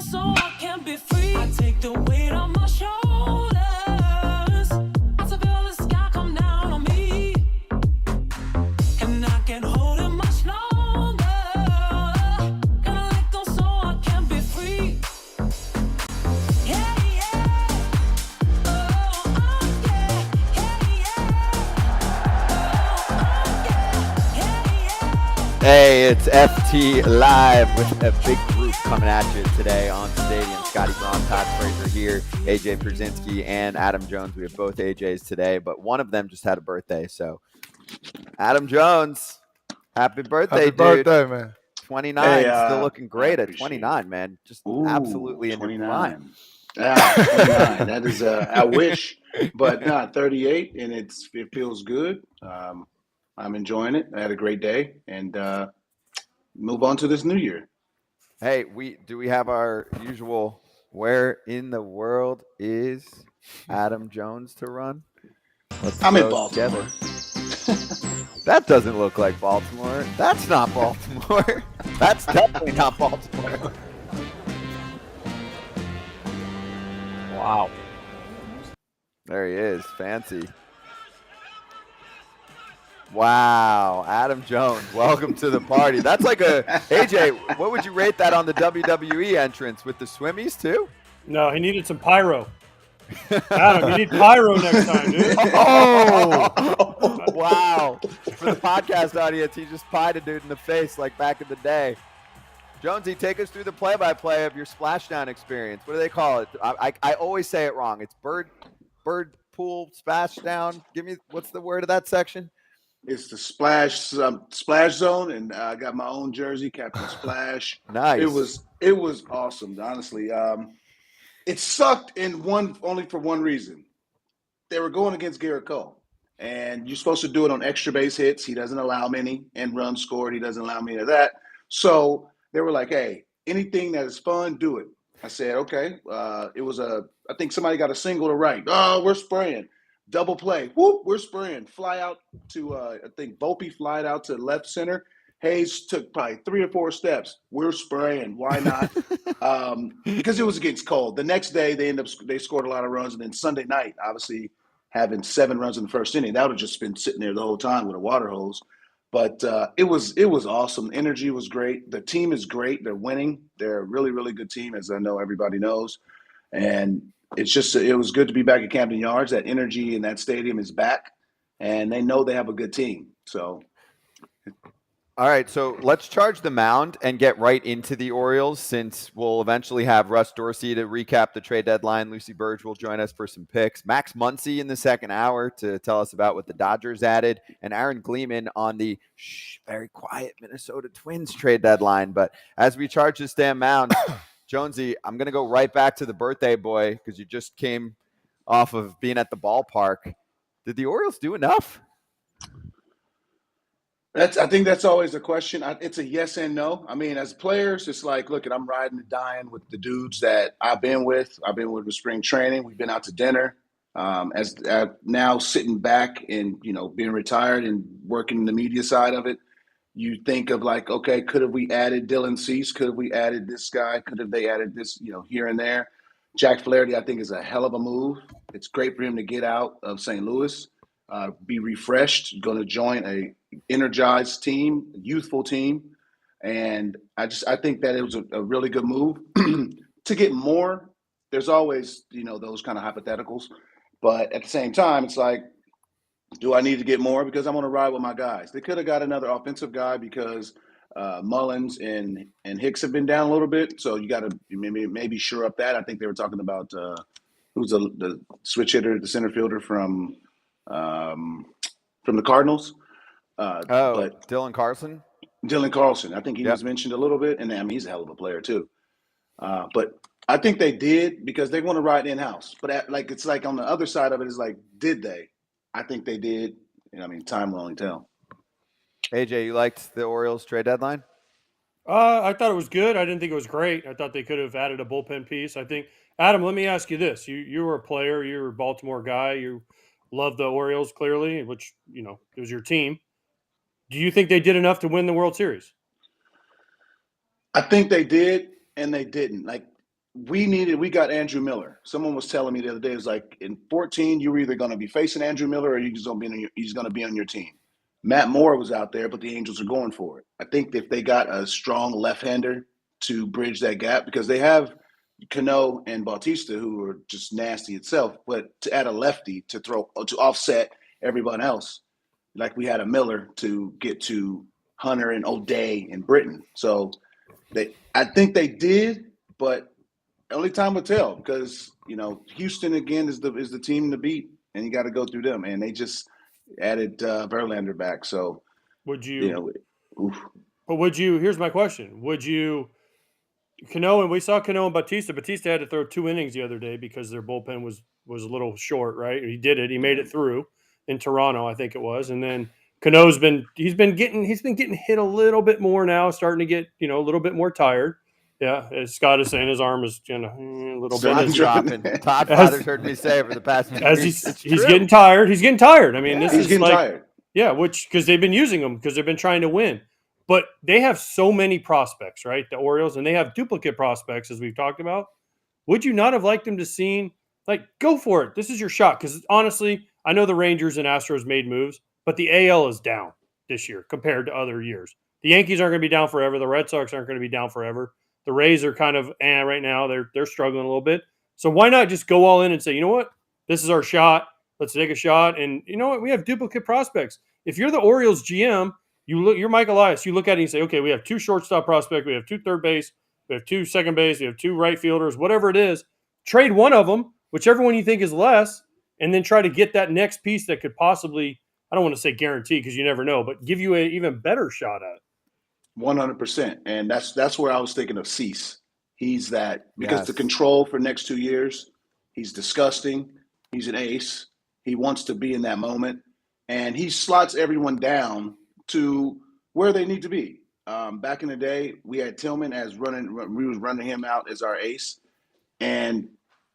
so I can be free. I take the weight on my shoulders. I feel the sky come down on me, and I can't hold it much longer. Gotta let go so I can be free. Yeah, yeah. Oh, yeah. Yeah, yeah. Hey, it's FT Live with a big group coming at you today on Stadium. Scotty Braun, Todd, Frazier here, AJ Pierzynski, and Adam Jones. We have both AJs today, but one of them just had a birthday. So, Adam Jones, happy birthday, dude. Happy birthday, man. 29, still looking great at 29, man. Just absolutely in 29. your prime. Yeah, 29. That is, I wish, but not 38, and it feels good. I'm enjoying it. I had a great day, and move on to this new year. Hey, do we have our usual where in the world is Adam Jones to run? I'm in Baltimore. That doesn't look like Baltimore. That's not Baltimore. That's definitely not Baltimore. Wow. There he is. Fancy. Wow. Adam Jones, welcome to the party. That's like AJ, what would you rate that on the WWE entrance with the swimmies too? No, he needed some pyro. Adam, you need pyro next time, dude. Oh, wow. For the podcast audience, he just pied a dude in the face like back in the day. Jonesy, take us through the play-by-play of your splashdown experience. What do they call it? I always say it wrong. It's bird pool splashdown. Give me, what's the word of that section? It's the splash zone, and I got my own jersey, Captain Splash. Nice. It was awesome, honestly. It sucked only for one reason. They were going against Garrett Cole, and you're supposed to do it on extra base hits. He doesn't allow many, and runs scored. He doesn't allow me of that. So they were like, "Hey, anything that is fun, do it." I said, "Okay." I think somebody got a single to right. Oh, we're spraying. Double play. Whoop, we're spraying. Fly out to, I think Volpe flied out to left center. Hayes took probably 3 or 4 steps. We're spraying. Why not? Because it was against Cole. The next day, they scored a lot of runs. And then Sunday night, obviously, having 7 runs in the first inning, that would have just been sitting there the whole time with a water hose. But it was awesome. Energy was great. The team is great. They're winning. They're a really, really good team, as I know everybody knows. And it was good to be back at Camden Yards. That energy in that stadium is back, and they know they have a good team. So, all right, so let's charge the mound and get right into the Orioles, since we'll eventually have Russ Dorsey to recap the trade deadline. Lucy Burdge will join us for some picks. Max Muncy in the second hour to tell us about what the Dodgers added, and Aaron Gleeman on the very quiet Minnesota Twins trade deadline. But as we charge this damn mound, Jonesy, I'm going to go right back to the birthday boy because you just came off of being at the ballpark. Did the Orioles do enough? I think that's always a question. It's a yes and no. I mean, as players, it's like, look, I'm riding and dying with the dudes that I've been with. I've been with spring training. We've been out to dinner. As now sitting back and, being retired and working the media side of it, you think of like, okay, could have we added Dylan Cease? Could have we added this guy? Could have they added this, here and there? Jack Flaherty, I think, is a hell of a move. It's great for him to get out of St. Louis, be refreshed, going to join a energized team, youthful team. And I think that it was a really good move. To get more, there's always, those kind of hypotheticals. But at the same time, it's like, do I need to get more? Because I'm going to ride with my guys. They could have got another offensive guy because Mullins and Hicks have been down a little bit. So you got to maybe shore up that. I think they were talking about who's the switch hitter, the center fielder from the Cardinals. But Dylan Carlson? Dylan Carlson. I think he was mentioned a little bit. And he's a hell of a player too. But I think they did because they want to ride in-house. But it's like on the other side of it is like, did they? I think they did. Time will only tell. AJ, you liked the Orioles trade deadline? I thought it was good. I didn't think it was great. I thought they could have added a bullpen piece. I think, Adam, let me ask you this. You were a player. You were a Baltimore guy. You love the Orioles, clearly, which, it was your team. Do you think they did enough to win the World Series? I think they did, and they didn't. Like, we got Andrew Miller. Someone was telling me the other day, it was like in 14, you were either going to be facing Andrew Miller or he's going to be on your team. Matt Moore was out there, but the Angels are going for it. I think if they got a strong left-hander to bridge that gap, because they have Cano and Bautista, who are just nasty itself, but to add a lefty to offset everyone else, like we had a Miller to get to Hunter and O'Day and Britton. So I think they did, but only time will tell, because Houston again is the team to beat, and you got to go through them, and they just added Verlander back. So would you? But would you? Here's my question: would you? Cano, and we saw Cano and Bautista. Bautista had to throw 2 innings the other day because their bullpen was a little short. Right? He did it. He made it through in Toronto, I think it was, and then Cano's been getting hit a little bit more now, starting to get a little bit more tired. Yeah, as Scott is saying, his arm is a little bit dropping. Todd Father's heard me say over the past 2 as weeks. he's getting tired. He's getting tired. I mean, he's getting tired. Yeah, because they've been using him because they've been trying to win. But they have so many prospects, right? The Orioles, and they have duplicate prospects, as we've talked about. Would you not have liked them to see, go for it? This is your shot. Because honestly, I know the Rangers and Astros made moves, but the AL is down this year compared to other years. The Yankees aren't going to be down forever. The Red Sox aren't going to be down forever. The Rays are kind of right now. They're struggling a little bit. So why not just go all in and say, you know what? This is our shot. Let's take a shot. And you know what? We have duplicate prospects. If you're the Orioles GM, you're Mike Elias. You look at it and you say, okay, we have 2 shortstop prospects. We have 2 third base. We have 2 second base. We have 2 right fielders, whatever it is. Trade one of them, whichever one you think is less, and then try to get that next piece that could possibly, I don't want to say guarantee because you never know, but give you an even better shot at it. 100%. And that's where I was thinking of Cease. He's that, because the control for next 2 years, he's disgusting. He's an ace. He wants to be in that moment. And he slots everyone down to where they need to be. Back in the day, we had Tillman we was running him out as our ace. And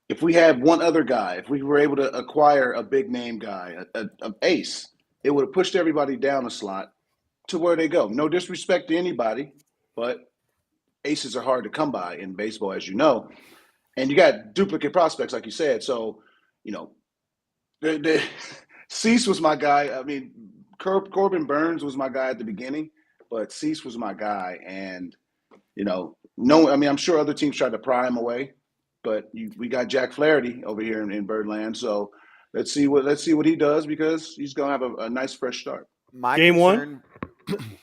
if we had one other guy, if we were able to acquire a big name guy, an ace, it would have pushed everybody down a slot to where they go. No disrespect to anybody, but aces are hard to come by in baseball, as you know. And you got duplicate prospects, like you said. So, Cease was my guy. I mean, Corbin Burns was my guy at the beginning, but Cease was my guy. And, I'm sure other teams tried to pry him away, but we got Jack Flaherty over here in Birdland. So let's see what he does, because he's going to have a nice fresh start. Game one.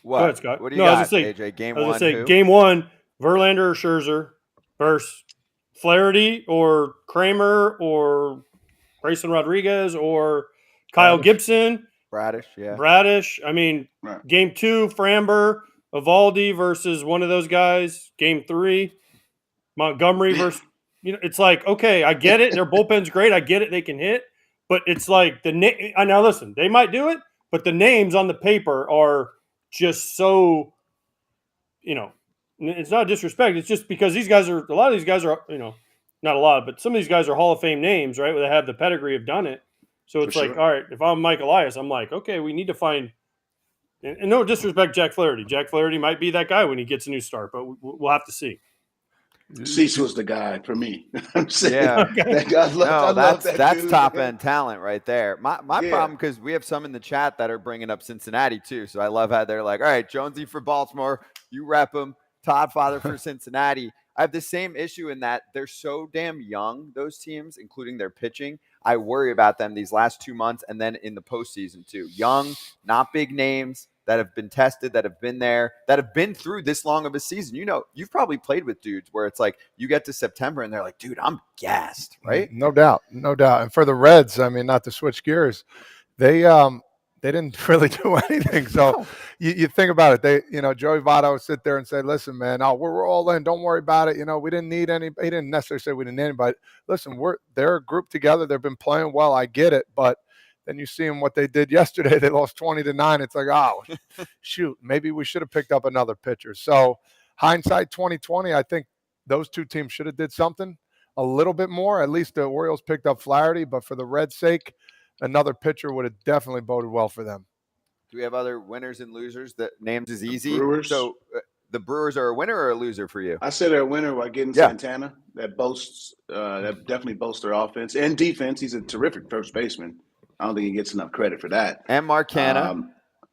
What? Go ahead, Scott. What do you got, AJ? Game one, Verlander or Scherzer versus Flaherty or Kramer or Grayson Rodriguez or Kyle Gibson. Bradish. I mean, right. Game 2, Framber, Evaldi versus one of those guys. Game 3, Montgomery versus it's like, okay, I get it. Their bullpen's great. I get it. They can hit. But it's like now listen, they might do it, but the names on the paper are just so, it's not disrespect. It's just because a lot of these guys are, not a lot, but some of these guys are Hall of Fame names, right? Where they have the pedigree, have done it. So it's all right, if I'm Mike Elias, I'm like, okay, we need to find, and no disrespect Jack Flaherty. Jack Flaherty might be that guy when he gets a new start, but we'll have to see. Cease was the guy for me. I'm saying, that's top end talent right there. My problem, because we have some in the chat that are bringing up Cincinnati too. So I love how they're like, all right, Jonesy for Baltimore, you rep him. Todd Father for Cincinnati. I have the same issue in that they're so damn young, those teams, including their pitching. I worry about them these last 2 months and then in the postseason too. Young, not big names that have been tested, that have been there, that have been through this long of a season. You've probably played with dudes where it's like you get to September and they're like, dude, I'm gassed, right? No doubt. And for the Reds, I mean, not to switch gears, they didn't really do anything. So you think about it. Joey Votto would sit there and say, listen, man, we're all in. Don't worry about it. We didn't need any. He didn't necessarily say we didn't need anybody. Listen, they're grouped together. They've been playing well. I get it. But then you see them what they did yesterday. They lost 20-9. It's like, oh, shoot, maybe we should have picked up another pitcher. So hindsight 2020, I think those two teams should have did something a little bit more. At least the Orioles picked up Flaherty. But for the Reds' sake, another pitcher would have definitely boded well for them. Do we have other winners and losers? That names is easy. Brewers. So the Brewers are a winner or a loser for you? I said they're a winner by getting Yeah. Santana. That definitely boasts their offense and defense. He's a terrific first baseman. I don't think he gets enough credit for that. And Mark Canna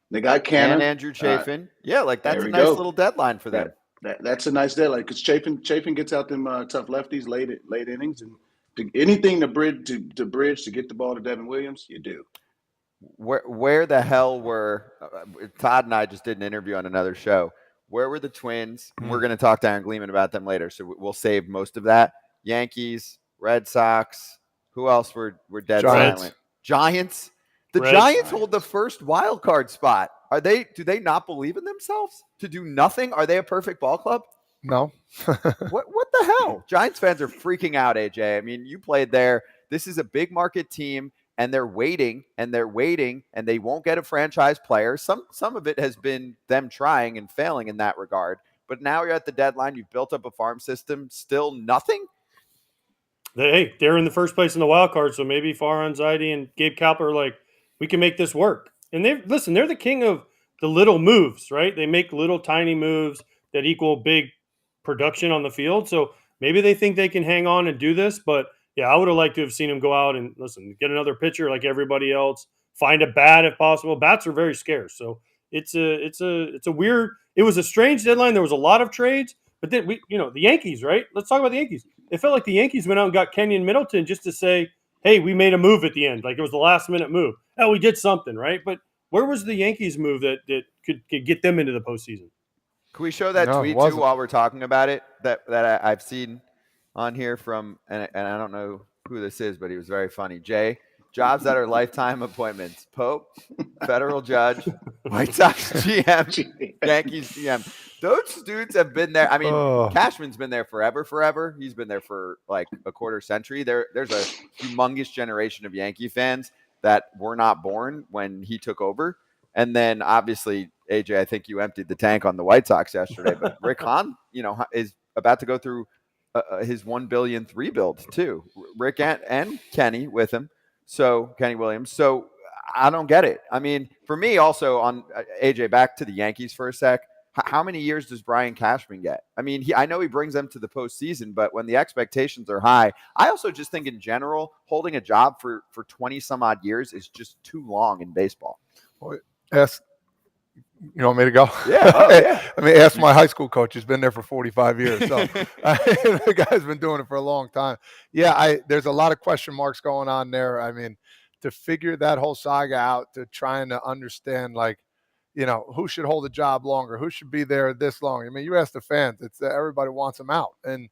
They got and Canna. Andrew Chafin. Yeah, like that's There a we nice go. little deadline for them. That's a nice deadline because Chafin gets out them tough lefties late innings, and anything to bridge to get the ball to Devin Williams, you do. Where the hell were Todd and I just did an interview on another show. Where were the Twins? We're going to talk to Aaron Gleeman about them later, so we'll save most of that. Yankees, Red Sox. Who else were dead silent? Giants. The Giants hold the first wild card spot. Do they not believe in themselves to do nothing? Are they a perfect ball club? No. What the hell? Giants fans are freaking out, AJ. I mean, you played there. This is a big market team, and they're waiting, and they won't get a franchise player. Some of it has been them trying and failing in that regard. But now you're at the deadline. You've built up a farm system. Still nothing? They're in the first place in the wild card, so maybe Farhan Zaidi and Gabe Kapler are like, we can make this work. And they're the king of the little moves, right? They make little tiny moves that equal big production on the field. So maybe they think they can hang on and do this. But yeah, I would have liked to have seen him go out and get another pitcher like everybody else. Find a bat if possible. Bats are very scarce, so it's a weird. It was a strange deadline. There was a lot of trades, but then the Yankees, right? Let's talk about the Yankees. It felt like the Yankees went out and got Kenyon Middleton just to say, hey, we made a move at the end. Like it was the last minute move. Oh, we did something, right? But where was the Yankees move that could get them into the postseason? Can we show that tweet too while we're talking about it that I've seen on here from, and I don't know who this is, but he was very funny. Jay, jobs that are lifetime appointments. Pope, federal judge, White Sox GM, Yankees GM. Those dudes have been there. I mean, Cashman's been there forever. He's been there for like a quarter century. There's a humongous generation of Yankee fans that were not born when he took over. And then obviously, AJ, I think you emptied the tank on the White Sox yesterday, but Rick Hahn, is about to go through his $1 billion rebuild too. Rick and Kenny with him. So Kenny Williams. So I don't get it. I mean, for me also on AJ, back to the Yankees for a sec. How many years does Brian Cashman get? I mean, I know he brings them to the postseason, but when the expectations are high, I also just think in general, holding a job for 20 some odd years is just too long in baseball. Well, you want me to go? Yeah. Yeah. I mean, ask my high school coach. He's been there for 45 years. So the guy's been doing it for a long time. Yeah, there's a lot of question marks going on there. I mean, to figure that whole saga out, to trying to understand, like, who should hold a job longer? Who should be there this long? I mean, you ask the fans, it's everybody wants them out. And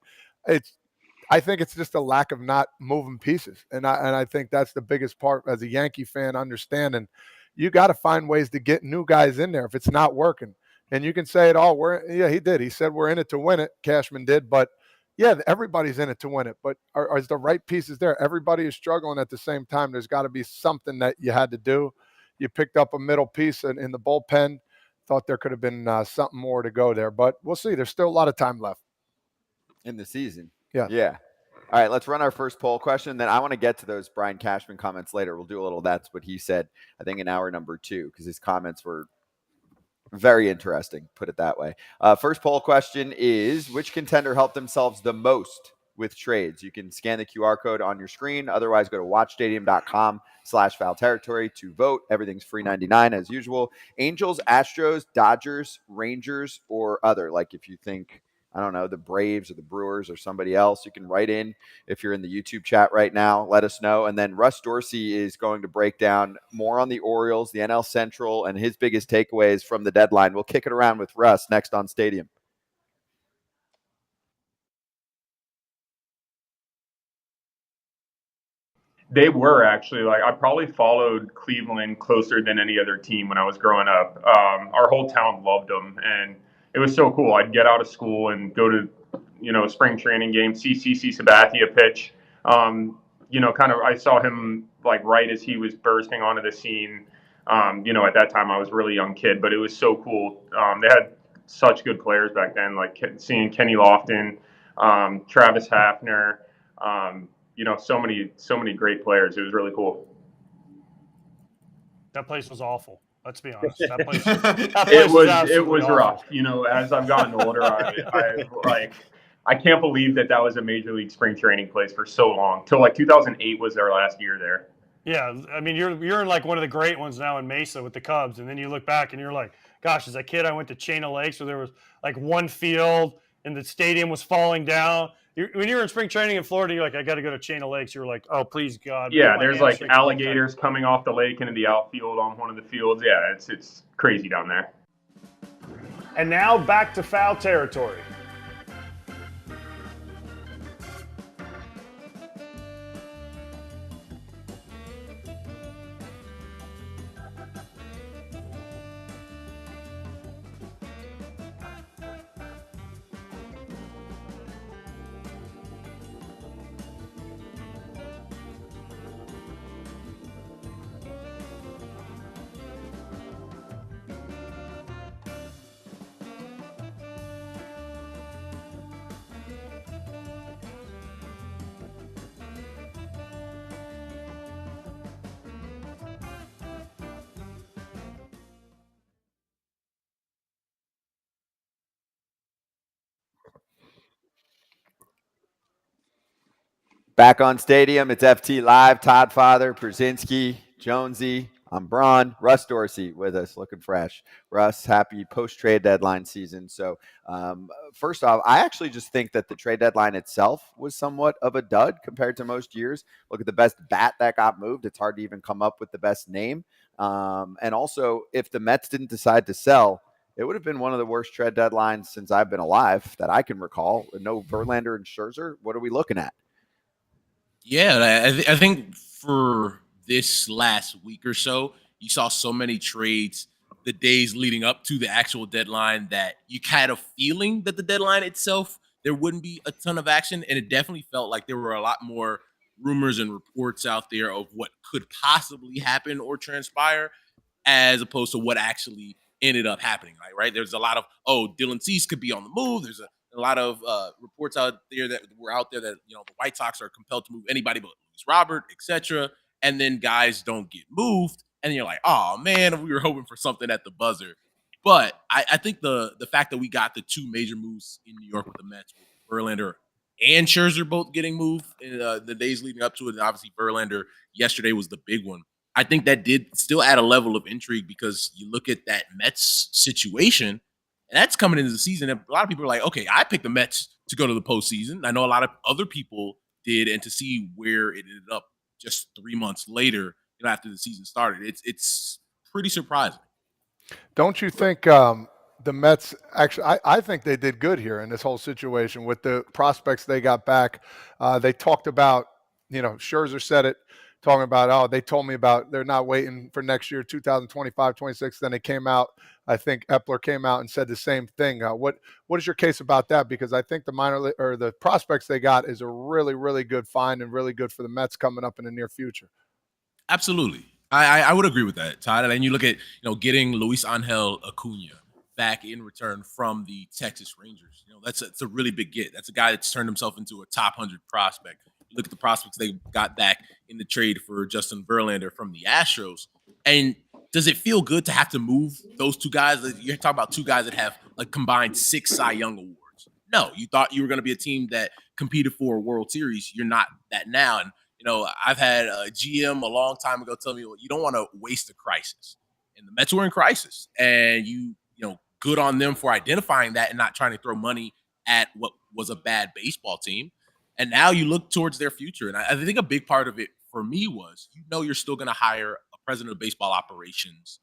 I think it's just a lack of not moving pieces. And I think that's the biggest part as a Yankee fan, understanding you got to find ways to get new guys in there if it's not working. And you can say it all. He did. He said we're in it to win it. Cashman did. But yeah, everybody's in it to win it. But are the right pieces there? Everybody is struggling at the same time. There's got to be something that you had to do. You picked up a middle piece in the bullpen. Thought there could have been something more to go there. But we'll see. There's still a lot of time left in the season. Yeah. All right, let's run our first poll question. Then I want to get to those Brian Cashman comments later. We'll do a little that's what he said, I think, in hour number 2, because his comments were very interesting, put it that way. First poll question is, which contender helped themselves the most with trades? You can scan the QR code on your screen. Otherwise, go to watchstadium.com/foul territory to vote. Everything's free 99 as usual. Angels, Astros, Dodgers, Rangers, or other. Like if you think, I don't know, the Braves or the Brewers or somebody else, you can write in if you're in the YouTube chat right now. Let us know. And then Russ Dorsey is going to break down more on the Orioles, the NL Central, and his biggest takeaways from the deadline. We'll kick it around with Russ next on Stadium. They were actually, like, I probably followed Cleveland closer than any other team when I was growing up. Our whole town loved them, and it was so cool. I'd get out of school and go to, a spring training game, see CC Sabathia pitch. I saw him like right as he was bursting onto the scene. At that time I was a really young kid, but it was so cool. They had such good players back then, like seeing Kenny Lofton, Travis Hafner, so many great players. It was really cool. That place was awful. Let's be honest. That place, that place It was absolutely awful. rough. You know, as I've gotten older, I can't believe that was a major league spring training place for so long. Till like 2008 was their last year there. Yeah, I mean, you're in like one of the great ones now in Mesa with the Cubs, and then you look back and you're like, gosh, as a kid, I went to Chain of Lakes where there was like one field and the stadium was falling down. When you're in spring training in Florida, you're like, I got to go to Chain of Lakes. You're like, oh, please God. Yeah, there's like alligators coming off the lake into the outfield on one of the fields. Yeah, it's crazy down there. And now back to foul territory. Back on Stadium, it's FT Live. Todd, Father, Pierzynski, Jonesy. I'm Braun. Russ Dorsey with us, looking fresh. Russ, happy post-trade deadline season. So first off, I actually just think that the trade deadline itself was somewhat of a dud compared to most years. Look at the best bat that got moved. It's hard to even come up with the best name. And also, if the Mets didn't decide to sell, it would have been one of the worst trade deadlines since I've been alive that I can recall. No Verlander and Scherzer. What are we looking at? Yeah, I think for this last week or so, you saw so many trades the days leading up to the actual deadline that you had a feeling that the deadline itself, there wouldn't be a ton of action. And it definitely felt like there were a lot more rumors and reports out there of what could possibly happen or transpire as opposed to what actually ended up happening. Right? There's a lot of, Dylan Cease could be on the move. There's a lot of reports out there that the White Sox are compelled to move anybody but Luis Robert, etc. And then guys don't get moved, and you're like, oh man, we were hoping for something at the buzzer. But I think the fact that we got the two major moves in New York with the Mets, with Verlander and Scherzer both getting moved in the days leading up to it, and obviously Verlander yesterday was the big one. I think that did still add a level of intrigue because you look at that Mets situation. And that's coming into the season. A lot of people are like, okay, I picked the Mets to go to the postseason. I know a lot of other people did, and to see where it ended up just 3 months later, after the season started, it's pretty surprising. Don't you think the Mets actually? I think they did good here in this whole situation with the prospects they got back. They talked about, Scherzer said it, talking about, they told me about they're not waiting for next year, 2025, 26. Then it came out. I think Epler came out and said the same thing. What is your case about that? Because I think the prospects they got is a really, really good find and really good for the Mets coming up in the near future. Absolutely. I would agree with that, Todd. And you look at, getting Luis Angel Acuña back in return from the Texas Rangers. That's a really big get. That's a guy that's turned himself into a top 100 prospect. You look at the prospects they got back in the trade for Justin Verlander from the Astros. And does it feel good to have to move those two guys? You're talking about two guys that have like combined 6 Cy Young awards. No, you thought you were going to be a team that competed for a World Series. You're not that now. And, I've had a GM a long time ago tell me, well, you don't want to waste a crisis. And the Mets were in crisis. And good on them for identifying that and not trying to throw money at what was a bad baseball team. And now you look towards their future. And I think a big part of it for me was, you're still going to hire a president of baseball operations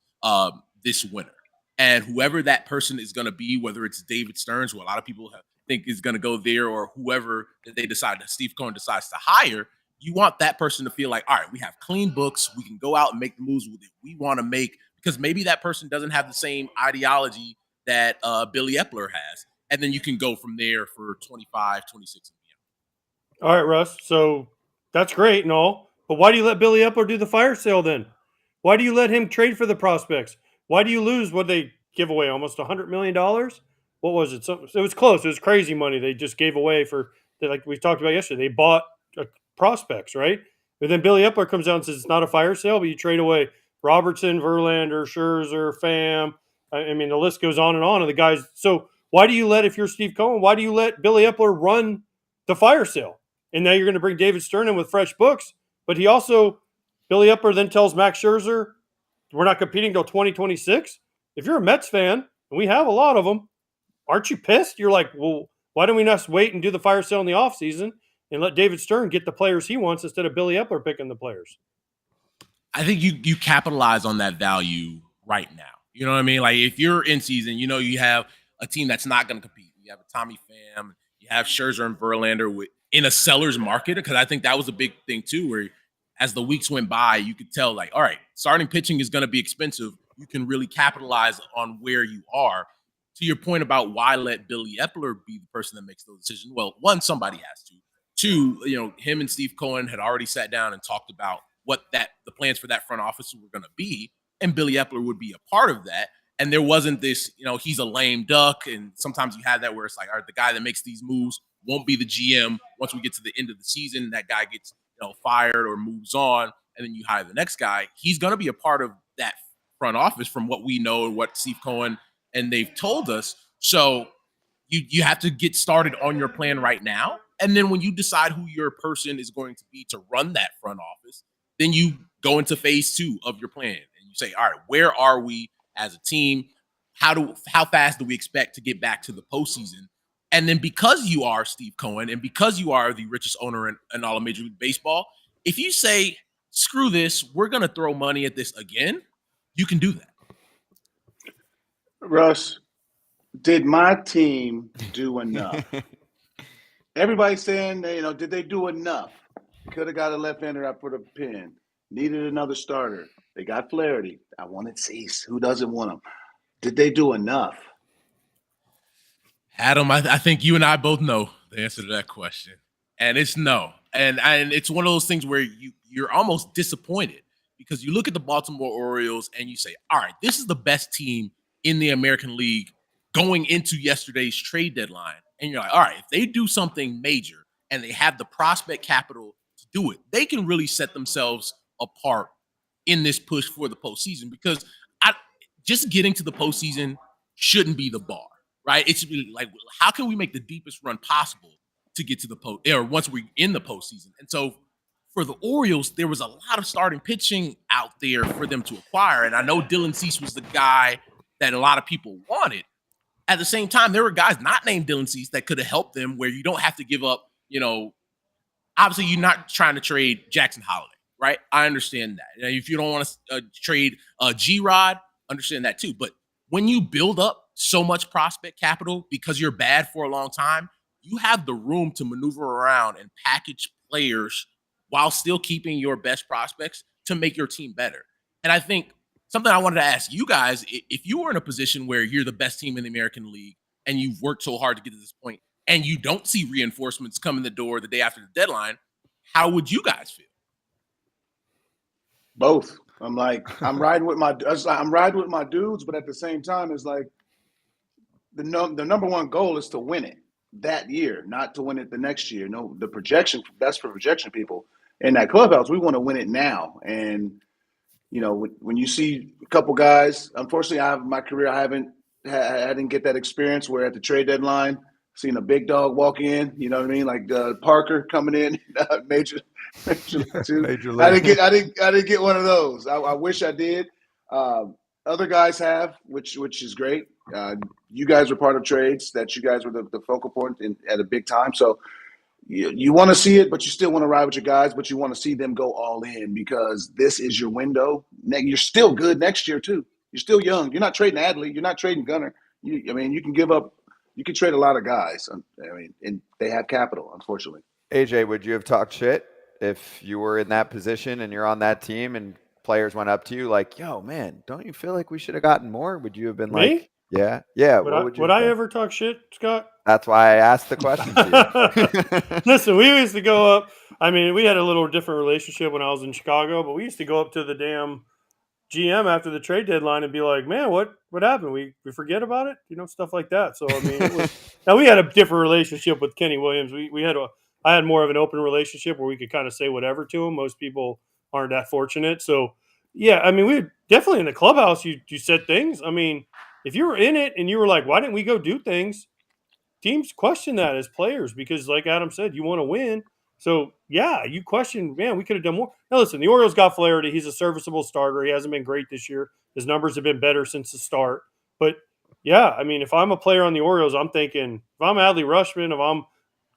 this winter. And whoever that person is going to be, whether it's David Stearns, who a lot of people think is going to go there, or whoever that they decide that Steve Cohen decides to hire, you want that person to feel like, all right, we have clean books. We can go out and make the moves that we want to make, because maybe that person doesn't have the same ideology that Billy Epler has. And then you can go from there for 25, 26 and beyond. All right, Russ. So that's great and all, but why do you let Billy Epler do the fire sale then? Why do you let him trade for the prospects? Why do you lose what they give away, almost $100 million? What was it? It was close. It was crazy money they just gave away like we talked about yesterday. They bought prospects, right? But then Billy Epler comes out and says it's not a fire sale, but you trade away Robertson, Verlander, Scherzer, Pham. I mean, the list goes on of the guys. So why do you if you're Steve Cohen, why do you let Billy Epler run the fire sale? And now you're going to bring David Stern in with fresh books. But Billy Epler then tells Max Scherzer, we're not competing until 2026. If you're a Mets fan, and we have a lot of them, aren't you pissed? You're like, well, why don't we not wait and do the fire sale in the offseason and let David Stern get the players he wants instead of Billy Epler picking the players? I think you capitalize on that value right now. You know what I mean? Like if you're in season, you have a team that's not going to compete. You have a Tommy Pham, you have Scherzer and Verlander in a seller's market, because I think that was a big thing too, where as the weeks went by, you could tell like, all right, starting pitching is going to be expensive. You can really capitalize on where you are. To your point about why let Billy Epler be the person that makes those decisions. Well, one, somebody has to. Two, him and Steve Cohen had already sat down and talked about what the plans for that front office were going to be, and Billy Epler would be a part of that. And there wasn't this, he's a lame duck. And sometimes you have that where it's like, all right, the guy that makes these moves won't be the GM once we get to the end of the season. That guy gets fired or moves on, and then you hire the next guy. He's going to be a part of that front office from what we know and what Steve Cohen and they've told us. So you have to get started on your plan right now. And then when you decide who your person is going to be to run that front office, then you go into phase 2 of your plan and you say, all right, where are we as a team? How fast do we expect to get back to the postseason? And then because you are Steve Cohen and because you are the richest owner in all of Major League Baseball, if you say, screw this, we're going to throw money at this again, you can do that. Russ, did my team do enough? Everybody's saying, did they do enough? Could have got a left-hander out for the pen. Needed another starter. They got Flaherty. I wanted Cease. Who doesn't want him? Did they do enough? Adam, I think you and I both know the answer to that question. And it's no. And it's one of those things where you're almost disappointed because you look at the Baltimore Orioles and you say, all right, this is the best team in the American League going into yesterday's trade deadline. And you're like, all right, if they do something major and they have the prospect capital to do it, they can really set themselves apart in this push for the postseason, because just getting to the postseason shouldn't be the bar, right? It should be like, how can we make the deepest run possible to get to the or once we're in the postseason? And so for the Orioles, there was a lot of starting pitching out there for them to acquire. And I know Dylan Cease was the guy that a lot of people wanted. At the same time, there were guys not named Dylan Cease that could have helped them, where you don't have to give up, obviously you're not trying to trade Jackson Holiday, right? I understand that. If you don't want to trade G-Rod, understand that too. But when you build up so much prospect capital because you're bad for a long time, you have the room to maneuver around and package players while still keeping your best prospects to make your team better. And I think something I wanted to ask you guys, if you were in a position where you're the best team in the American League and you've worked so hard to get to this point and you don't see reinforcements come in the door the day after the deadline, how would you guys feel? Both. I'm riding with my dudes, but at the same time, it's like the number one goal is to win it that year, not to win it the next year. No, the projection, that's for projection people. In that clubhouse, we want to win it now. And, when you see a couple guys, unfortunately, my career, I didn't get that experience where at the trade deadline, seeing a big dog walk in, you know what I mean? Like Parker coming in, major league. I didn't get one of those. I wish I did. Other guys have, which is great. You guys were part of trades that you guys were the focal point at a big time. So you want to see it, but you still want to ride with your guys, but you want to see them go all in because this is your window. You're still good next year too. You're still young. You're not trading Adley. You're not trading Gunnar. You can give up. You can trade a lot of guys. And they have capital, unfortunately. AJ, would you have talked shit if you were in that position and you're on that team and players went up to you like, yo, man, don't you feel like we should have gotten more? Would you have been like, yeah? Would I ever talk shit, Scott? That's why I asked the question to you. Listen, we used to go up. I mean, we had a little different relationship when I was in Chicago, but we used to go up to the damn GM after the trade deadline and be like, man, what happened? We forget about it? Stuff like that. So, I mean, now we had a different relationship with Kenny Williams. I had more of an open relationship where we could kind of say whatever to him. Most people aren't that fortunate. So, Yeah, I mean, we were definitely in the clubhouse. You said things. I mean, if you were in it and you were like, "Why didn't we go do things?" Teams question that as players because, like Adam said, you want to win. So yeah, you question, man, we could have done more. Now listen, the Orioles got Flaherty. He's a serviceable starter. He hasn't been great this year. His numbers have been better since the start. But yeah, I mean, if I'm a player on the Orioles, I'm thinking if I'm Adley Rushman, if I'm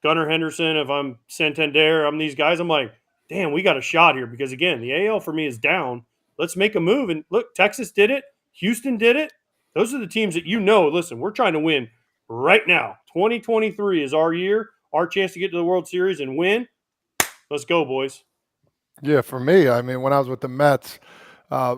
Gunnar Henderson, if I'm Santander, I'm these guys. I'm like, damn, we got a shot here because again, the AL for me is down. Let's make a move. And look, Texas did it. Houston did it. Those are the teams that listen, we're trying to win right now. 2023 is our year, our chance to get to the World Series and win. Let's go, boys. Yeah, for me, I mean, when I was with the Mets, uh,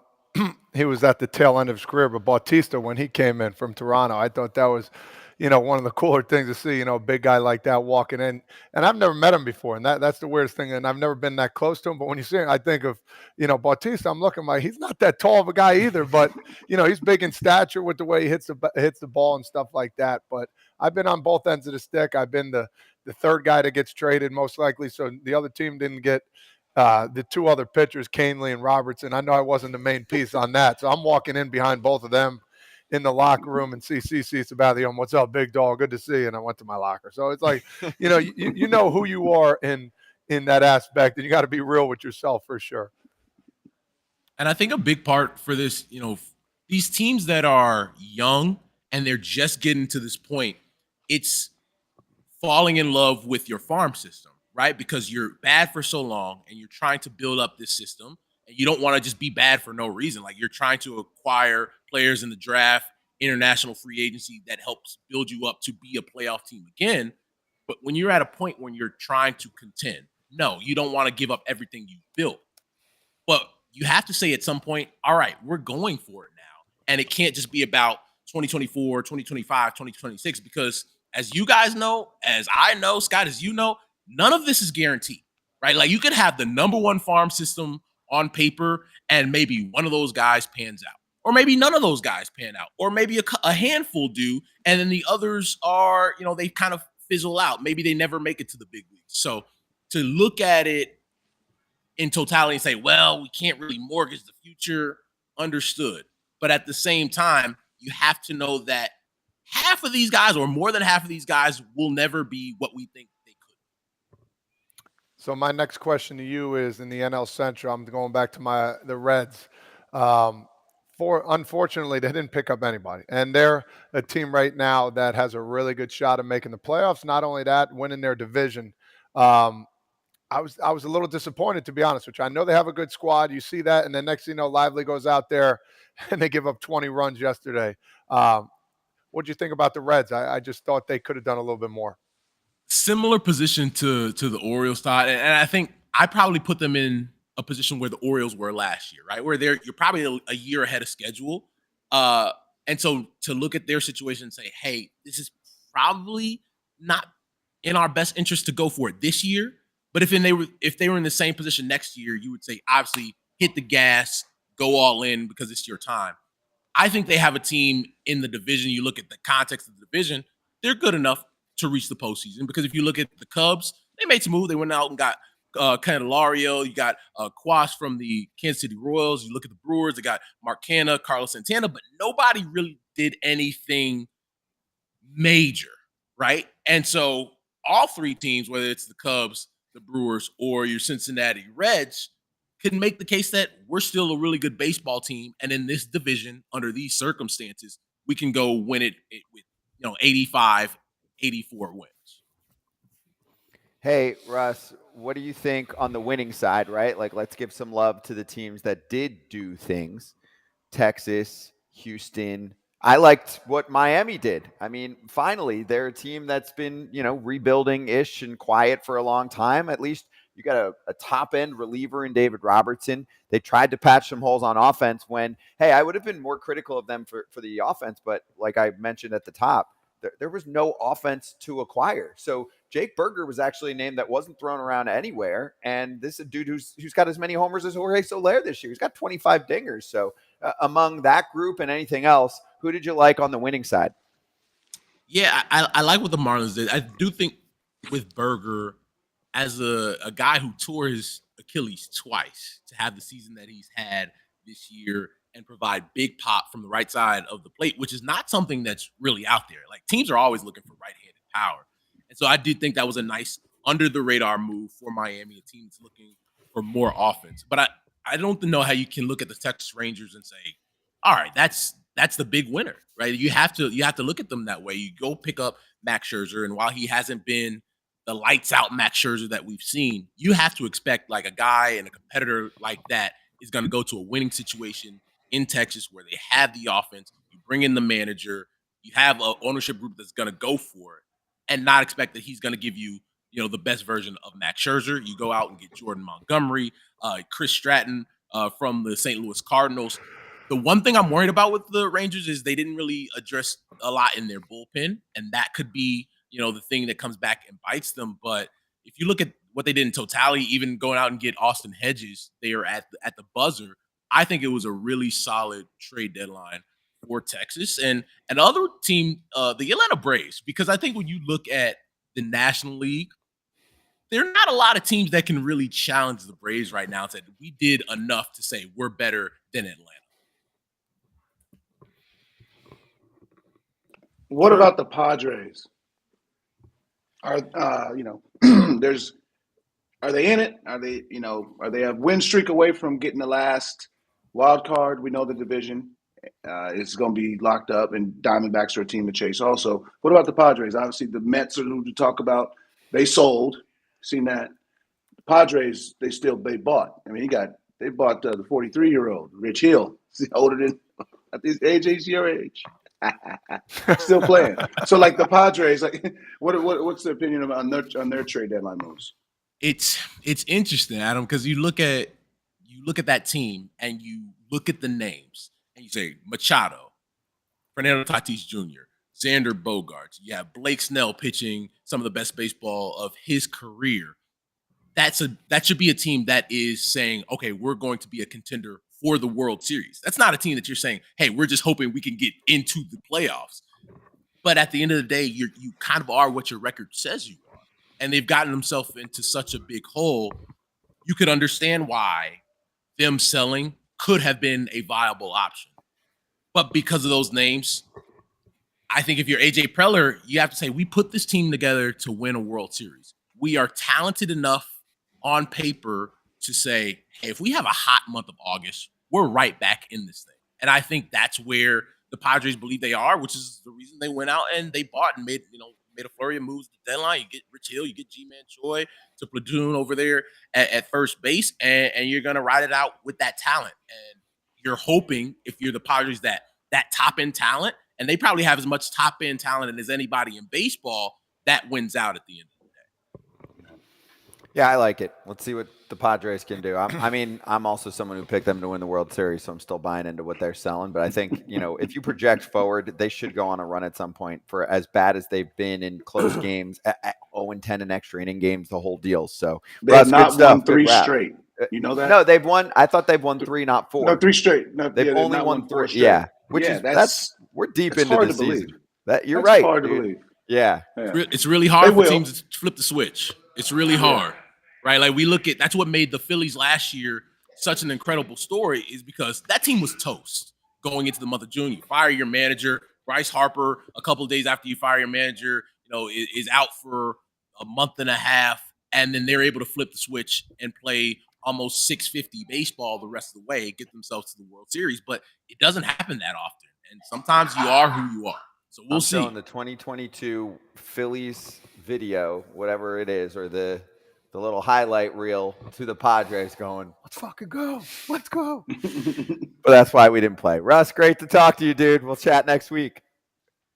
he was at the tail end of his career. But Bautista, when he came in from Toronto, I thought that was, one of the cooler things to see. A big guy like that walking in. And I've never met him before, and that's the weirdest thing. And I've never been that close to him. But when you see him, I think of, Bautista. I'm looking like he's not that tall of a guy either, but he's big in stature with the way he hits the ball and stuff like that. But I've been on both ends of the stick. I've been the third guy that gets traded most likely, so the other team didn't get the two other pitchers, Canely and Robertson. I know I wasn't the main piece on that. So I'm walking in behind both of them in the locker room and see CC Sabathia. What's up, big dog? Good to see you. And I went to my locker. So it's like, you know who you are in that aspect, and you got to be real with yourself for sure. And I think a big part for this, these teams that are young and they're just getting to this point, it's falling in love with your farm system, right? Because you're bad for so long and you're trying to build up this system and you don't want to just be bad for no reason. Like you're trying to acquire players in the draft, international free agency that helps build you up to be a playoff team again. But when you're at a point when you're trying to contend, no, you don't want to give up everything you've built. But you have to say at some point, all right, we're going for it now. And it can't just be about 2024, 2025, 2026, because as you guys know, as I know, Scott, as you know, none of this is guaranteed, right? Like you could have the number one farm system on paper and maybe one of those guys pans out, or maybe none of those guys pan out, or maybe a handful do. And then the others are, they kind of fizzle out. Maybe they never make it to the big leagues. So to look at it in totality and say, well, we can't really mortgage the future, understood. But at the same time, you have to know that half of these guys or more than half of these guys will never be what we think they could. So my next question to you is in the NL Central, I'm going back to the Reds. Unfortunately, they didn't pick up anybody. And they're a team right now that has a really good shot of making the playoffs. Not only that, winning their division. I was a little disappointed, to be honest, which I know they have a good squad. You see that, and then next thing you know, Lively goes out there and they give up 20 runs yesterday. What do you think about the Reds? I just thought they could have done a little bit more. Similar position to the Orioles, Todd, and I think I probably put them in a position where the Orioles were last year, right? Where you're probably a year ahead of schedule. And so to look at their situation and say, hey, this is probably not in our best interest to go for it this year. But if they were in the same position next year, you would say, obviously, hit the gas, go all in because it's your time. I think they have a team in the division. You look at the context of the division, they're good enough to reach the postseason. Because if you look at the Cubs, they made some moves. They went out and got Candelario. You got Quash from the Kansas City Royals. You look at the Brewers, they got Mark Canha, Carlos Santana, but nobody really did anything major, right? And so all three teams, whether it's the Cubs, the Brewers, or your Cincinnati Reds, can make the case that we're still a really good baseball team. And in this division, under these circumstances, we can go win it with 85, 84 wins. Hey, Russ, what do you think on the winning side, right? Like, let's give some love to the teams that did do things. Texas, Houston. I liked what Miami did. I mean, finally, they're a team that's been, rebuilding-ish and quiet for a long time. At least you got a top-end reliever in David Robertson. They tried to patch some holes on offense when, hey, I would have been more critical of them for the offense, but like I mentioned at the top, there was no offense to acquire. So Jake Berger was actually a name that wasn't thrown around anywhere, and this is a dude who's got as many homers as Jorge Soler this year. He's got 25 dingers. So among that group and anything else, who did you like on the winning side? Yeah, I like what the Marlins did. I do think with Berger, as a guy who tore his Achilles twice, to have the season that he's had this year and provide big pop from the right side of the plate, which is not something that's really out there. Like, teams are always looking for right-handed power. And so I did think that was a nice under-the-radar move for Miami, a team that's looking for more offense. But I don't know how you can look at the Texas Rangers and say, all right, that's the big winner, right? You have to look at them that way. You go pick up Max Scherzer, and while he hasn't been the lights out Max Scherzer that we've seen, you have to expect like a guy and a competitor like that is going to go to a winning situation in Texas where they have the offense. You bring in the manager, you have an ownership group that's going to go for it, and not expect that he's going to give you, the best version of Max Scherzer. You go out and get Jordan Montgomery, Chris Stratton from the St. Louis Cardinals. The one thing I'm worried about with the Rangers is they didn't really address a lot in their bullpen, and that could be, the thing that comes back and bites them. But if you look at what they did in totality, even going out and get Austin Hedges there at the buzzer, I think it was a really solid trade deadline for Texas. And another team, the Atlanta Braves, because I think when you look at the National League, there are not a lot of teams that can really challenge the Braves right now and say, we did enough to say we're better than Atlanta. What about the Padres? Are are they in it? Are they a win streak away from getting the last wild card? We know the division is going to be locked up, and Diamondbacks are a team to chase. Also, what about the Padres? Obviously, the Mets are who to talk about. They sold. Seen that. The Padres, they bought. I mean, they bought the 43-year-old Rich Hill. He's older than at this age. He's your age. Still playing. So, like the Padres, like what's the opinion on their trade deadline moves? It's interesting, Adam, because you look at that team and you look at the names and you say Machado, Fernando Tatis Jr., Xander Bogaerts. You have Blake Snell pitching some of the best baseball of his career. That should be a team that is saying, okay, we're going to be a contender for the World Series. That's not a team that you're saying, hey, we're just hoping we can get into the playoffs. But at the end of the day, you kind of are what your record says you are. And they've gotten themselves into such a big hole. You could understand why them selling could have been a viable option. But because of those names, I think if you're AJ Preller, you have to say, we put this team together to win a World Series. We are talented enough on paper to say, hey, if we have a hot month of August, we're right back in this thing. And I think that's where the Padres believe they are, which is the reason they went out and they bought and made a flurry of moves at the deadline. You get Rich Hill, you get G-Man Choi to platoon over there at first base, and you're going to ride it out with that talent. And you're hoping, if you're the Padres, that top-end talent, and they probably have as much top-end talent as anybody in baseball, that wins out at the end of the day. Yeah, I like it. Let's see what the Padres can do. I'm also someone who picked them to win the World Series, so I'm still buying into what they're selling. But I think, if you project forward, they should go on a run at some point for as bad as they've been in close games, 0-10 in extra inning games, the whole deal. So they have not won 3 straight. You know that? No, they've won. I thought they've won 3, not 4. No, 3 straight. No, they've only won 3. Straight. Yeah, that's we're deep into the season. You're right. Hard to believe. Yeah. It's really hard for teams to flip the switch. It's really hard. Right, like we look at that's what made the Phillies last year such an incredible story, is because that team was toast going into the month of June. You fire your manager, Bryce Harper. A couple of days after you fire your manager, is out for a month and a half, and then they're able to flip the switch and play almost 650 baseball the rest of the way, get themselves to the World Series. But it doesn't happen that often, and sometimes you are who you are. So we'll see. On the 2022 Phillies video, whatever it is, or the little highlight reel to the Padres going, let's fucking go. Let's go. But that's why we didn't play. Russ, great to talk to you, dude. We'll chat next week.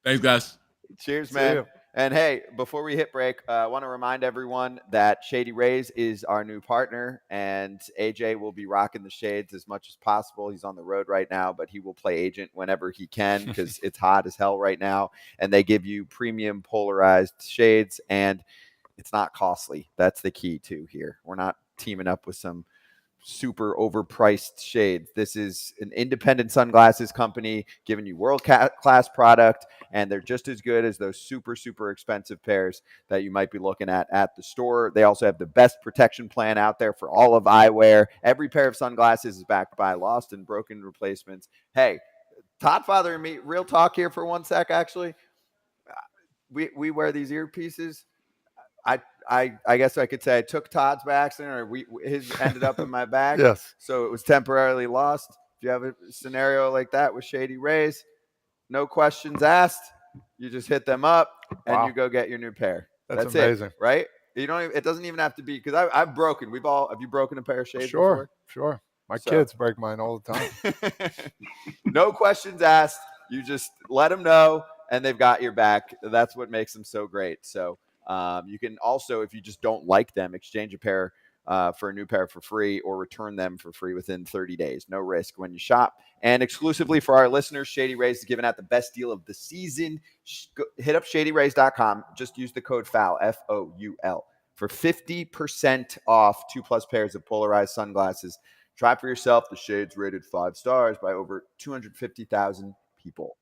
Thanks, guys. Cheers, man. And hey, before we hit break, I want to remind everyone that Shady Rays is our new partner, and AJ will be rocking the shades as much as possible. He's on the road right now, but he will play agent whenever he can because it's hot as hell right now. And they give you premium polarized shades, and it's not costly. That's the key too here. We're not teaming up with some super overpriced shades. This is an independent sunglasses company giving you world-class product, and they're just as good as those super, super expensive pairs that you might be looking at the store. They also have the best protection plan out there for all of eyewear. Every pair of sunglasses is backed by lost and broken replacements. Hey, Todd, Father, and me, real talk here for one sec, actually. We wear these earpieces. I guess I could say I took Todd's by accident, or his ended up in my bag. Yes. So it was temporarily lost. If you have a scenario like that with Shady Rays, no questions asked. You just hit them up and you go get your new pair. That's amazing. It, right? You don't even, it doesn't even have to be, because I've broken. Have you broken a pair of shades before? Sure. My kids break mine all the time. No questions asked. You just let them know, and they've got your back. That's what makes them so great. So you can also, if you just don't like them, exchange a pair for a new pair for free, or return them for free within 30 days. No risk when you shop. And exclusively for our listeners, Shady Rays is giving out the best deal of the season. Hit up shadyrays.com. Just use the code FOUL, F-O-U-L, for 50% off 2+ pairs of polarized sunglasses. Try for yourself. The shades rated 5 stars by over 250,000 people.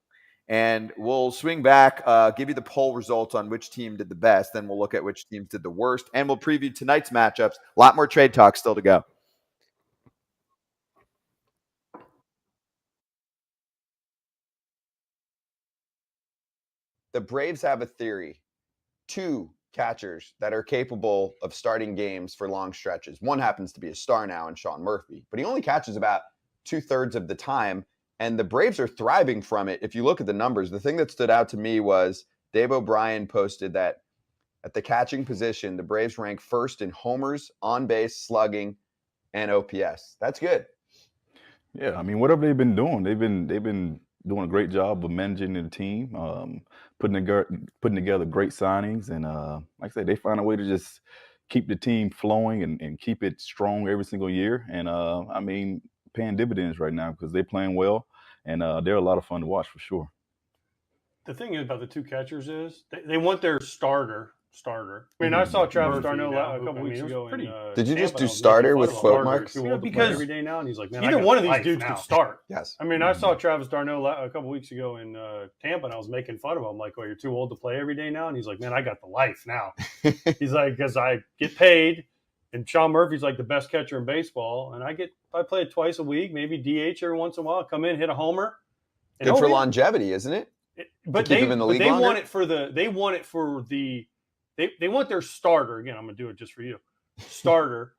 And we'll swing back, give you the poll results on which team did the best. Then we'll look at which teams did the worst. And we'll preview tonight's matchups. A lot more trade talk still to go. The Braves have a theory. 2 catchers that are capable of starting games for long stretches. One happens to be a star now in Sean Murphy, but he only catches about 2/3 of the time. And the Braves are thriving from it. If you look at the numbers, the thing that stood out to me was Dave O'Brien posted that at the catching position, the Braves rank first in homers, on base, slugging, and OPS. That's good. Yeah, I mean, whatever they've been doing, they've been doing a great job of managing the team, putting together great signings, and like I said, they find a way to just keep the team flowing and keep it strong every single year. And I mean, paying dividends right now because they're playing well, and they're a lot of fun to watch for sure. The thing about the 2 catchers is they want their starter. I mean, I saw Travis d'Arnaud a couple weeks ago. Did you just do starter with quote marks? Because every day now, and he's like, man, either one of these dudes could start. Yes. I mean, I saw Travis d'Arnaud a couple weeks ago in Tampa, and I was making fun of him. I'm like, oh, you're too old to play every day now? And he's like, man, I got the life now. He's like, because I get paid, and Sean Murphy's like the best catcher in baseball, and I play it twice a week, maybe DH every once in a while, come in, hit a homer. Good for longevity, isn't it? But they want their starter, again, I'm going to do it just for you, starter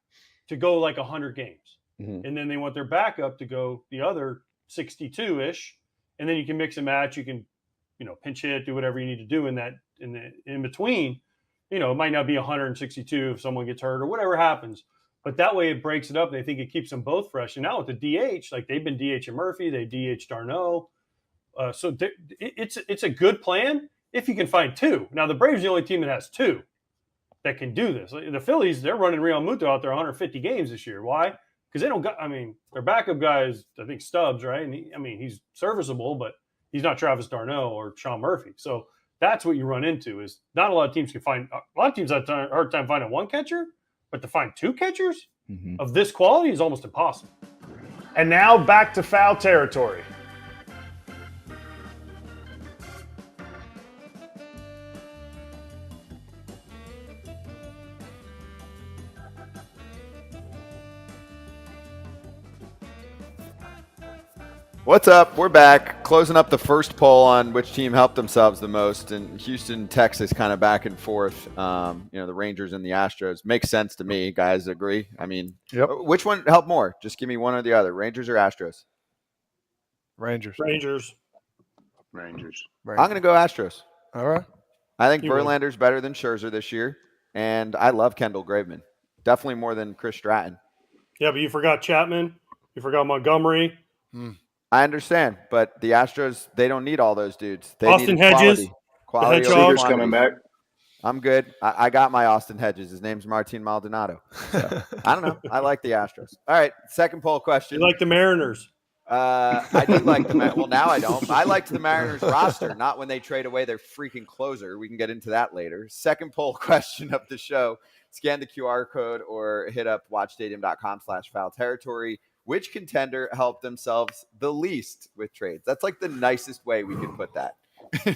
to go like 100 games. Mm-hmm. And then they want their backup to go the other 62-ish. And then you can mix and match. You can, pinch hit, do whatever you need to do in between. It might not be 162 if someone gets hurt or whatever happens. But that way it breaks it up. They think it keeps them both fresh. And now with the DH, like they've been DH Murphy, they DH d'Arnaud. So it's a good plan if you can find 2. Now, the Braves are the only team that has 2 that can do this. The Phillies, they're running Real Muto out there 150 games this year. Why? Because they don't got, their backup guy is, I think, Stubbs, right? And he's serviceable, but he's not Travis d'Arnaud or Sean Murphy. So that's what you run into is not a lot of teams can find, a lot of teams have a hard time finding 1 catcher, but to find 2 catchers of this quality is almost impossible. And now back to foul territory. What's up? We're back, closing up the first poll on which team helped themselves the most. And Houston, Texas, kind of back and forth. The Rangers and the Astros. Makes sense to me. Guys agree? Yep. Which one helped more? Just give me one or the other. Rangers or Astros? Rangers. I'm going to go Astros. All right. I think Verlander's better than Scherzer this year. And I love Kendall Graveman. Definitely more than Chris Stratton. Yeah, but you forgot Chapman. You forgot Montgomery. I understand, but the Astros, they don't need all those dudes. They Austin need Hedges. Quality. Seager's coming back. I'm good. I got my Austin Hedges. His name's Martin Maldonado. So, I don't know. I like the Astros. All right, second poll question. You like the Mariners. I do like the well, now I don't. I liked the Mariners roster, not when they trade away their freaking closer. We can get into that later. Second poll question of the show. Scan the QR code or hit up watchstadium.com/foul territory. Which contender helped themselves the least with trades? That's like the nicest way we can put that.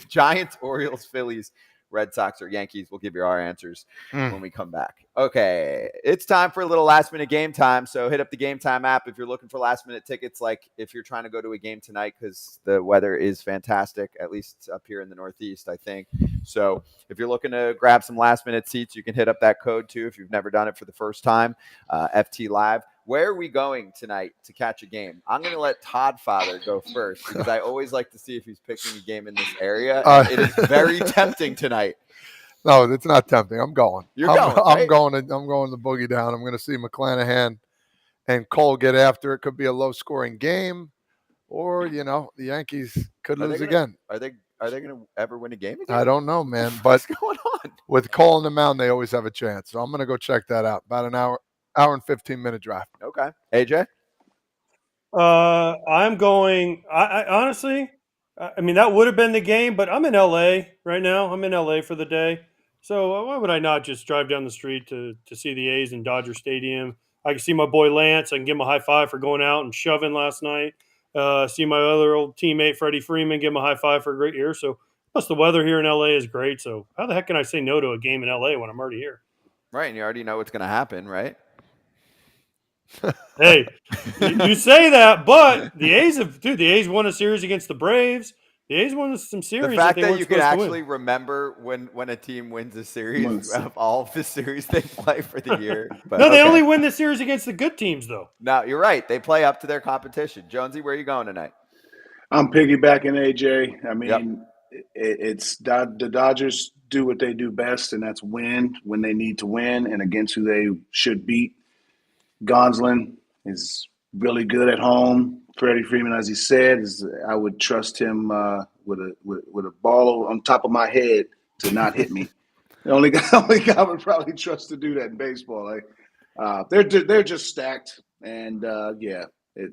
Giants, Orioles, Phillies, Red Sox, or Yankees. We'll give you our answers when we come back. Okay, it's time for a little last-minute game time. So hit up the Game Time app if you're looking for last-minute tickets, like if you're trying to go to a game tonight because the weather is fantastic, at least up here in the Northeast, I think. So if you're looking to grab some last-minute seats, you can hit up that code, too, if you've never done it for the first time, FT Live. Where are we going tonight to catch a game? I'm going to let Todd Father go first because I always like to see if he's picking a game in this area. It is very tempting tonight. No, it's not tempting. I'm going. You're going. Right? I'm going to boogie down. I'm going to see McClanahan and Cole get after it. Could be a low-scoring game, or the Yankees could lose again. Are they going to ever win a game again? I don't know, man. What's But going on? with Cole on the mound, they always have a chance. So I'm going to go check that out. About an hour and 15-minute drive. Okay, AJ. I'm going. I honestly, I mean, that would have been the game, but I'm in LA right now. I'm in LA for the day. So why would I not just drive down the street to see the A's in Dodger Stadium? I can see my boy Lance. I can give him a high five for going out and shoving last night. See my other old teammate Freddie Freeman, give him a high five for a great year. So plus the weather here in LA is great. So how the heck can I say no to a game in LA when I'm already here? Right, and you already know what's going to happen, right? Hey, you say that, but the A's won a series against the Braves. The A's won some series. The fact that you can actually remember when a team wins a series of all of the series they play for the year. But, no, they only win the series against the good teams, though. No, you're right. They play up to their competition. Jonesy, where are you going tonight? I'm piggybacking AJ. I mean, it's the Dodgers do what they do best, and that's win when they need to win and against who they should beat. Gonsolin is really good at home. Freddie Freeman, as he said, I would trust him with a ball on top of my head to not hit me. The only guy I would probably trust to do that in baseball. They're just stacked, and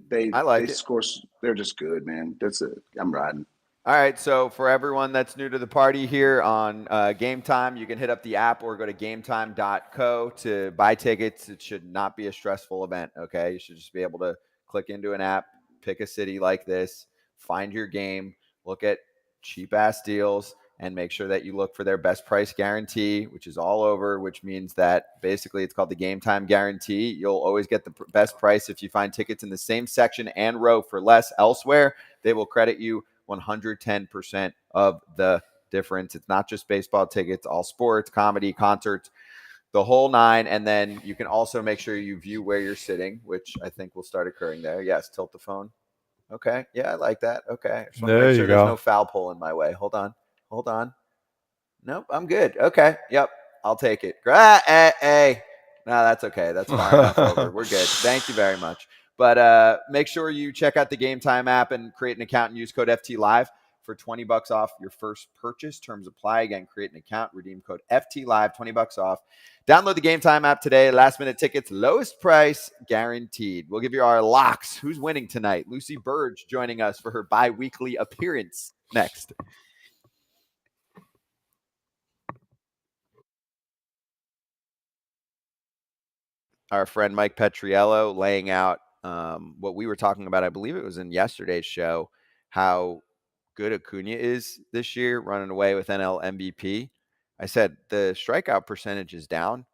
they score. They're just good, man. That's it. I'm riding. All right, so for everyone that's new to the party here on Game Time, you can hit up the app or go to gametime.co to buy tickets. It should not be a stressful event, okay? You should just be able to click into an app, pick a city like this, find your game, look at cheap-ass deals, and make sure that you look for their best price guarantee, which is all over, which means that basically it's called the Game Time Guarantee. You'll always get the best price if you find tickets in the same section and row for less elsewhere. They will credit you 110% of the difference. It's not just baseball tickets, all sports, comedy, concerts, the whole nine. And then you can also make sure you view where you're sitting, which I think will start occurring there. Yes, tilt the phone. Okay. Yeah, I like that. Okay. Just want to make sure there's no foul pole in my way. Hold on. Nope, I'm good. Okay. Yep. I'll take it. Hey. No, that's okay. That's fine. Enough over. We're good. Thank you very much. But make sure you check out the Game Time app and create an account and use code FTLive for $20 off your first purchase. Terms apply. Again, create an account, redeem code FTLive, $20 off. Download the Game Time app today. Last minute tickets, lowest price guaranteed. We'll give you our locks. Who's winning tonight? Lucy Burdge joining us for her bi-weekly appearance next. Our friend Mike Petriello laying out what we were talking about. I believe it was in yesterday's show, how good Acuña is this year, running away with NL MVP. I said the strikeout percentage is down.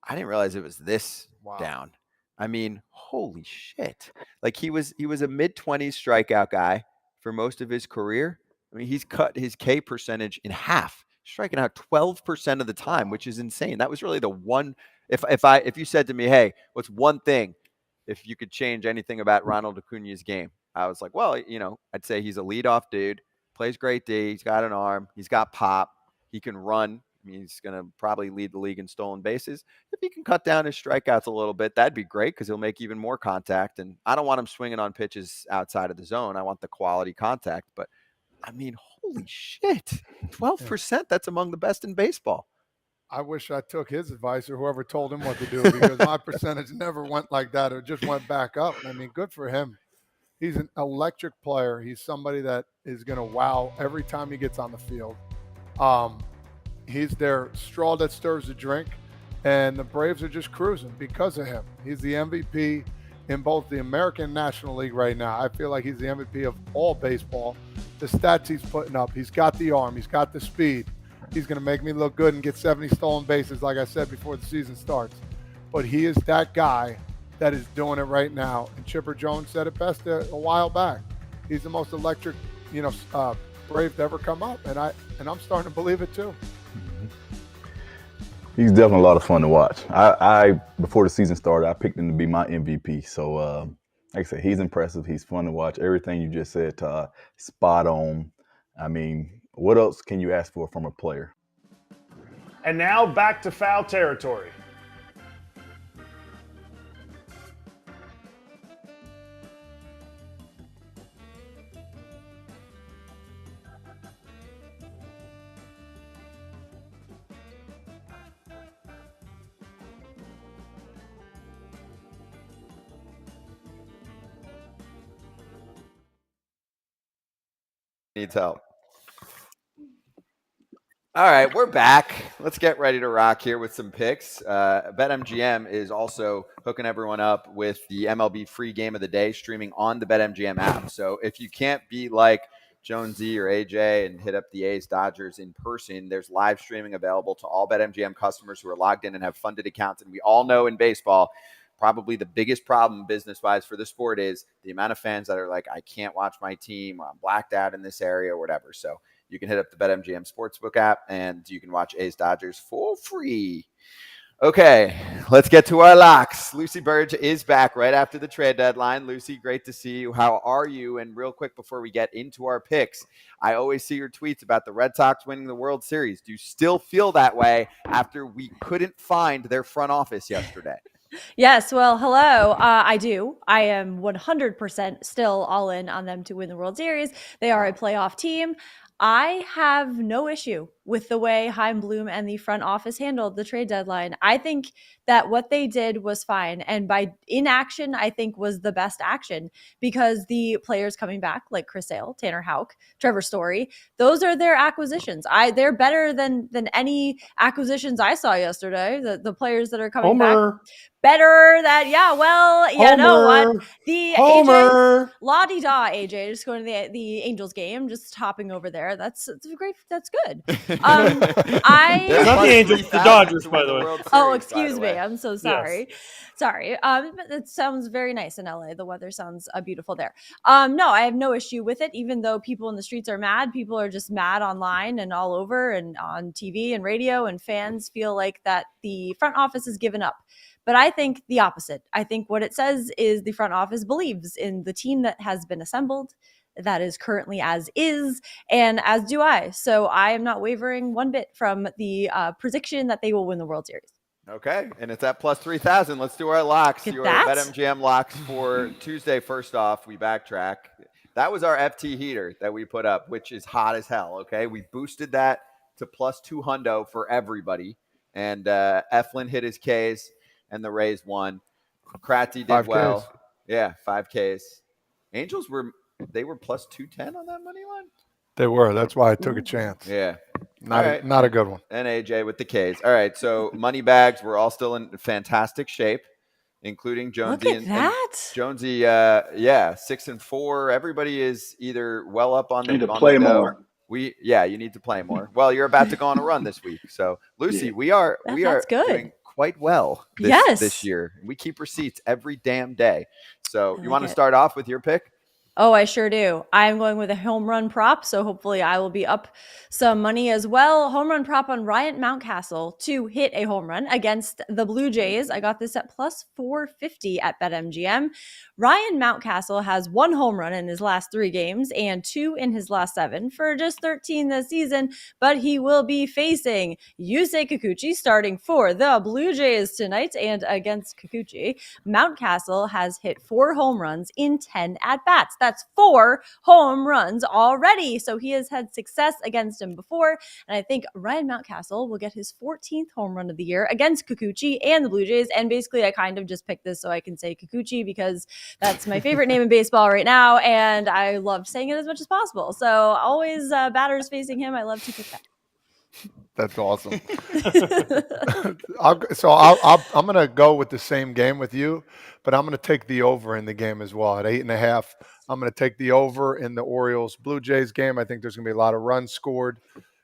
I didn't realize it was this down. I mean, holy shit. Like he was a mid-20s strikeout guy for most of his career. I mean, he's cut his K percentage in half, striking out 12% of the time, which is insane. That was really the one. If you said to me, hey, what's one thing if you could change anything about Ronald Acuña's game? I was like, well, I'd say he's a leadoff dude, plays great D, he's got an arm, he's got pop, he can run. I mean, he's going to probably lead the league in stolen bases. If he can cut down his strikeouts a little bit, that'd be great because he'll make even more contact. And I don't want him swinging on pitches outside of the zone. I want the quality contact. But, I mean, holy shit, 12%, that's among the best in baseball. I wish I took his advice or whoever told him what to do because my percentage never went like that or just went back up. I mean, good for him. He's an electric player. He's somebody that is going to wow every time he gets on the field. He's their straw that stirs the drink, and the Braves are just cruising because of him. He's the MVP in both the American National League right now. I feel like he's the MVP of all baseball. The stats he's putting up, he's got the arm, he's got the speed. He's going to make me look good and get 70 stolen bases, like I said, before the season starts. But he is that guy that is doing it right now. And Chipper Jones said it best a while back. He's the most electric, Brave to ever come up, and I'm starting to believe it too. He's definitely a lot of fun to watch. I before the season started, I picked him to be my MVP. So, like I said, he's impressive. He's fun to watch. Everything you just said, Todd, spot on. I mean, what else can you ask for from a player? And now back to foul territory. Needs help. All right, we're back. Let's get ready to rock here with some picks. BetMGM is also hooking everyone up with the MLB free game of the day streaming on the BetMGM app. So if you can't be like Jonesy or AJ and hit up the A's Dodgers in person, there's live streaming available to all BetMGM customers who are logged in and have funded accounts. And we all know in baseball, probably the biggest problem business-wise for the sport is the amount of fans that are like, I can't watch my team, or I'm blacked out in this area or whatever. So you can hit up the BetMGM Sportsbook app and you can watch A's Dodgers for free. Okay, let's get to our locks. Lucy Burdge is back right after the trade deadline. Lucy, great to see you. How are you? And real quick before we get into our picks, I always see your tweets about the Red Sox winning the World Series. Do you still feel that way after we couldn't find their front office yesterday? Yes, well, hello. I do. I am 100% still all in on them to win the World Series. They are a playoff team. I have no issue with the way Chaim Bloom and the front office handled the trade deadline. I think that what they did was fine. And by inaction, I think was the best action, because the players coming back like Chris Sale, Tanner Houck, Trevor Story, those are their acquisitions. They're better than any acquisitions I saw yesterday. The players that are coming back. Better that, yeah, well, you know what? The AJ, la-di-da, AJ, just going to the Angels game, just hopping over there. That's great. That's good. Not the Angels, the Dodgers, by the way. Oh, excuse me. I'm so sorry. Yes. Sorry. But it sounds very nice in LA. The weather sounds beautiful there. No, I have no issue with it, even though people in the streets are mad. People are just mad online and all over and on TV and radio, and fans feel like that the front office has given up. But I think the opposite. I think what it says is the front office believes in the team that has been assembled, that is currently as is, and as do I. So I am not wavering one bit from the prediction that they will win the World Series. Okay, and it's at plus 3,000. Let's do our locks. Your BetMGM locks for Tuesday. First off, we backtrack. That was our FT heater that we put up, which is hot as hell, okay? We boosted that to plus 200 for everybody, and Eflin hit his Ks. And the Rays won. Kratzy did well. Ks. Yeah, 5 Ks. Angels were plus 210 on that money line? They were. That's why I took a chance. Yeah. Not a good one. And AJ with the Ks. All right, so money bags, we're all still in fantastic shape, including Jonesy. Look at that. And Jonesy, 6-4. Everybody is either well up on the need to play more. You need to play more. Well, you're about to go on a run this week. So, Lucy, we are good. Doing quite well this year. We keep receipts every damn day. So you want to start off with your pick? Oh, I sure do. I'm going with a home run prop, so hopefully I will be up some money as well. Home run prop on Ryan Mountcastle to hit a home run against the Blue Jays. I got this at plus 450 at BetMGM. Ryan Mountcastle has 1 home run in his last 3 games and 2 in his last 7 for just 13 this season, but he will be facing Yusei Kikuchi starting for the Blue Jays tonight, and against Kikuchi, Mountcastle has hit 4 home runs in 10 at-bats. That's 4 home runs already. So he has had success against him before. And I think Ryan Mountcastle will get his 14th home run of the year against Kikuchi and the Blue Jays. And basically, I kind of just picked this so I can say Kikuchi because that's my favorite name in baseball right now. And I love saying it as much as possible. So always batters facing him. I love to pick that. That's awesome. I'm going to go with the same game with you, but I'm going to take the over in the game as well at 8.5. I'm going to take the over in the Orioles Blue Jays game. I think there's going to be a lot of runs scored.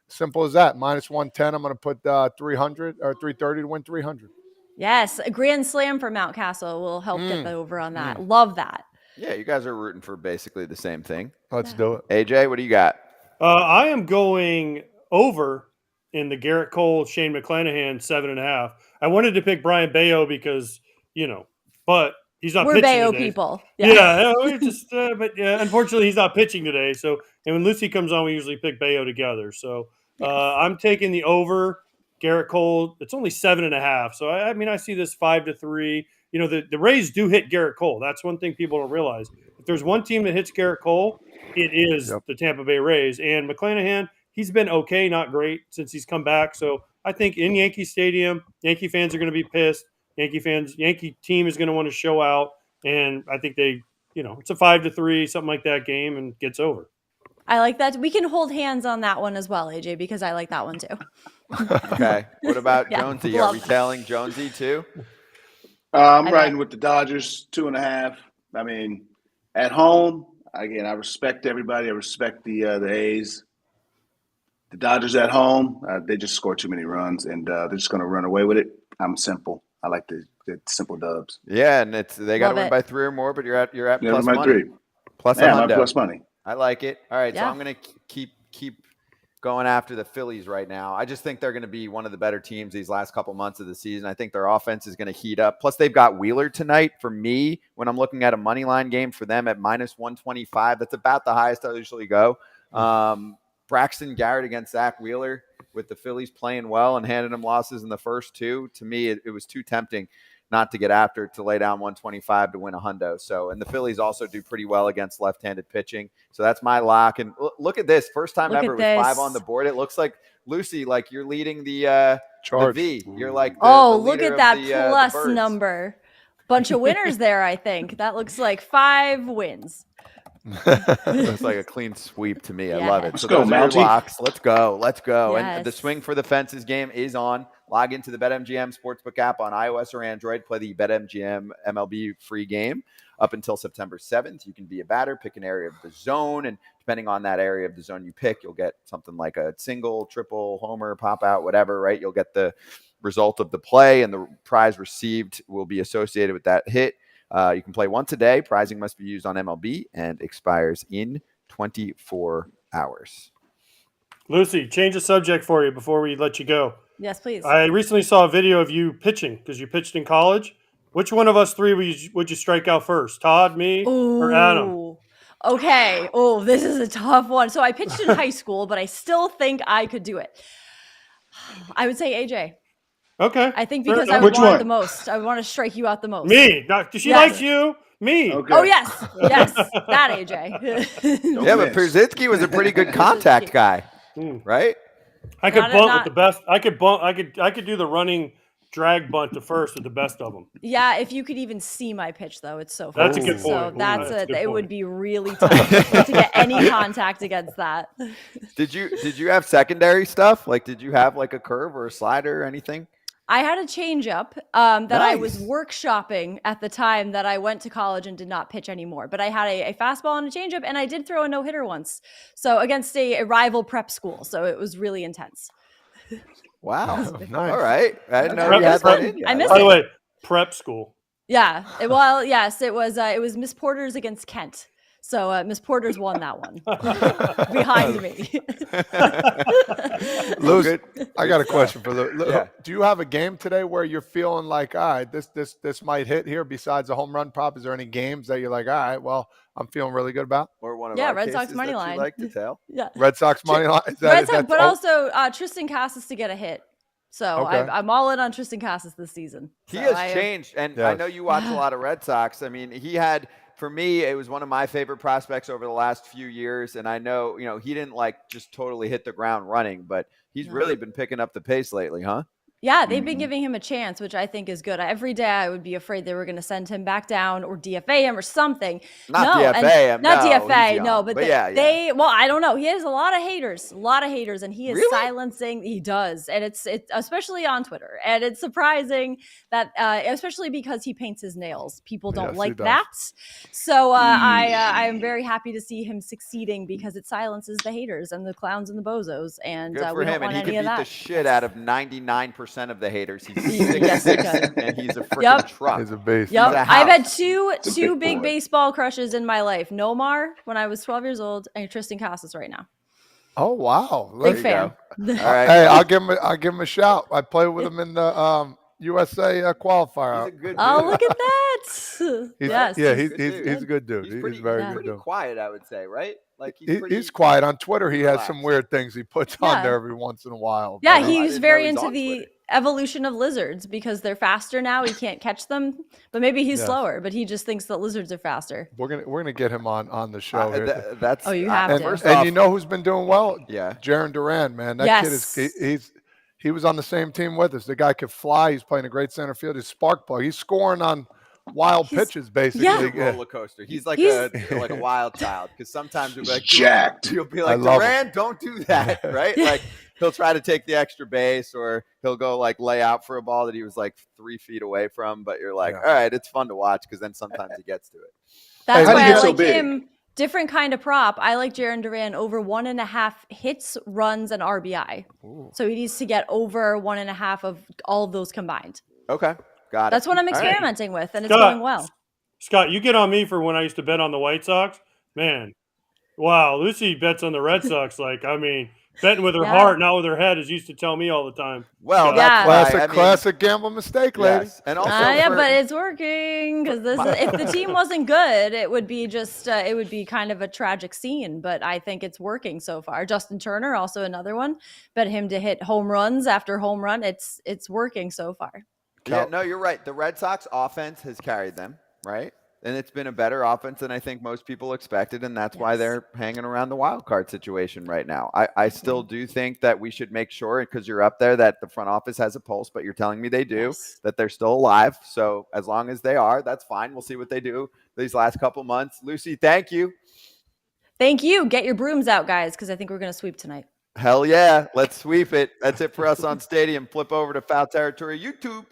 Simple as that. -110. I'm going to put 300 or 330 to win 300. Yes, a grand slam for Mountcastle will help get the over on that. Love that. Yeah, you guys are rooting for basically the same thing. Let's do it. AJ, what do you got? I am going over in the Garrett Cole, Shane McClanahan 7.5. I wanted to pick Brian Bayo because, but he's not We're pitching Bayo today. people. Yeah, we're just, but unfortunately, he's not pitching today. So, and when Lucy comes on, we usually pick Bayo together. So, I'm taking the over. Garrett Cole, it's only 7.5. So, I mean, I see this 5-3. The Rays do hit Garrett Cole. That's one thing people don't realize. If there's one team that hits Garrett Cole, it is the Tampa Bay Rays. And McClanahan, he's been okay, not great since he's come back. So I think in Yankee Stadium, Yankee fans are going to be pissed. Yankee team is going to want to show out. And I think it's a 5-3, something like that game, and gets over. I like that. We can hold hands on that one as well, AJ, because I like that one too. Okay. What about Jonesy? Are we love telling Jonesy too? I'm riding with the Dodgers 2.5. I mean, at home, again, I respect everybody. I respect the A's. The Dodgers at home, they just score too many runs, and they're just going to run away with it. I'm simple. I like the simple dubs. Yeah, and they got to win by 3 or more, but you're at plus money. 3. Plus yeah, a hundo. plus money. I like it. All right, Yeah. so I'm going to keep going after the Phillies right now. I just think they're going to be one of the better teams these last couple months of the season. I think their offense is going to heat up. Plus, they've got Wheeler tonight. For me, when I'm looking at a money line game for them at -125, that's about the highest I usually go. Braxton Garrett against Zach Wheeler with the Phillies playing well and handing them losses in the first 2. To me, it was too tempting not to get after to lay down 125 to win a hundo. So, and the Phillies also do pretty well against left-handed pitching. So that's my lock. And look at this. First time ever with 5 on the board. It looks like, Lucy, like you're leading the V. You're like the look leader at that of plus the birds. number. Bunch of winners there, I think. That looks like 5 wins. Looks like a clean sweep to me. I love it. Let's So go, those are your Mountie. locks. Let's go. And the Yes. swing for the fences game is on. Log into the BetMGM Sportsbook app on iOS or Android. Play the BetMGM MLB free game up until September 7th. You can be a batter, pick an area of the zone, and depending on that area of the zone you pick, you'll get something like a single, triple, homer, pop out, whatever, right? You'll get the result of the play, and the prize received will be associated with that hit. You can play once a day. Prizing must be used on MLB and expires in 24 hours. Lucy, change the subject for you before we let you go. Yes, please. I recently saw a video of you pitching because you pitched in college. Which one of us 3 would you strike out first? Todd, me, or Adam? Ooh. Okay. Oh, this is a tough one. So I pitched in high school, but I still think I could do it. I would say AJ. Okay. I think fair because I enough. would Which want it the the most. I would want to strike you out the most. Me. She Yes. likes you. Me. Okay. Oh, yes. Yes. That AJ. Don't Yeah, but miss. Pierzynski was a pretty good contact guy, right? I could Not- bunt not- with the best. I could do the running drag bunt to first with the best of them. Yeah, if you could even see my pitch, though, it's so That's fun. a good So point. Ooh, that's that's a good it. It point. would be really tough to get any contact against that. Did you have secondary stuff? Like, did you have like a curve or a slider or anything? I had a changeup that I was Nice. workshopping at the time that I went to college and did not pitch anymore. But I had a fastball and a changeup, and I did throw a no-hitter once. So against a rival prep school. So it was really intense. Wow. Nice. All right. I didn't know Prep you had that school. in you. I I missed love By the it. way, prep school. Yeah. Well, yes, it was Miss Porter's against Kent. So Miss Porter's won that one behind me. Luce, I got a question for Lou. Yeah. Do you have a game today where you're feeling like, all right, this might hit here besides a home run prop? Is there any games that you're like, all right, well, I'm feeling really good about? Or one of Yeah, our Red Sox cases money that you line. like to tell. Yeah. Red Sox money line? Is Red is Sox, but oh, also Tristan Casas to get a hit. So Okay. I'm all in on Tristan Casas this season. He So has I am- changed, and I Yes. know you watch a lot of Red Sox. I mean, he had for me, it was one of my favorite prospects over the last few years. And I know, he didn't just totally hit the ground running, but he's really been picking up the pace lately, huh? Yeah, they've been giving him a chance, which I think is good. Every day I would be afraid they were going to send him back down or DFA him or something. Not DFA him. Not no, DFA, no. But yeah. Well, I don't know. He has a lot of haters, and he is silencing. He does, and it's especially on Twitter, and it's surprising that, especially because he paints his nails. People don't like that. So I am very happy to see him succeeding because it silences the haters and the clowns and the bozos, and good for we don't him. want And he any of can beat that. the shit out of 99% of the haters. He's 6'6", and he's a freaking truck. He's a beast. Yep. He's a I've had house. two big baseball crushes in my life. Nomar when I was 12 years old, and Tristan Casas right now. Oh wow. Big fan. All right. Hey, I'll give him a shout. I played with him in the USA qualifier. He's a good dude. Oh, look at that. Yes. Yeah, he's a good dude. He's very good pretty dude. quiet, I would say, right? Like he's quiet on Twitter. He has some relaxed. weird things he puts on there every once in a while. Yeah, but, he's didn't very know he's into on the Twitter. evolution of lizards because they're faster now. He can't catch them, but maybe he's Yes. slower. But he just thinks that lizards are faster. we're gonna get him on the show here. That's you have and, to. First and off, you know who's been doing well? Yeah. Jaron Duran, man. That kid is he was on the same team with us. The guy could fly. He's playing a great center field. He's spark plug. He's scoring on wild pitches, basically. yeah. He's a roller coaster. He's like a wild child because sometimes you'll be like, Jacked. You'll be I like, love Duran, don't do that, right? Like he'll try to take the extra base, or he'll go lay out for a ball that he was 3 feet away from. But you're like, all right, it's fun to watch because then sometimes he gets to it. That's How do you why get I so like big? him. Different kind of prop. I like Jaron Duran over 1.5 hits, runs, and RBI. Ooh. So he needs to get over 1.5 of all of those combined. Okay, got it. That's what I'm All right. experimenting with, and it's Scott. going well. Scott, you get on me for when I used to bet on the White Sox. Man, wow, Lucy bets on the Red Sox. Betting with her heart, not with her head, as used to tell me all the time. Well, Scott. that's why, Classic gamble mistake, lady. Yes. And also, But it's working because if the team wasn't good, it would be it would be kind of a tragic scene. But I think it's working so far. Justin Turner, also another one, bet him to hit home runs after home run. It's working so far. yeah, no, you're right. The Red Sox offense has carried them, right? And it's been a better offense than I think most people expected, and that's why they're hanging around the wild card situation right now. I still do think that we should make sure, because you're up there, that the front office has a pulse, but you're telling me they do, that they're still alive. So as long as they are, that's fine. We'll see what they do these last couple months. Lucy, thank you. Thank you. Get your brooms out, guys, because I think we're going to sweep tonight. Hell yeah. Let's sweep it. That's it for us on Stadium. Flip over to Foul Territory YouTube.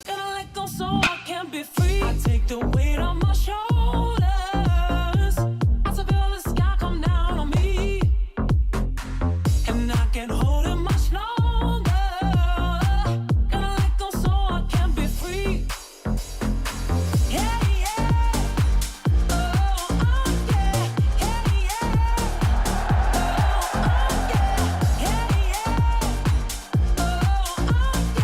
Gotta let go so I can be free. I take the weight on my shoulders. I feel the sky come down on me, and I can't hold it much longer. Gotta let go so I can be free. Yeah, yeah. Oh, yeah. Yeah, yeah. Oh, yeah. Yeah,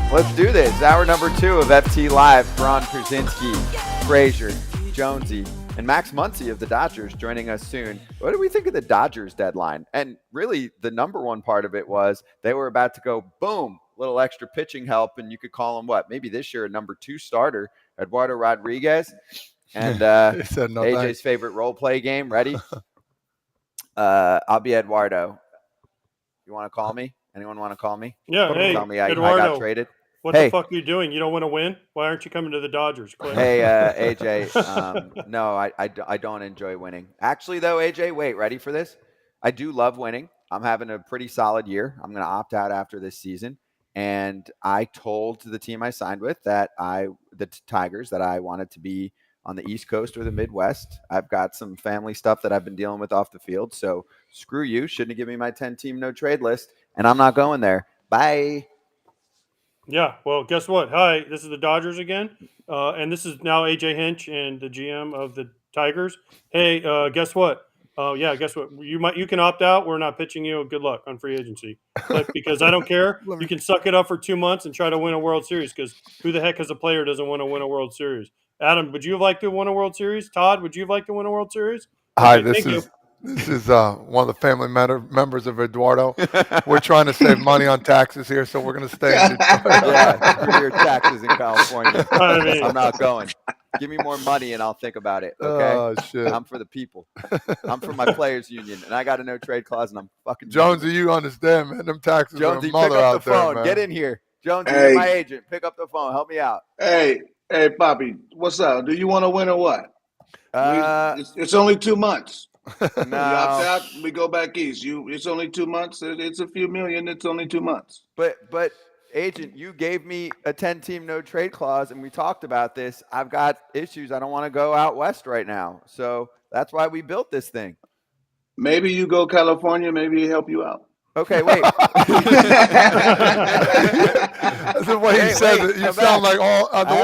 yeah. Let's do this. Hour number 2 of FT Live. Braun, Pierzynski, Frazier, Jonesy, and Max Muncie of the Dodgers joining us soon. What do we think of the Dodgers deadline? And really, the number one part of it was they were about to go, boom, little extra pitching help, and you could call him maybe this year a number 2 starter, Eduardo Rodriguez. And He said no AJ's thanks. favorite role play game. Ready? I'll be Eduardo. You want to call me? Anyone want to call me? Yeah, hey, Tell me I Eduardo, got traded. what Hey. the fuck are you doing? You don't want to win? Why aren't you coming to the Dodgers? Quick. Hey, AJ. No, I don't enjoy winning. Actually, though, AJ, wait, ready for this? I do love winning. I'm having a pretty solid year. I'm going to opt out after this season. And I told the team I signed with the Tigers, that I wanted to be on the East Coast or the Midwest. I've got some family stuff that I've been dealing with off the field. So screw you. Shouldn't have given me my 10-team no trade list. And I'm not going there. Bye. Yeah, well, guess what? Hi, this is the Dodgers again, and this is now AJ Hinch and the GM of the Tigers. Hey, guess what? Yeah, guess what? You can opt out. We're not pitching you. Good luck on free agency. Click, because I don't care. You can suck it up for 2 months and try to win a World Series, because who the heck as a player doesn't want to win a World Series? Adam, would you have liked to win a World Series? Todd, would you have liked to win a World Series? Hi, Okay, this is one of the family members of Eduardo. We're trying to save money on taxes here, so we're going to stay in Detroit. Yeah, screw your taxes in California. I mean, I'm not going. Give me more money and I'll think about it. Okay. Oh, shit. I'm for the people. I'm for my players union, and I got a no trade clause, and I'm fucking Jonesy, you understand, man? Them taxes Jonesy, are a mother pick up out the there, phone. man. Get in here. Jonesy, Hey. you're my agent. Pick up the phone. Help me out. Hey, Poppy, what's up? Do you want to win or what? It's only 2 months. No. We opt out, we go back east. It's only 2 months. It's a few million. It's only 2 months. But agent, you gave me a 10-team no trade clause, and we talked about this. I've got issues. I don't want to go out west right now. So that's why we built this thing. Maybe you go California. Maybe he help you out. Okay, wait. That's the way he says it. You sound like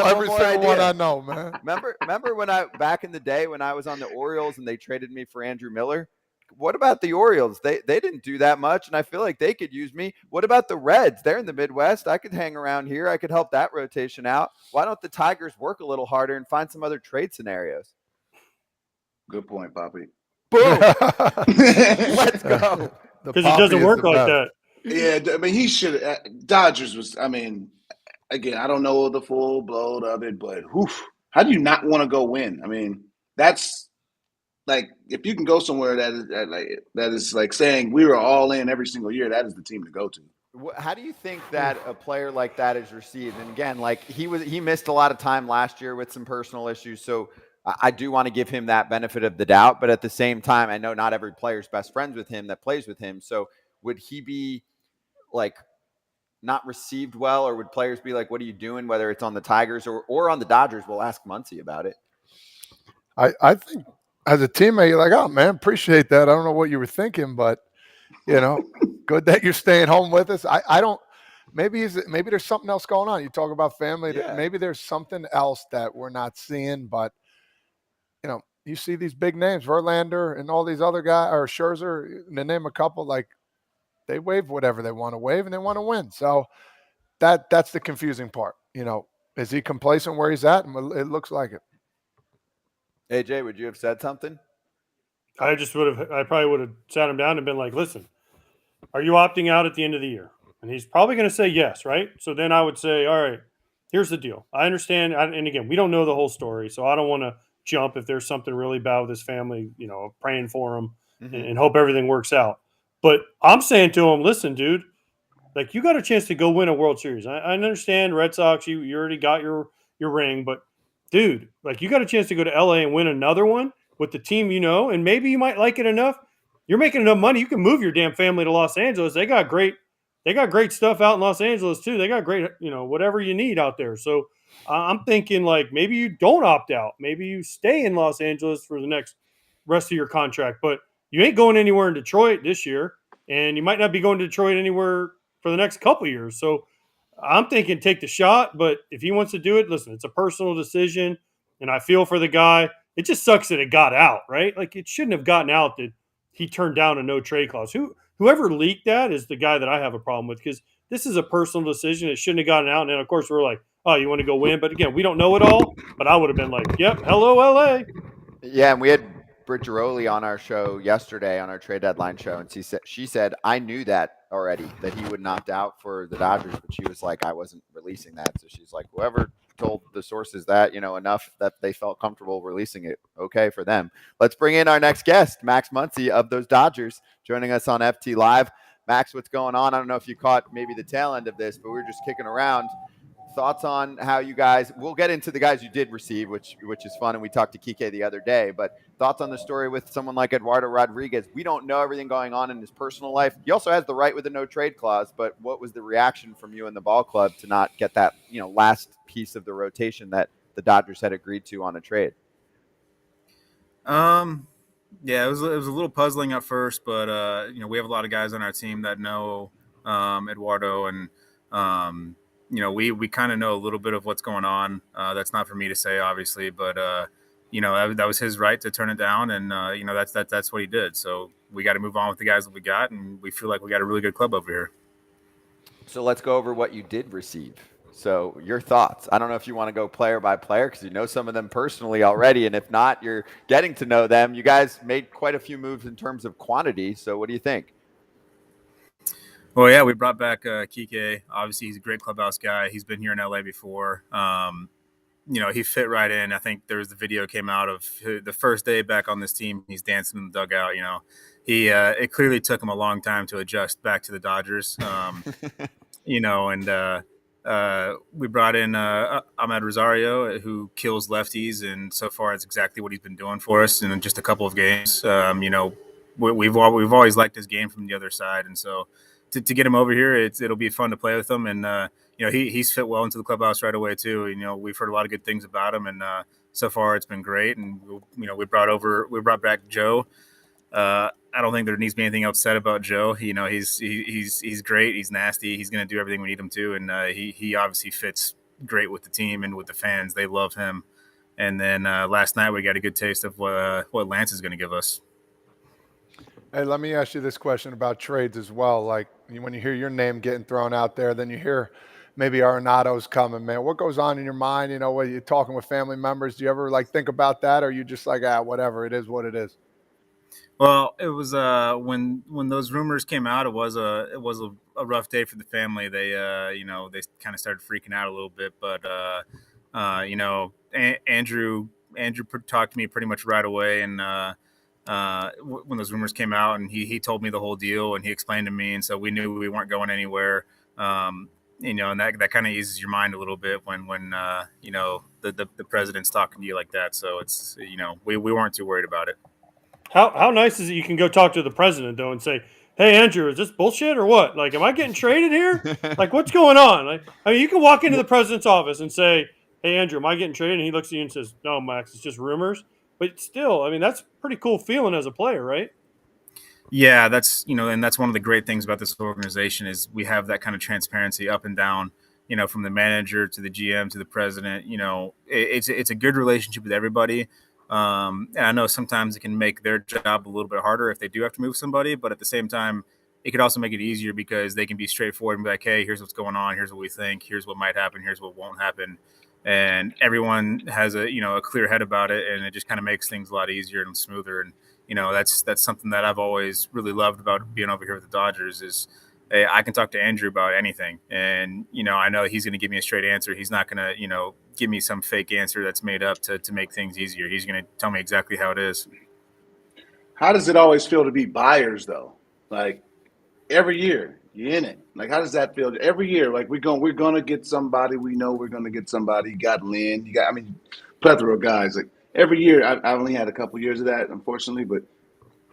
every single one I know, man. Remember when back in the day when I was on the Orioles and they traded me for Andrew Miller? What about the Orioles? They didn't do that much, and I feel like they could use me. What about the Reds? They're in the Midwest. I could hang around here. I could help that rotation out. Why don't the Tigers work a little harder and find some other trade scenarios? Good point, Poppy. Boom. Let's go. Because it doesn't work like that. Yeah, I mean, he should. Dodgers was. I mean, again, I don't know the full blow of it, but how do you not want to go win? I mean, that's like if you can go somewhere that is like saying we were all in every single year. That is the team to go to. How do you think that a player like that is received? And again, like he missed a lot of time last year with some personal issues, so I do want to give him that benefit of the doubt. But at the same time, I know not every player's best friends with him that plays with him. So would he be like not received well, or would players be like, what are you doing? Whether it's on the Tigers or on the Dodgers, we'll ask Muncie about it. I think as a teammate, you're like, oh man, appreciate that. I don't know what you were thinking, but good that you're staying home with us. I don't, maybe there's something else going on. You talk about family, maybe there's something else that we're not seeing, but you see these big names, Verlander and all these other guys, or Scherzer, to name a couple, like they wave whatever they want to wave and they want to win. So that's the confusing part. Is he complacent where he's at? And it looks like it. AJ, would you have said something? I probably would have sat him down and been like, listen, are you opting out at the end of the year? And he's probably going to say yes, right? So then I would say, all right, here's the deal. I understand. And again, we don't know the whole story, so I don't want to jump if there's something really bad with his family, praying for him and hope everything works out. But I'm saying to him, listen, dude, like you got a chance to go win a World Series. I understand Red Sox, you already got your ring, but dude, like you got a chance to go to LA and win another one with the team, and maybe you might like it enough. You're making enough money. You can move your damn family to Los Angeles. They got great stuff out in Los Angeles too. They got great, whatever you need out there. So I'm thinking like maybe you don't opt out. Maybe you stay in Los Angeles for the next rest of your contract, but you ain't going anywhere in Detroit this year, and you might not be going to Detroit anywhere for the next couple of years. So I'm thinking take the shot, but if he wants to do it, listen, it's a personal decision, and I feel for the guy. It just sucks that it got out, right? Like it shouldn't have gotten out that he turned down a no trade clause. Whoever leaked that is the guy that I have a problem with, because this is a personal decision. It shouldn't have gotten out. And then, of course, we're like, oh, you want to go win? But again, we don't know it all. But I would have been like, yep, hello, LA. Yeah, and we had Britt Giroli on our show yesterday, on our trade deadline show, and she said, I knew that already, that he would opt out for the Dodgers, but she was like, I wasn't releasing that. So she's like, whoever told the sources that, enough that they felt comfortable releasing it, okay for them. Let's bring in our next guest, Max Muncie of those Dodgers, joining us on FT Live. Max, what's going on? I don't know if you caught maybe the tail end of this, but we were just kicking around. Thoughts on how you guys, we'll get into the guys you did receive, which is fun. And we talked to Kike the other day, but thoughts on the story with someone like Eduardo Rodriguez. We don't know everything going on in his personal life. He also has the right with a no trade clause, but what was the reaction from you and the ball club to not get that, last piece of the rotation that the Dodgers had agreed to on a trade? Yeah, it was a little puzzling at first, but we have a lot of guys on our team that know Eduardo, and we kind of know a little bit of what's going on. That's not for me to say, obviously, but that was his right to turn it down, and that's what he did. So we got to move on with the guys that we got, and we feel like we got a really good club over here. So let's go over what you did receive. So your thoughts. I don't know if you want to go player by player because you know some of them personally already, and if not, you're getting to know them. You guys made quite a few moves in terms of quantity. So what do you think? Well, yeah, we brought back Kike. Obviously, he's a great clubhouse guy. He's been here in LA before. He fit right in. I think there was the video came out of the first day back on this team. He's dancing in the dugout. It clearly took him a long time to adjust back to the Dodgers. We brought in Ahmed Rosario, who kills lefties, and so far it's exactly what he's been doing for us in just a couple of games. We've always liked his game from the other side, and so to get him over here, it'll be fun to play with him. And he's fit well into the clubhouse right away too. We've heard a lot of good things about him, and so far it's been great. And we brought back Joe. I don't think there needs to be anything else said about Joe. He's great. He's nasty. He's going to do everything we need him to, and he obviously fits great with the team and with the fans. They love him. And then last night we got a good taste of what Lance is going to give us. Hey, let me ask you this question about trades as well. Like when you hear your name getting thrown out there, then you hear maybe Arenado's coming, man. What goes on in your mind? When you're talking with family members, do you ever think about that, or are you just like, whatever, it is what it is? Well, it was when those rumors came out, it was a rough day for the family. They they kind of started freaking out a little bit, but Andrew talked to me pretty much right away, and when those rumors came out, and he told me the whole deal, and he explained to me, and so we knew we weren't going anywhere. And that kind of eases your mind a little bit when the president's talking to you like that. So it's we weren't too worried about it. How nice is it you can go talk to the president, though, and say, hey, Andrew, is this bullshit or what? Like, am I getting traded here? Like, what's going on? You can walk into the president's office and say, hey, Andrew, am I getting traded? And he looks at you and says, no, Max, it's just rumors. But still, that's a pretty cool feeling as a player, right? Yeah, that's and that's one of the great things about this organization is we have that kind of transparency up and down, from the manager to the GM to the president. It's a good relationship with everybody. And I know sometimes it can make their job a little bit harder if they do have to move somebody, but at the same time, it could also make it easier because they can be straightforward and be like, hey, here's what's going on. Here's what we think. Here's what might happen. Here's what won't happen. And everyone has a clear head about it. And it just kind of makes things a lot easier and smoother. And, that's something that I've always really loved about being over here with the Dodgers is I can talk to Andrew about anything. And, I know he's going to give me a straight answer. He's not going to, give me some fake answer that's made up to make things easier. He's going to tell me exactly how it is. How does it always feel to be buyers, though? Like, every year, you're in it. Like, how does that feel? Every year, like, we're going to get somebody. We know we're going to get somebody. You got Lynn. You got, plethora of guys. Like, every year, I only had a couple years of that, unfortunately. But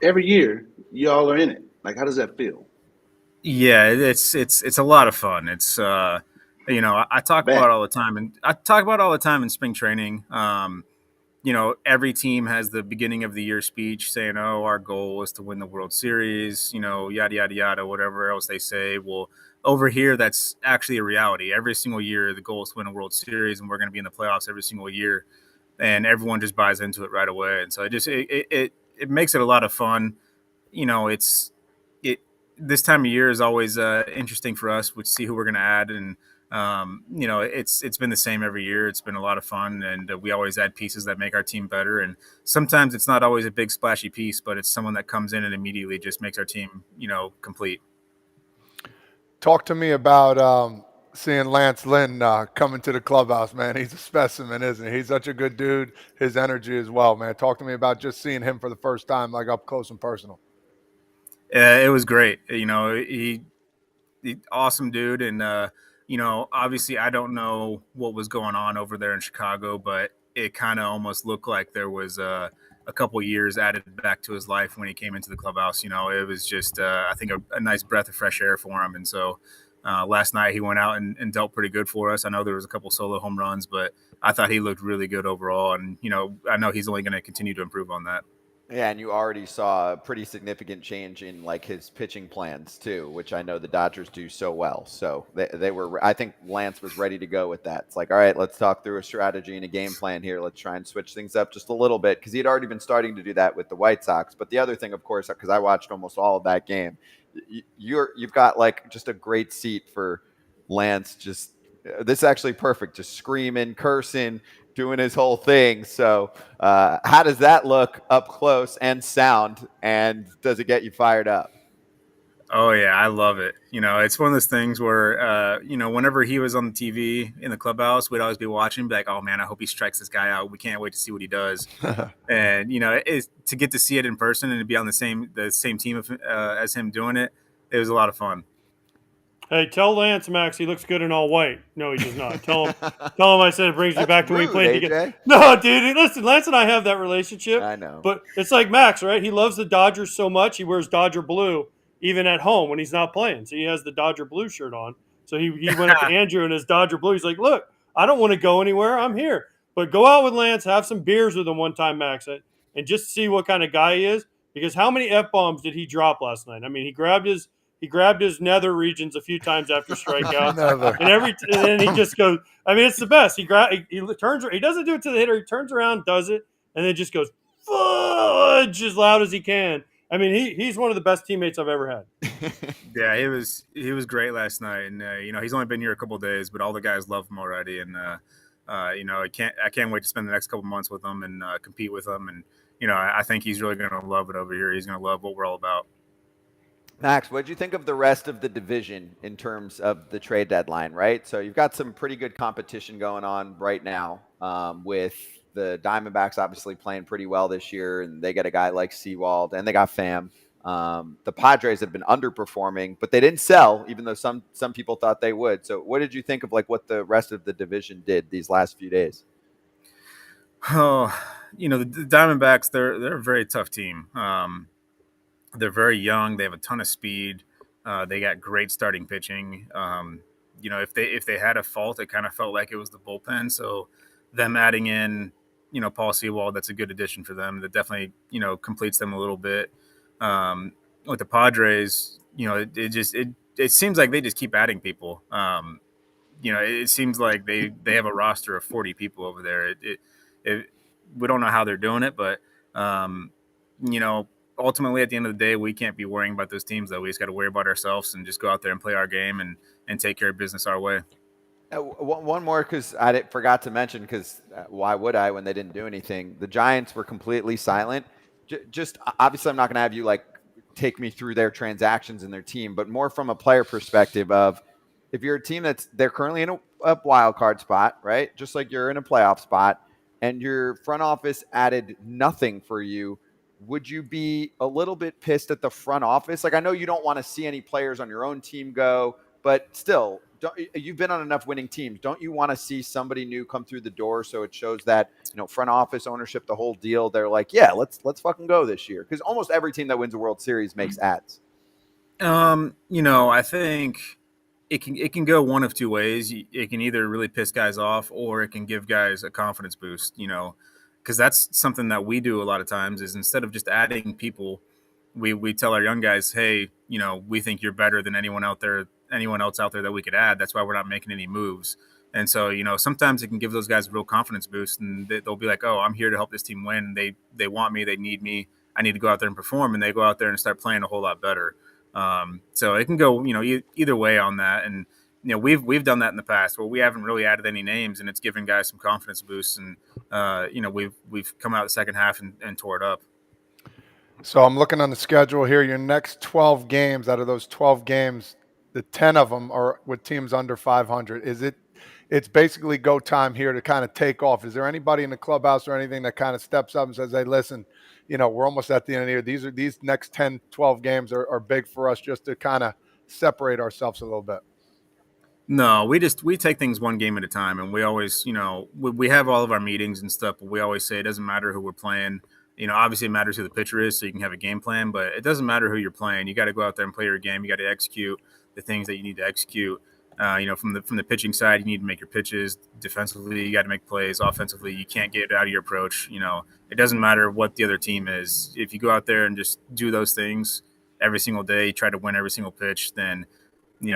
every year, y'all are in it. Like, how does that feel? Yeah, it's a lot of fun. It's I talk about it all the time, and I talk about it all the time in spring training. Every team has the beginning of the year speech saying, "Oh, our goal is to win the World Series." Yada yada yada, whatever else they say. Well, over here, that's actually a reality. Every single year, the goal is to win a World Series, and we're going to be in the playoffs every single year, and everyone just buys into it right away. And so it makes it a lot of fun. This time of year is always interesting for us. We see who we're going to add, and it's been the same every year. It's been a lot of fun, and we always add pieces that make our team better. And sometimes it's not always a big splashy piece, but it's someone that comes in and immediately just makes our team, complete. Talk to me about seeing Lance Lynn coming to the clubhouse, man. He's a specimen, isn't he? He's such a good dude. His energy as well, man. Talk to me about just seeing him for the first time, like up close and personal. It was great. He awesome dude, and obviously I don't know what was going on over there in Chicago, but it kind of almost looked like there was a couple years added back to his life when he came into the clubhouse. It was just I think a nice breath of fresh air for him, and so last night he went out and dealt pretty good for us. I know there was a couple solo home runs, but I thought he looked really good overall, and I know he's only going to continue to improve on that. Yeah, and you already saw a pretty significant change in like his pitching plans too, which I know the Dodgers do so well. So they were, I think Lance was ready to go with that. It's like, all right, let's talk through a strategy and a game plan here. Let's try and switch things up just a little bit, because he had already been starting to do that with the White Sox. But the other thing, of course, because I watched almost all of that game, you've got like just a great seat for Lance. Just this is actually perfect, just screaming, cursing, doing his whole thing. So how does that look up close and sound, and does it get you fired up? Oh yeah, I love it. It's one of those things where, whenever he was on the TV in the clubhouse, we'd always be watching, be like, oh man, I hope he strikes this guy out. We can't wait to see what he does. And to get to see it in person and to be on the same team as him doing it, it was a lot of fun. Hey, tell Lance, Max, he looks good in all white. No, he does not. Tell him I said it brings me back to when we played together. No, dude, listen, Lance and I have that relationship. I know. But it's like Max, right? He loves the Dodgers so much, he wears Dodger blue even at home when he's not playing. So he has the Dodger blue shirt on. So he went up to Andrew in his Dodger blue. He's like, look, I don't want to go anywhere. I'm here. But go out with Lance, have some beers with him one time, Max, and just see what kind of guy he is. Because how many F-bombs did he drop last night? I mean, he grabbed his nether regions a few times after strikeouts, and then he just goes. I mean, it's the best. He turns. He doesn't do it to the hitter. He turns around, does it, and then just goes fudge as loud as he can. I mean, he's one of the best teammates I've ever had. Yeah, he was great last night, and he's only been here a couple of days, but all the guys love him already, and I can't wait to spend the next couple months with him and compete with him, and I think he's really going to love it over here. He's going to love what we're all about. Max, what did you think of the rest of the division in terms of the trade deadline, right? So you've got some pretty good competition going on right now with the Diamondbacks obviously playing pretty well this year, and they get a guy like Sewald, and they got Pham. The Padres have been underperforming, but they didn't sell, even though some people thought they would. So what did you think of like what the rest of the division did these last few days? Oh, the Diamondbacks, they're a very tough team. They're very young. They have a ton of speed. They got great starting pitching. If they had a fault, it kind of felt like it was the bullpen. So them adding in, Paul Sewald, that's a good addition for them. That definitely, completes them a little bit. With the Padres, it seems like they just keep adding people. It seems like they have a roster of 40 people over there. We don't know how they're doing it, but ultimately, at the end of the day, we can't be worrying about those teams, though. We just got to worry about ourselves and just go out there and play our game and take care of business our way. One more, because I forgot to mention, because why would I when they didn't do anything? The Giants were completely silent. Just obviously, I'm not going to have you like take me through their transactions and their team, but more from a player perspective of if you're a team they're currently in a wild card spot, right? Just like you're in a playoff spot, and your front office added nothing for you. Would you be a little bit pissed at the front office? Like, I know you don't want to see any players on your own team go, but still, you've been on enough winning teams. Don't you want to see somebody new come through the door so it shows that, front office ownership, the whole deal, they're like, yeah, let's fucking go this year? Because almost every team that wins a World Series makes ads. I think it can go one of two ways. It can either really piss guys off, or it can give guys a confidence boost, because that's something that we do a lot of times is instead of just adding people, we tell our young guys, hey, we think you're better than anyone else out there that we could add. That's why we're not making any moves. And so, sometimes it can give those guys a real confidence boost, and they'll be like, oh, I'm here to help this team win. They want me. They need me. I need to go out there and perform. And they go out there and start playing a whole lot better. So it can go, either way on that. And, we've done that in the past where we haven't really added any names, and it's giving guys some confidence boosts. And, we've come out the second half and tore it up. So I'm looking on the schedule here. Your next 12 games, out of those 12 games, the 10 of them are with teams under 500. It's basically go time here to kind of take off. Is there anybody in the clubhouse or anything that kind of steps up and says, hey, listen, we're almost at the end of the year. These next 10, 12 games are big for us just to kind of separate ourselves a little bit. No, we take things one game at a time, and we always, we have all of our meetings and stuff, but we always say it doesn't matter who we're playing. Obviously it matters who the pitcher is, so you can have a game plan, but it doesn't matter who you're playing. You got to go out there and play your game. You got to execute the things that you need to execute. From the pitching side, you need to make your pitches. Defensively, you got to make plays. Offensively, you can't get out of your approach. It doesn't matter what the other team is. If you go out there and just do those things every single day, try to win every single pitch, then you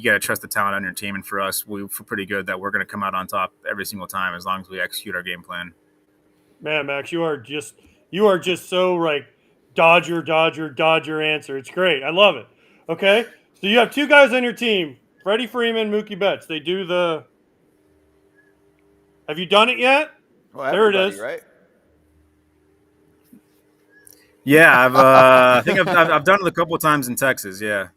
got to trust the talent on your team. And for us, we feel pretty good that we're going to come out on top every single time as long as we execute our game plan. Man, Max, you are just so like Dodger answer. It's great. I love it. Okay, so you have two guys on your team, Freddie Freeman, Mookie Betts. They do the. Have you done it yet? Well, there it is. Right? Yeah, I think I've done it a couple of times in Texas. Yeah.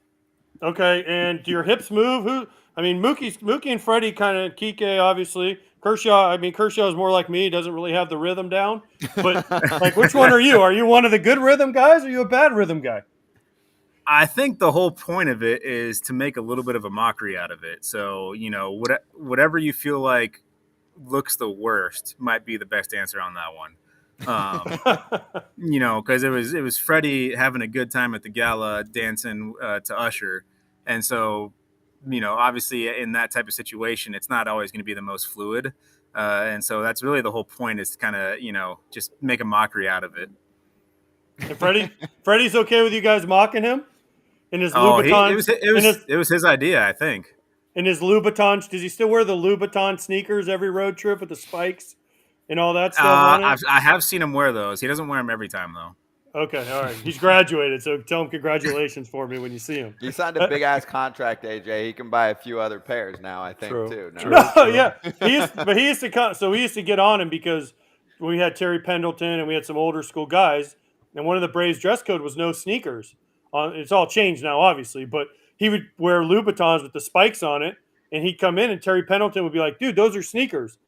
Okay, and do your hips move? Mookie and Freddie kind of Kike, obviously. Kershaw is more like me. He doesn't really have the rhythm down. But, like, which one are you? Are you one of the good rhythm guys or are you a bad rhythm guy? I think the whole point of it is to make a little bit of a mockery out of it. So, whatever you feel like looks the worst might be the best answer on that one. Because it was Freddie having a good time at the gala dancing to Usher. And so, obviously in that type of situation, it's not always going to be the most fluid. And so that's really the whole point is to kind of, just make a mockery out of it. And Freddie's okay with you guys mocking him? In his Louboutins? It was his idea, I think. In his Louboutins, does he still wear the Louboutin sneakers every road trip with the spikes and all that stuff? I have seen him wear those. He doesn't wear them every time, though. Okay, all right. He's graduated, so tell him congratulations for me when you see him. He signed a big-ass contract, AJ. He can buy a few other pairs now, I think, too. Yeah. He used to get on him because we had Terry Pendleton and we had some older school guys, and one of the Braves dress code was no sneakers. It's all changed now, obviously, but he would wear Louboutins with the spikes on it, and he'd come in, and Terry Pendleton would be like, dude, those are sneakers.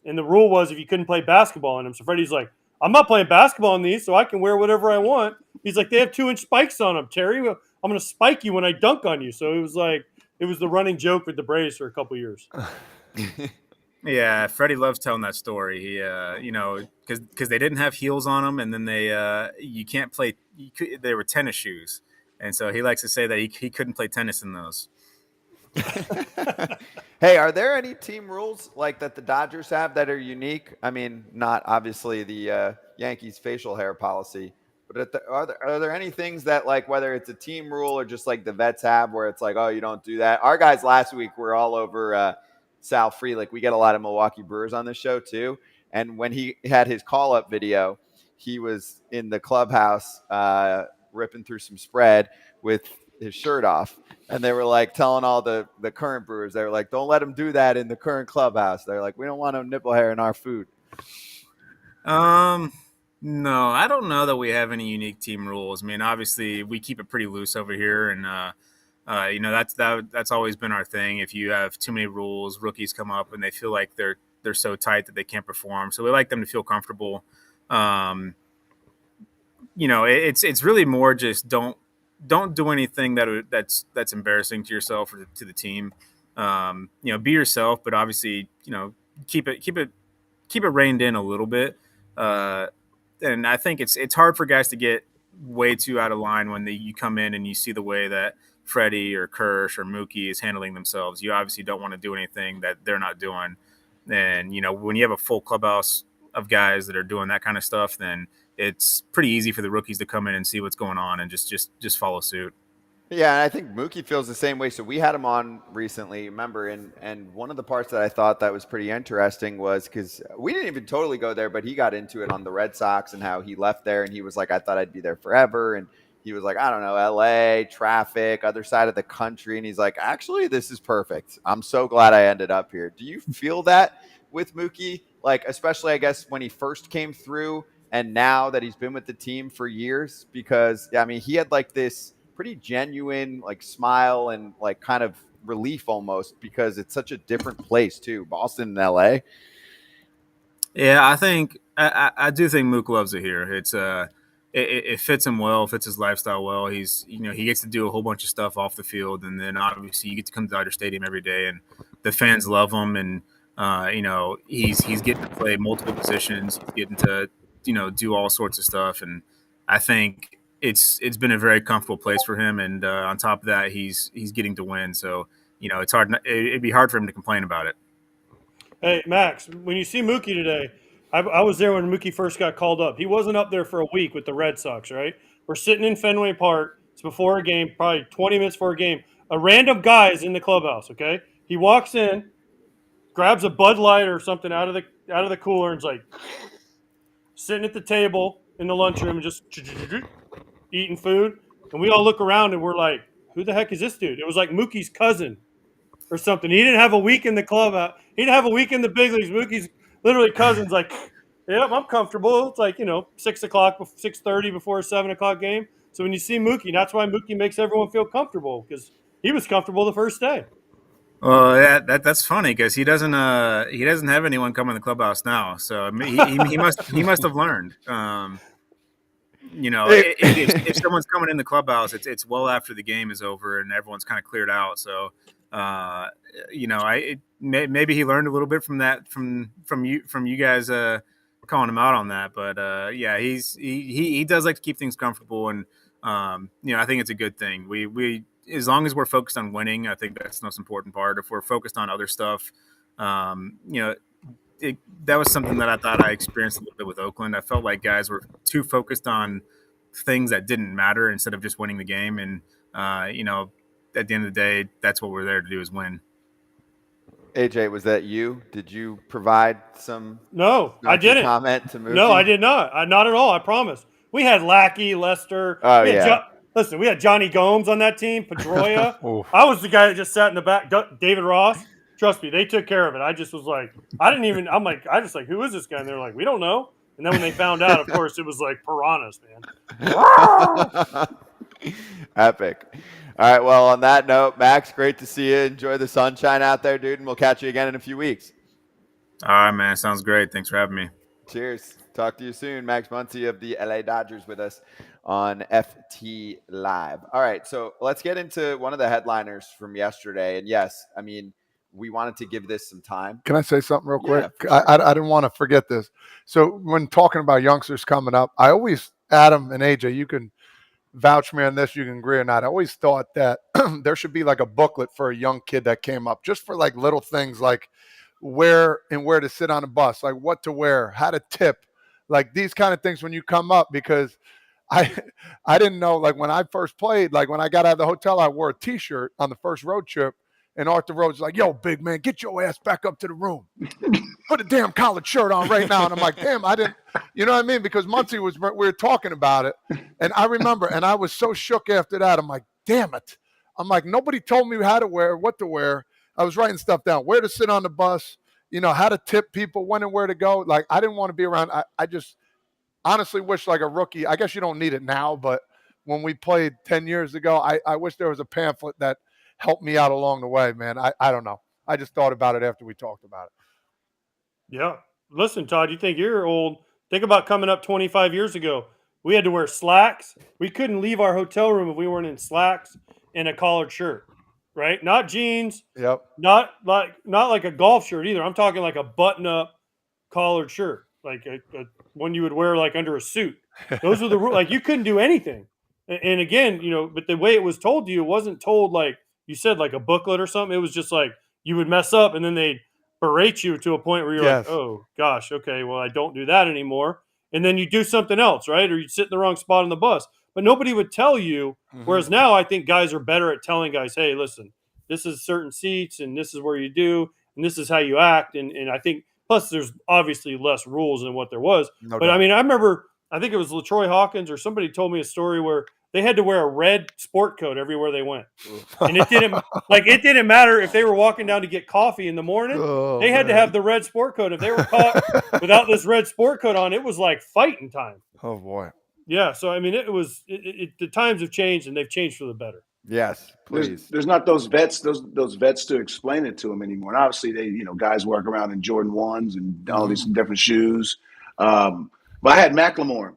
And the rule was if you couldn't play basketball in them. So Freddie's like, I'm not playing basketball in these, so I can wear whatever I want. He's like, they have 2-inch spikes on them, Terry. I'm going to spike you when I dunk on you. So it was the running joke with the Braves for a couple years. Yeah, Freddie loves telling that story. He, because they didn't have heels on them, and then you can't play. They were tennis shoes, and so he likes to say that he couldn't play tennis in those. Hey, are there any team rules like that the Dodgers have that are unique? I mean, not obviously the Yankees facial hair policy, but are there any things that, like, whether it's a team rule or just like the vets have where it's like, oh, you don't do that? Our guys last week were all over Sal Frelick. We get a lot of Milwaukee Brewers on this show too. And when he had his call-up video, he was in the clubhouse ripping through some spread with his shirt off. And they were like telling all the current Brewers, they were like, don't let him do that in the current clubhouse. They're like, we don't want no nipple hair in our food. No, I don't know that we have any unique team rules. I mean, obviously we keep it pretty loose over here, and that's always been our thing. If you have too many rules, rookies come up and they feel like they're so tight that they can't perform. So we like them to feel comfortable. It's really more just don't do anything that's embarrassing to yourself or to the team. Be yourself, but obviously, keep it reined in a little bit. And I think it's hard for guys to get way too out of line when you come in and you see the way that Freddie or Kirsch or Mookie is handling themselves. You obviously don't want to do anything that they're not doing. And, when you have a full clubhouse of guys that are doing that kind of stuff, then it's pretty easy for the rookies to come in and see what's going on and just follow suit. Yeah, and I think Mookie feels the same way. So we had him on recently, remember, and one of the parts that I thought that was pretty interesting was because we didn't even totally go there, but he got into it on the Red Sox and how he left there, and he was like, I thought I'd be there forever, and he was like, I don't know, LA, traffic, other side of the country, and he's like, actually, this is perfect. I'm so glad I ended up here. Do you feel that with Mookie? Like, especially, I guess, when he first came through and now that he's been with the team for years? Because, I mean, he had like this pretty genuine like smile and like kind of relief almost because it's such a different place too, Boston and LA. Yeah, I think I do think Mook loves it here. It's it fits him well, fits his lifestyle well. He's he gets to do a whole bunch of stuff off the field, and then obviously you get to come to Dodger Stadium every day, and the fans love him, and he's getting to play multiple positions, he's getting to do all sorts of stuff, and I think it's been a very comfortable place for him, and on top of that, he's getting to win, so it's hard. It'd be hard for him to complain about it. Hey, Max, when you see Mookie today, I was there when Mookie first got called up. He wasn't up there for a week with the Red Sox, right? We're sitting in Fenway Park. It's before a game, probably 20 minutes before a game. A random guy is in the clubhouse, okay? He walks in, grabs a Bud Light or something out of the cooler, and's like sitting at the table in the lunchroom, just eating food. And we all look around and we're like, who the heck is this dude? It was like Mookie's cousin or something. He didn't have a week in the club. He didn't have a week in the big leagues. Mookie's literally cousin's like, yep, I'm comfortable. It's like, 6 o'clock, 6:30 before a 7 o'clock game. So when you see Mookie, that's why Mookie makes everyone feel comfortable, because he was comfortable the first day. Well, that's funny, because he doesn't have anyone come in the clubhouse now. So I mean, he must have learned. If someone's coming in the clubhouse, it's well after the game is over and everyone's kind of cleared out. So maybe he learned a little bit from that from you guys calling him out on that. But he does like to keep things comfortable, and I think it's a good thing. We as long as we're focused on winning, I think that's the most important part. If we're focused on other stuff, that was something that I thought I experienced a little bit with Oakland. I felt like guys were too focused on things that didn't matter instead of just winning the game. And, at the end of the day, that's what we're there to do, is win. AJ, was that you? Did you provide some I didn't. comment to Mookie? No, I did not. Not at all, I promise. We had Lackey, Lester. Oh, yeah. Listen, we had Johnny Gomes on that team, Pedroia. I was the guy that just sat in the back. David Ross. Trust me, they took care of it. I just was like, who is this guy? And they're like, we don't know. And then when they found out, of course, it was like piranhas, man. Epic. All right, well, on that note, Max, great to see you. Enjoy the sunshine out there, dude, and we'll catch you again in a few weeks. All right, man. Sounds great. Thanks for having me. Cheers. Talk to you soon. Max Muncie of the LA Dodgers with us on FT Live. All right, so let's get into one of the headliners from yesterday. And yes, I mean, we wanted to give this some time. Can I say something real quick? I didn't want to forget this. So when talking about youngsters coming up, I always, Adam and AJ, you can vouch me on this, you can agree or not. I always thought that there should be like a booklet for a young kid that came up, just for like little things like where to sit on a bus, like what to wear, how to tip, like these kind of things when you come up, because I didn't know, like when I first played, like when I got out of the hotel, I wore a T-shirt on the first road trip, and Arthur Rhodes was like, yo, big man, get your ass back up to the room. Put a damn collared shirt on right now. And I'm like, damn, I didn't, you know what I mean? Because Muncie we were talking about it. And I remember, and I was so shook after that. I'm like, damn it. I'm like, nobody told me how to wear, what to wear. I was writing stuff down, where to sit on the bus, how to tip people, when and where to go. Like, I didn't want to be around. I just honestly wish, like a rookie, I guess you don't need it now, but when we played 10 years ago, I wish there was a pamphlet that helped me out along the way, man. I don't know. I just thought about it after we talked about it. Yeah. Listen, Todd, you think you're old. Think about coming up 25 years ago. We had to wear slacks. We couldn't leave our hotel room if we weren't in slacks and a collared shirt, right? Not jeans. Yep. Not like a golf shirt either. I'm talking like a button-up collared shirt, like a one you would wear like under a suit. Those were the rules. Like, you couldn't do anything. And again, but the way it was told to you, it wasn't told like you said, like a booklet or something. It was just like you would mess up and then they'd berate you to a point where you're like, oh gosh, okay, well, I don't do that anymore. And then you do something else, right? Or you sit in the wrong spot on the bus. But nobody would tell you. Mm-hmm. Whereas now I think guys are better at telling guys, hey, listen, this is certain seats and this is where you do and this is how you act. And I think plus there's obviously less rules than what there was. No doubt. I mean, I remember, I think it was LaTroy Hawkins or somebody told me a story where they had to wear a red sport coat everywhere they went. And it didn't matter if they were walking down to get coffee in the morning. They had to have the red sport coat. If they were caught without this red sport coat on, it was like fighting time. Oh, boy. Yeah. So, I mean, the times have changed and they've changed for the better. Yes, please. There's not those vets to explain it to them anymore. And obviously they, guys work around in Jordan 1s and all these different shoes. But I had Macklemore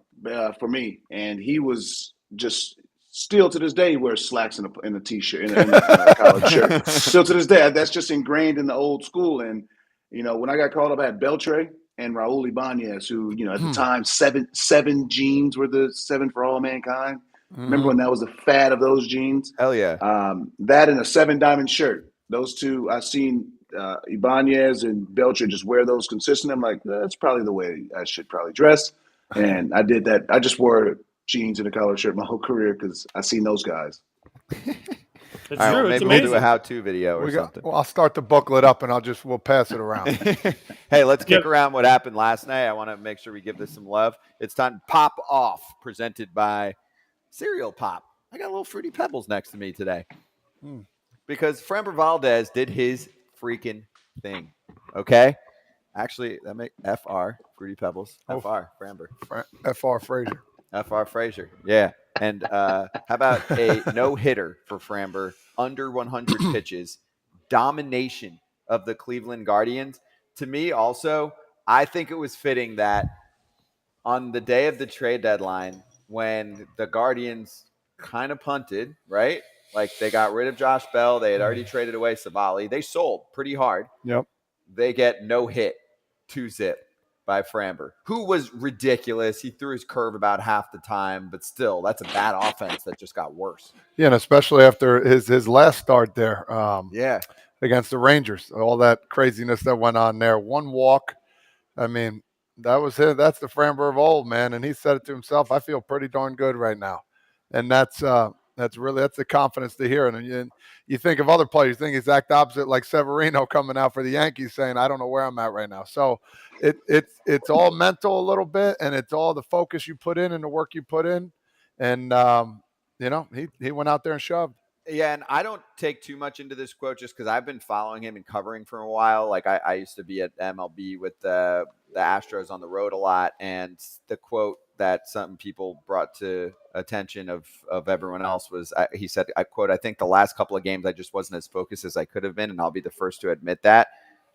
for me, and he was just still to this day he wears slacks in a t-shirt in a collared shirt. Still to this day, that's just ingrained in the old school. And when I got called up, I had Beltre and Raul Ibanez, who at the time seven jeans were the 7 for all mankind. Remember when that was the fad of those jeans? Hell yeah. That and a 7 diamond shirt. Those two, I've seen Ibanez and Beltre just wear those consistently. I'm like, that's probably the way I should probably dress. And I did that. I just wore jeans and a collared shirt my whole career because I seen those guys. It's All right, true. well, It's maybe we'll amazing. do a how-to video or something. Well, I'll start the booklet up and we'll pass it around. Hey, let's kick around what happened last night. I want to make sure we give this some love. It's time to Pop Off, presented by Cereal Pop. I got little Fruity Pebbles next to me today because Framber Valdez did his freaking thing. Okay, actually, that make FR Fruity Pebbles. FR Framber. FR Frazier. FR Frazier. Yeah. And how about a no-hitter for Framber, under 100 pitches, domination of the Cleveland Guardians. To me, also, I think it was fitting that on the day of the trade deadline, when the Guardians kind of punted, right? Like they got rid of Josh Bell. They had already traded away Savali. They sold pretty hard. Yep. They get no hit, 2-zip. By Framber, who was ridiculous. He threw his curve about half the time, but still, that's a bad offense that just got worse. Yeah, and especially after his last start there. Against the Rangers, all that craziness that went on there. 1 walk. I mean, that was it. That's the Framber of old, man. And he said it to himself. I feel pretty darn good right now, and that's the confidence to hear. And you think of other players, you think exact opposite, like Severino coming out for the Yankees saying, "I don't know where I'm at right now." So it's all mental a little bit, and it's all the focus you put in and the work you put in. And he went out there and shoved. Yeah, and I don't take too much into this quote just because I've been following him and covering for a while. Like I used to be at MLB with the Astros on the road a lot, and the quote that some people brought to attention of everyone else was, he said, I quote, "I think the last couple of games I just wasn't as focused as I could have been, and I'll be the first to admit that."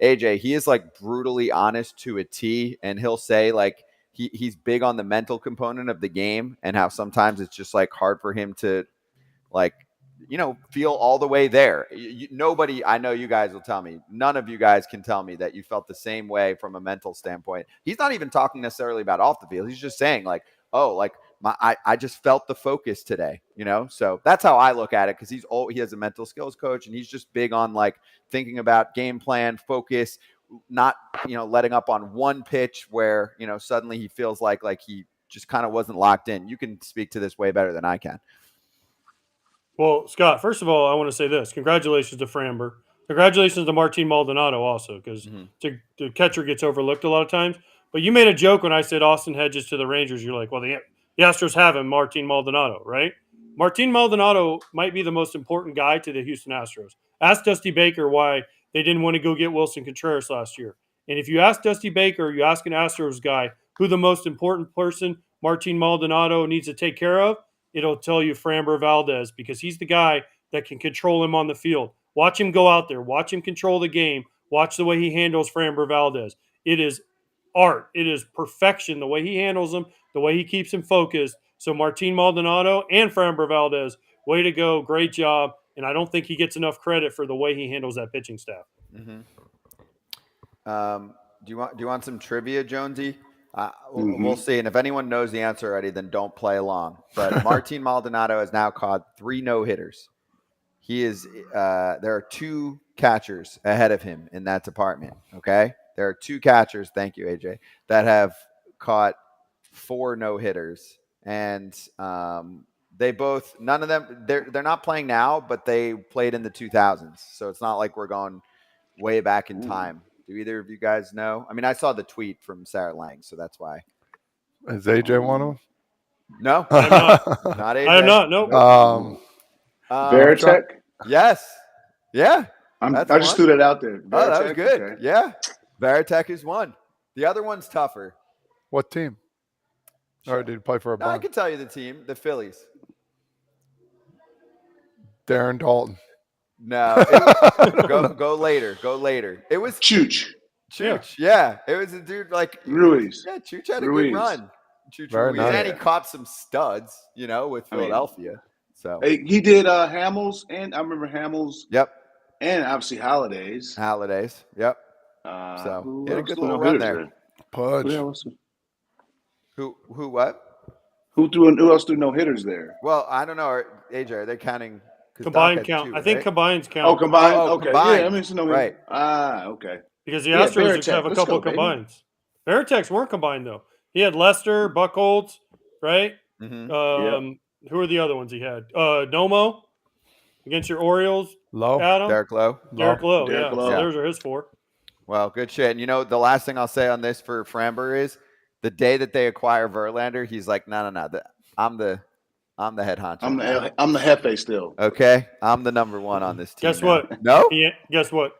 AJ, he is like brutally honest to a T, and he'll say like he's big on the mental component of the game and how sometimes it's just like hard for him to like feel all the way there. Nobody, I know you guys will tell me, none of you guys can tell me that you felt the same way from a mental standpoint. He's not even talking necessarily about off the field. He's just saying like, oh, like I just felt the focus today, So that's how I look at it because he has a mental skills coach and he's just big on like thinking about game plan, focus, not, letting up on one pitch where, suddenly he feels like he just kind of wasn't locked in. You can speak to this way better than I can. Well, Scott, first of all, I want to say this. Congratulations to Framber. Congratulations to Martin Maldonado also, because the catcher gets overlooked a lot of times. But you made a joke when I said Austin Hedges to the Rangers. You're like, well, the Astros have him, Martin Maldonado, right? Martin Maldonado might be the most important guy to the Houston Astros. Ask Dusty Baker why they didn't want to go get Wilson Contreras last year. And if you ask Dusty Baker, you ask an Astros guy who the most important person Martin Maldonado needs to take care of, it'll tell you Framber Valdez because he's the guy that can control him on the field. Watch him go out there. Watch him control the game. Watch the way he handles Framber Valdez. It is art. It is perfection, the way he handles him, the way he keeps him focused. So Martin Maldonado and Framber Valdez, way to go. Great job. And I don't think he gets enough credit for the way he handles that pitching staff. Mm-hmm. Do you want some trivia, Jonesy? We'll see. And if anyone knows the answer already, then don't play along. But Martin Maldonado has now caught 3 no-hitters. He is there are 2 catchers ahead of him in that department. Okay. There are 2 catchers. Thank you, AJ, that have caught 4 no-hitters. And they both, none of them, they're not playing now, but they played in the 2000s. So it's not like we're going way back in time. Do either of you guys know? I mean, I saw the tweet from Sarah Lang, so that's why. Is AJ one of them? No, I am not. Not AJ. I am not. Nope. Veritek? Yes. Yeah. I just threw that out there. Veritek? Oh, that was good. Okay. Yeah. Veritek is one. The other one's tougher. What team? Or did he play for a No, I bunch? can tell you the team, the Phillies. Darren Dalton. No. Go later. Go later. It was Chooch. Yeah. It was a dude like Ruiz. Yeah, Chooch had a Ruiz. good run. True, Very true. And nice. he caught some studs, with I mean, Philadelphia. So he did Hamels, and I remember Hamels. Yep. And obviously Holidays. Yep. So Who he had a else good threw little no run hitters there. Pudge. Who what? Who else threw no hitters there? Well, I don't know. AJ, are they combined? Combined count. I think combines count. Oh, combined. Oh, okay. combined. Yeah, I mean it's no hitter. Right. Okay. Because the Yeah, Astros Varitek. have a Let's couple go, baby. combines. Varitek's weren't combined though. He had Lester, Buchholz, right? Mm-hmm. Who are the other ones he had? Nomo against your Orioles. Low. Adam. Derek Lowe. Derek Lowe. Derek Yeah. Lowe. So Yeah. those are his 4. Well, good shit. And the last thing I'll say on this for Framber is the day that they acquire Verlander, he's like, no. I'm the head honcho. I'm now. the Hefe still. Okay, I'm the number 1 on this team. Guess now. what? No, Guess what?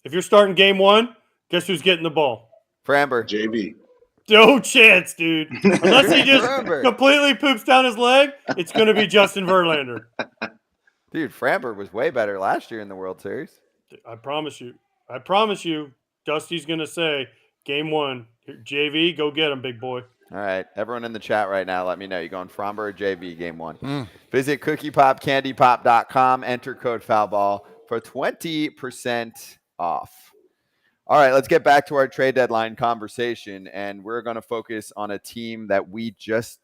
If you're starting game 1, guess who's getting the ball? Framber. JB. No chance, dude. Unless he just Framber. completely poops down his leg, it's going to be Justin Verlander. Dude, Framber was way better last year in the World Series. I promise you, Dusty's going to say, game 1, JV, go get him, big boy. All right, everyone in the chat right now, let me know. You going Framber or JV game 1? Visit cookiepopcandypop.com. Enter code foulball for 20% off. All right, let's get back to our trade deadline conversation, and we're going to focus on a team that we just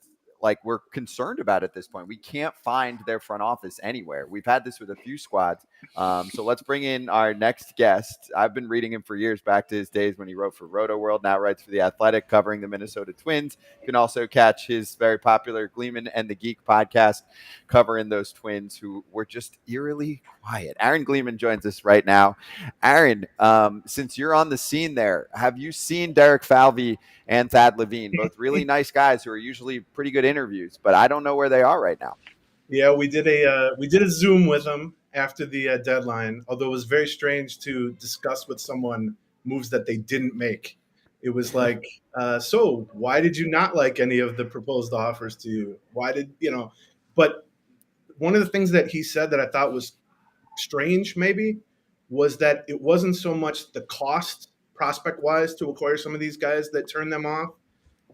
we're concerned about at this point. We can't find their front office anywhere. We've had this with a few squads. So let's bring in our next guest. I've been reading him for years, back to his days when he wrote for Roto World, now writes for The Athletic, covering the Minnesota Twins. You can also catch his very popular Gleeman and the Geek podcast, covering those Twins who were just eerily quiet. Aaron Gleeman joins us right now. Aaron, since you're on the scene there, have you seen Derek Falvey and Thad Levine, both really nice guys who are usually pretty good interviews, but I don't know where they are right now? Yeah, we did a Zoom with them after the deadline, although it was very strange to discuss with someone moves that they didn't make. It was like, so why did you not like any of the proposed offers to you? Why did, but one of the things that he said that I thought was strange maybe was that it wasn't so much the cost prospect-wise to acquire some of these guys that turned them off,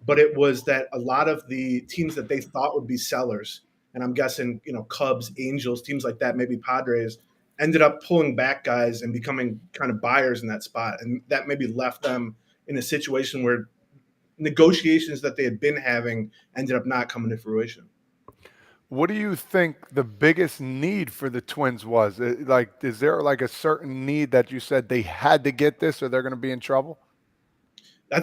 but it was that a lot of the teams that they thought would be sellers, and I'm guessing, Cubs, Angels, teams like that, maybe Padres, ended up pulling back guys and becoming kind of buyers in that spot. And that maybe left them in a situation where negotiations that they had been having ended up not coming to fruition. What do you think the biggest need for the Twins was? Is there a certain need that you said they had to get this or they're going to be in trouble? There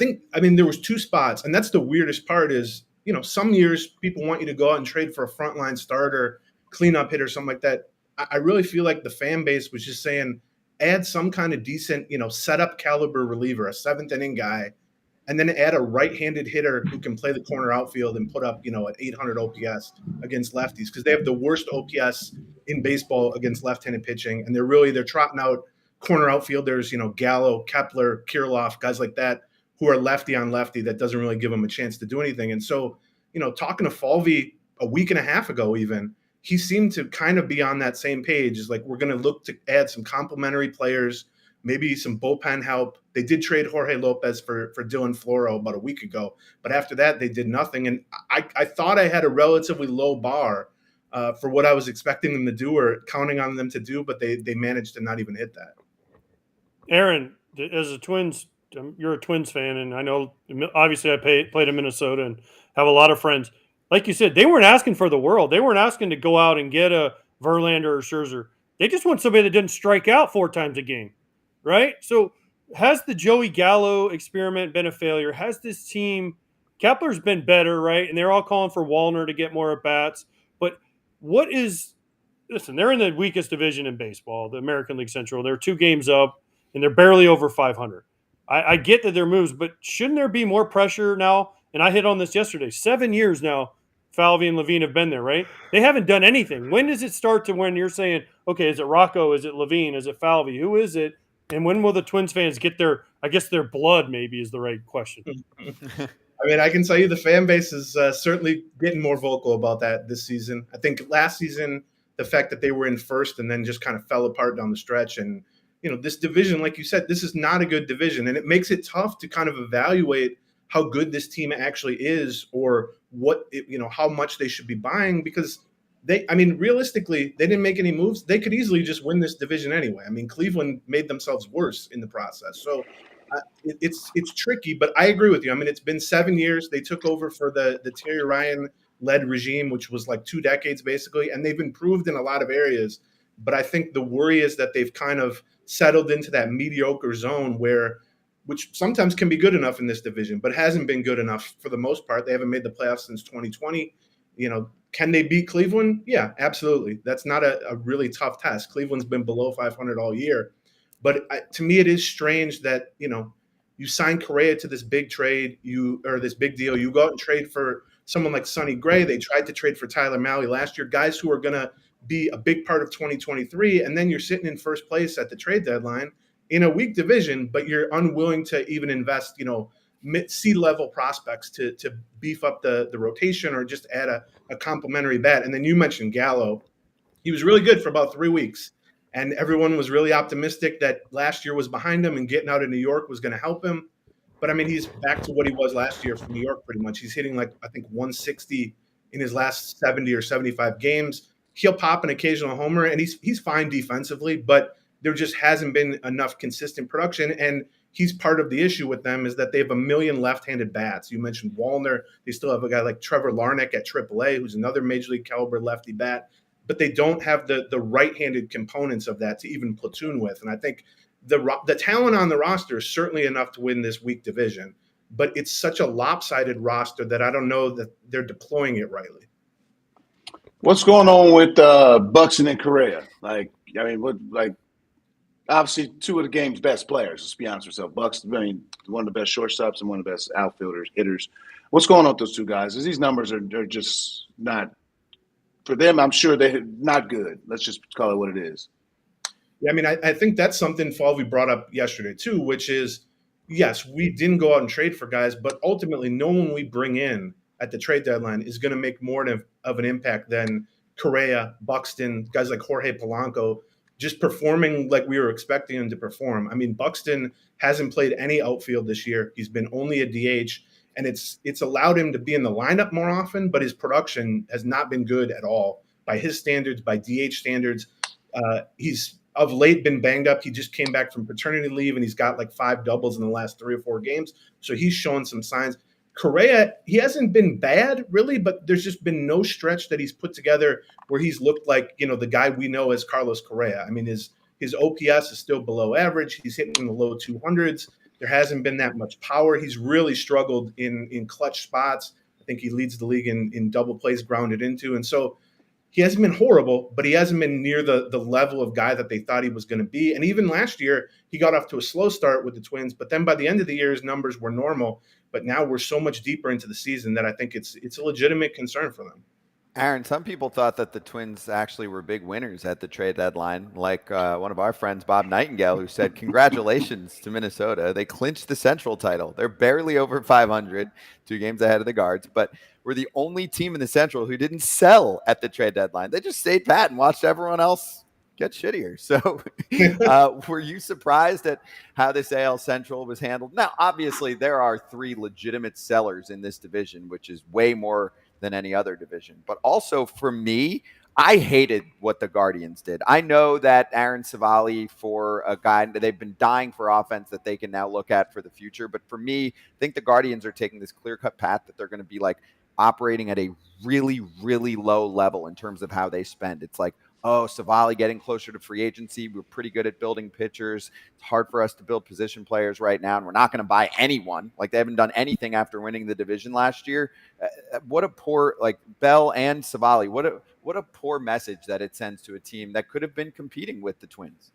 was 2 spots, and that's the weirdest part is, some years people want you to go out and trade for a frontline starter, cleanup hitter, something like that. I really feel like the fan base was just saying, add some kind of decent, setup caliber reliever, a 7th inning guy, and then add a right-handed hitter who can play the corner outfield and put up, an 800 OPS against lefties, because they have the worst OPS in baseball against left-handed pitching, and they're trotting out corner outfielders, Gallo, Kepler, Kirilloff, guys like that, who are lefty on lefty that doesn't really give them a chance to do anything. And so, talking to Falvey a week and a half ago even, he seemed to kind of be on that same page. Is like, we're going to look to add some complementary players, maybe some bullpen help. They did trade Jorge Lopez for Dylan Floro about a week ago, but after that, they did nothing. And I thought I had a relatively low bar for what I was expecting them to do or counting on them to do, but they managed to not even hit that. Aaron, as a Twins, you're a Twins fan, and I know obviously I played in Minnesota and have a lot of friends. Like you said, they weren't asking for the world. They weren't asking to go out and get a Verlander or Scherzer. They just want somebody that didn't strike out 4 times a game, right? So has the Joey Gallo experiment been a failure? Has this team – Kepler's been better, right? And they're all calling for Wallner to get more at-bats. But what is – listen, they're in the weakest division in baseball, the American League Central. They're 2 games up, and they're barely over 500. I get that they're moves, but shouldn't there be more pressure now? And I hit on this yesterday. 7 years now, Falvey and Levine have been there, right? They haven't done anything. When does it start to when you're saying, okay, is it Rocco? Is it Levine? Is it Falvey? Who is it? And when will the Twins fans get their blood maybe is the right question. I can tell you the fan base is certainly getting more vocal about that this season. I think last season, the fact that they were in first and then just kind of fell apart down the stretch. And, this division, like you said, this is not a good division. And it makes it tough to kind of evaluate how good this team actually is, or how much they should be buying, because realistically, they didn't make any moves. They could easily just win this division anyway. I mean, Cleveland made themselves worse in the process. So it's tricky, but I agree with you. I mean, it's been 7 years. They took over for the Terry Ryan-led regime, which was like 2 decades basically, and they've improved in a lot of areas. But I think the worry is that they've kind of settled into that mediocre zone which sometimes can be good enough in this division, but hasn't been good enough for the most part. They haven't made the playoffs since 2020. Can they beat Cleveland? Yeah, absolutely. That's not a really tough test. Cleveland's been below 500 all year. But to me, it is strange that, you sign Correa to this big trade, this big deal. You go out and trade for someone like Sonny Gray. They tried to trade for Tyler Mahle last year, guys who are going to be a big part of 2023. And then you're sitting in first place at the trade deadline in a weak division, but you're unwilling to even invest, C-level prospects to beef up the rotation or just add a complimentary bat. And then you mentioned Gallo. He was really good for about 3 weeks. And everyone was really optimistic that last year was behind him and getting out of New York was going to help him. But, he's back to what he was last year from New York pretty much. He's hitting 160 in his last 70 or 75 games. He'll pop an occasional homer, and he's fine defensively, but there just hasn't been enough consistent production. And he's part of the issue with them is that they have a million left-handed bats. You mentioned Wallner. They still have a guy like Trevor Larnach at AAA, who's another major league caliber lefty bat. But they don't have the right-handed components of that to even platoon with. And I think the talent on the roster is certainly enough to win this weak division. But it's such a lopsided roster that I don't know that they're deploying it rightly. What's going on with Buxton and Correa? Obviously, 2 of the game's best players. Let's be honest with ourselves. Buxton, one of the best shortstops and one of the best outfielders, hitters. What's going on with those 2 guys? Is these numbers are just not for them? I'm sure they're not good. Let's just call it what it is. Yeah, I think that's something Falvey brought up yesterday too, which is, yes, we didn't go out and trade for guys, but ultimately, no one we bring in at the trade deadline is going to make more of an impact than Correa, Buxton, guys like Jorge Polanco, just performing like we were expecting him to perform. Buxton hasn't played any outfield this year. He's been only a DH, and it's allowed him to be in the lineup more often, but his production has not been good at all by his standards, by DH standards. He's of late been banged up. He just came back from paternity leave, and he's got 5 doubles in the last 3 or 4 games. So he's showing some signs. Correa, he hasn't been bad really, but there's just been no stretch that he's put together where he's looked like, the guy we know as Carlos Correa. His OPS is still below average. He's hitting in the low 200s. There hasn't been that much power. He's really struggled in clutch spots. I think he leads the league in double plays grounded into. And so he hasn't been horrible, but he hasn't been near the level of guy that they thought he was going to be. And even last year, he got off to a slow start with the Twins, but then by the end of the year, his numbers were normal. But now we're so much deeper into the season that I think it's a legitimate concern for them. Aaron, some people thought that the Twins actually were big winners at the trade deadline, like one of our friends, Bob Nightingale, who said, congratulations to Minnesota. They clinched the Central title. They're barely over 500, 2 games ahead of the Guards, but we're the only team in the Central who didn't sell at the trade deadline. They just stayed pat and watched everyone else get shittier. So were you surprised at how this AL Central was handled? Now, obviously, there are 3 legitimate sellers in this division, which is way more than any other division. But also for me, I hated what the Guardians did. I know that Aaron Savali, for a guy, they've been dying for offense that they can now look at for the future. But for me, I think the Guardians are taking this clear-cut path that they're going to be operating at a really, really low level in terms of how they spend. It's Savali getting closer to free agency. We're pretty good at building pitchers. It's hard for us to build position players right now, and we're not going to buy anyone. They haven't done anything after winning the division last year. What a poor, Bell and Savali, what a poor message that it sends to a team that could have been competing with the Twins.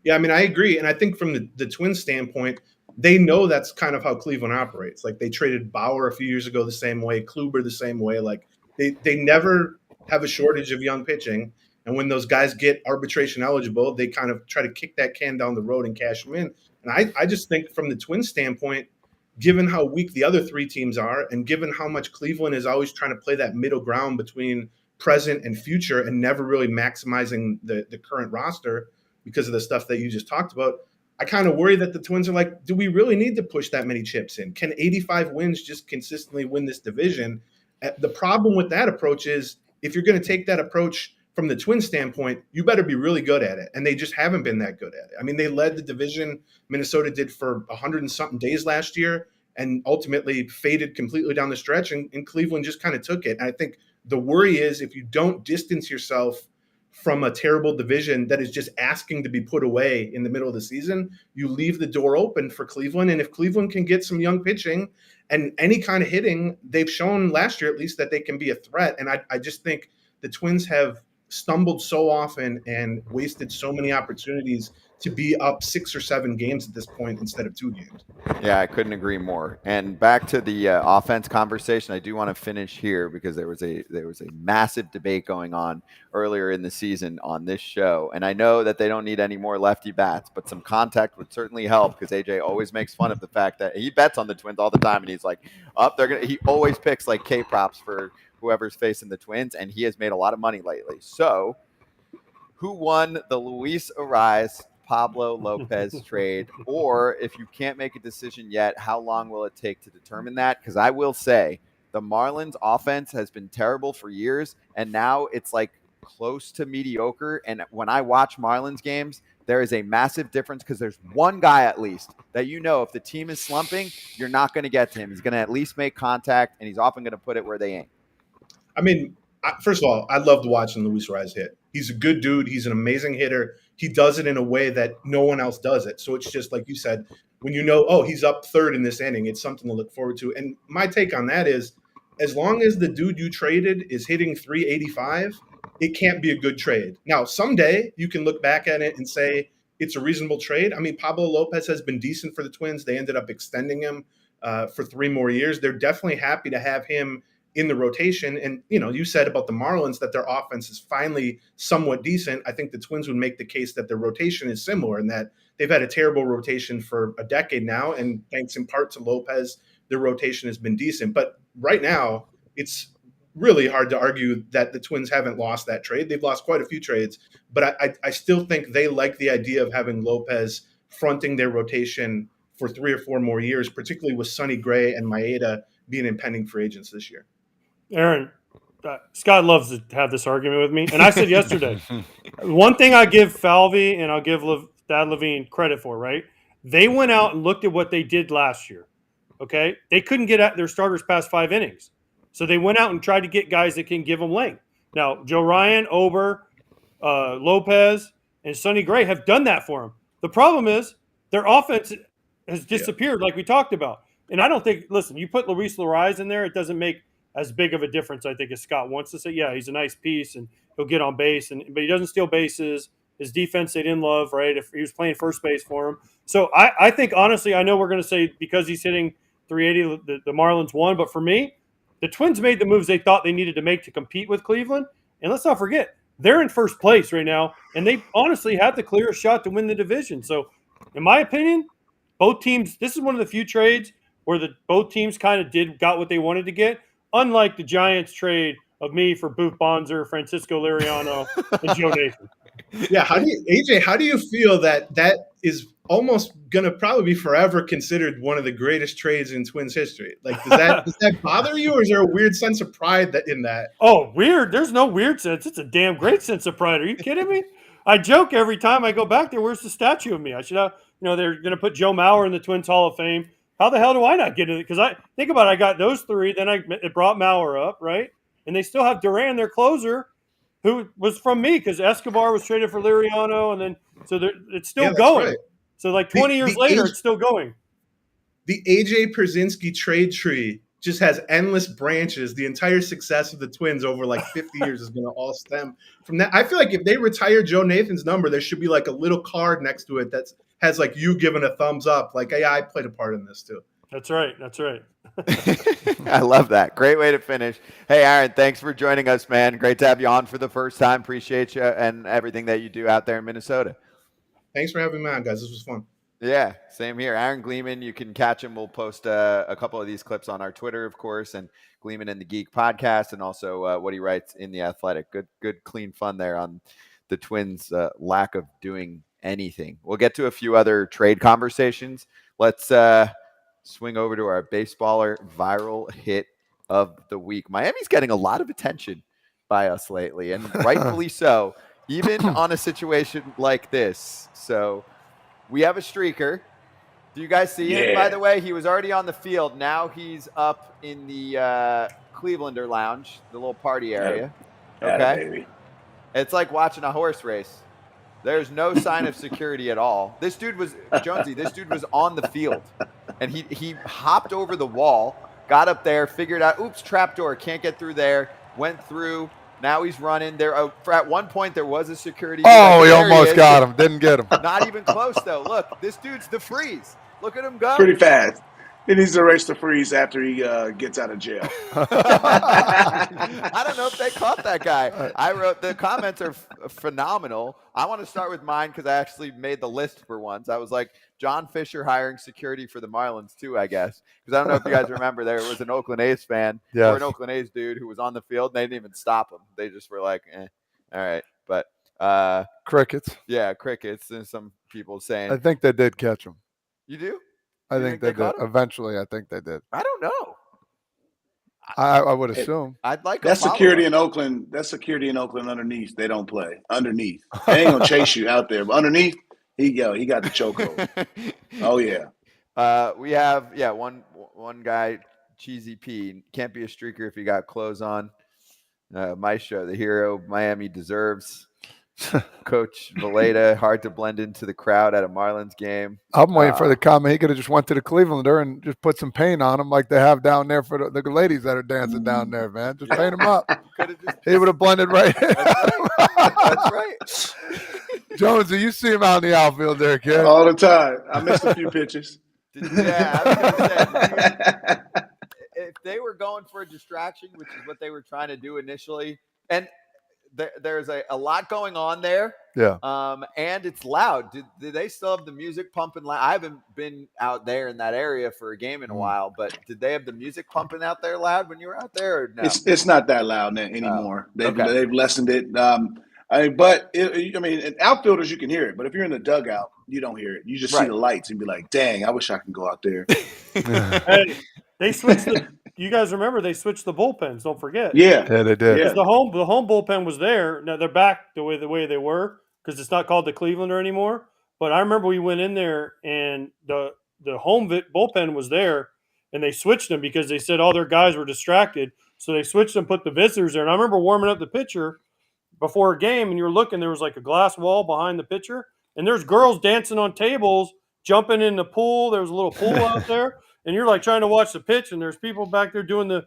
Yeah, I agree. And I think from the Twins standpoint, they know that's kind of how Cleveland operates. They traded Bauer a few years ago the same way, Kluber the same way. They never have a shortage of young pitching. And when those guys get arbitration eligible, they kind of try to kick that can down the road and cash them in. And I just think from the Twins standpoint, given how weak the other 3 teams are, and given how much Cleveland is always trying to play that middle ground between present and future and never really maximizing the current roster because of the stuff that you just talked about, I kind of worry that the Twins are like, do we really need to push that many chips in? Can 85 wins just consistently win this division? The problem with that approach is if you're going to take that approach from the Twins standpoint, you better be really good at it. And they just haven't been that good at it. I mean, they led the division. Minnesota did for 100 and something days last year and ultimately faded completely down the stretch. And Cleveland just kind of took it. And I think the worry is if you don't distance yourself from a terrible division that is just asking to be put away in the middle of the season, you leave the door open for Cleveland. And if Cleveland can get some young pitching and any kind of hitting, they've shown last year at least that they can be a threat. And I just think the Twins have stumbled so often and wasted so many opportunities to be up 6 or 7 games at this point instead of 2 games. Yeah, I couldn't agree more. And back to the offense conversation, I do want to finish here because there was a massive debate going on earlier in the season on this show. And I know that they don't need any more lefty bats, but some contact would certainly help because AJ always makes fun of the fact that he bets on the Twins all the time, and he's like, he always picks like K props for whoever's facing the Twins, and he has made a lot of money lately. So, who won the Luis Ariz Pablo Lopez trade? Or if you can't make a decision yet, how long will it take to determine that? Because I will say the Marlins offense has been terrible for years, and now it's like close to mediocre. And when I watch Marlins games, there is a massive difference because there's one guy at least that if the team is slumping, you're not going to get to him. He's going to at least make contact, and he's often going to put it where they aim. I mean, first of all, I loved watching Luis Ariz hit. He's a good dude. He's an amazing hitter. He does it in a way that no one else does it. So it's just like you said, when he's up third in this inning, it's something to look forward to. And my take on that is, as long as the dude you traded is hitting 385, it can't be a good trade. Now, someday you can look back at it and say it's a reasonable trade. I mean, Pablo Lopez has been decent for the Twins. They ended up extending him for 3 more years. They're definitely happy to have him in the rotation. And, you said about the Marlins that their offense is finally somewhat decent. I think the Twins would make the case that their rotation is similar and that they've had a terrible rotation for a decade now. And thanks in part to Lopez, their rotation has been decent. But right now, it's really hard to argue that the Twins haven't lost that trade. They've lost quite a few trades, but I still think they like the idea of having Lopez fronting their rotation for 3 or 4 more years, particularly with Sonny Gray and Maeda being impending free agents this year. Aaron, Scott loves to have this argument with me. And I said yesterday, one thing I give Falvey and I'll give Thad Levine credit for, right? They went out and looked at what they did last year, okay? They couldn't get at their starters past 5 innings. So they went out and tried to get guys that can give them length. Now, Joe Ryan, Ober, Lopez, and Sonny Gray have done that for them. The problem is their offense has disappeared like we talked about. And I don't think – listen, you put Luis Ariz in there, it doesn't make – as big of a difference, I think, as Scott wants to say. Yeah, he's a nice piece and he'll get on base, but he doesn't steal bases. His defense they didn't love, right? If he was playing first base for him. So I think, honestly, I know we're going to say because he's hitting 380, the Marlins won. But for me, the Twins made the moves they thought they needed to make to compete with Cleveland. And let's not forget, they're in first place right now, and they honestly have the clearest shot to win the division. So in my opinion, both teams, this is one of the few trades where both teams kind of got what they wanted to get. Unlike the Giants trade of me for Booth Bonzer, Francisco Liriano, and Joe Nathan. Yeah, how do you feel that is almost going to probably be forever considered one of the greatest trades in Twins history? Like, does that bother you, or is there a weird sense of pride in that? Oh, weird. There's no weird sense. It's a damn great sense of pride. Are you kidding me? I joke every time I go back there, where's the statue of me? I should have, they're going to put Joe Mauer in the Twins Hall of Fame. How the hell do I not get it? Because I think about it, I got those 3, then it brought Mauer up, right? And they still have Duran, their closer, who was from me because Escobar was traded for Liriano, and then it's still going. Right. So 20 years later, it's still going. The AJ Pierzynski trade tree just has endless branches. The entire success of the Twins over 50 years is going to all stem from that. I feel like if they retire Joe Nathan's number, there should be a little card next to it that has you giving a thumbs up. Hey, I played a part in this too. That's right. I love that. Great way to finish. Hey, Aaron, thanks for joining us, man. Great to have you on for the first time. Appreciate you and everything that you do out there in Minnesota. Thanks for having me on, guys. This was fun. Yeah, same here. Aaron Gleeman, you can catch him. We'll post a couple of these clips on our Twitter, of course, and Gleeman and the Geek podcast, and also what he writes in The Athletic. Good, clean fun there on the Twins' lack of doing anything. We'll get to a few other trade conversations. Let's swing over to our baseballer viral hit of the week. Miami's getting a lot of attention by us lately, and rightfully so, even on a situation like this. So we have a streaker. Do you guys see him, by the way? He was already on the field. Now he's up in the Clevelander Lounge, the little party area. Okay? Baby. It's like watching a horse race. There's no sign of security at all. This dude was on the field, and he hopped over the wall, got up there, figured out, oops, trapdoor, can't get through there, went through. Now he's running there. At one point, there was a security. Oh, he almost got him. Didn't get him. Not even close, though. Look, this dude's the freeze. Look at him go. Pretty fast. He needs to race the freeze after he gets out of jail. I don't know if they caught that guy. I wrote the comments are phenomenal. I want to start with mine because I actually made the list for once. I was like, John Fisher hiring security for the Marlins too, I guess. Because I don't know if you guys remember, there was an Oakland A's fan or an Oakland A's dude who was on the field. And they didn't even stop him. They just were like, all right. But crickets. Yeah, crickets. And some people saying. I think they did catch him. You do? I think they did. Eventually, I think they did. I don't know. I would assume. I'd like that security in Oakland. That security in Oakland underneath. They don't play underneath. They ain't gonna chase you out there, but underneath, he got the chokehold. Oh yeah. We have one guy, Cheesy P. Can't be a streaker if you got clothes on. Maestro, the hero Miami deserves. Coach Valeda, hard to blend into the crowd at a Marlins game. I'm waiting for the comment. He could have just went to the Clevelander and just put some paint on him like they have down there for the ladies that are dancing down there, man. Just paint him up. He would have blended right in. That's right. Jonesy, you see him out in the outfield there, kid. All the time. I missed a few pitches. Yeah, I was gonna say, if they were going for a distraction, which is what they were trying to do initially, and there's a lot going on there. Yeah. And it's loud. Do they still have the music pumping loud? I haven't been out there in that area for a game in a while, but did they have the music pumping out there loud when you were out there? Or no? It's not that loud anymore. They've lessened it. In outfielders you can hear it, but if you're in the dugout, you don't hear it. You just see the lights and be like, "Dang, I wish I could go out there." Hey, they switched you guys remember they switched the bullpens, don't forget. Yeah, they did. Because the home bullpen was there. Now they're back the way they were because it's not called the Clevelander anymore. But I remember we went in there and the home bullpen was there, and they switched them because they said all their guys were distracted. So they switched them, put the visitors there. And I remember warming up the pitcher before a game, and you were looking, there was like a glass wall behind the pitcher, and there's girls dancing on tables, jumping in the pool. There was a little pool out there. And you're like trying to watch the pitch, and there's people back there doing the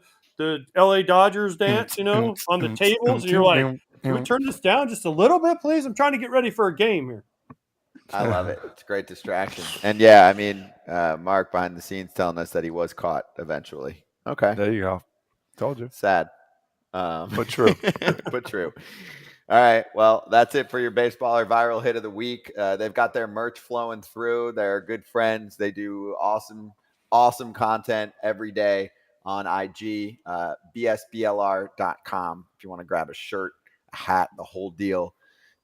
LA Dodgers dance, on the tables. And you're like, can we turn this down just a little bit, please? I'm trying to get ready for a game here. I love it. It's a great distraction. And yeah, I mean, Mark behind the scenes telling us that he was caught eventually. Okay. There you go. Told you. Sad. But true. But true. All right. Well, that's it for your baseballer viral hit of the week. They've got their merch flowing through. They're good friends. They do awesome content every day on IG, bsblr.com. If you want to grab a shirt, a hat, the whole deal,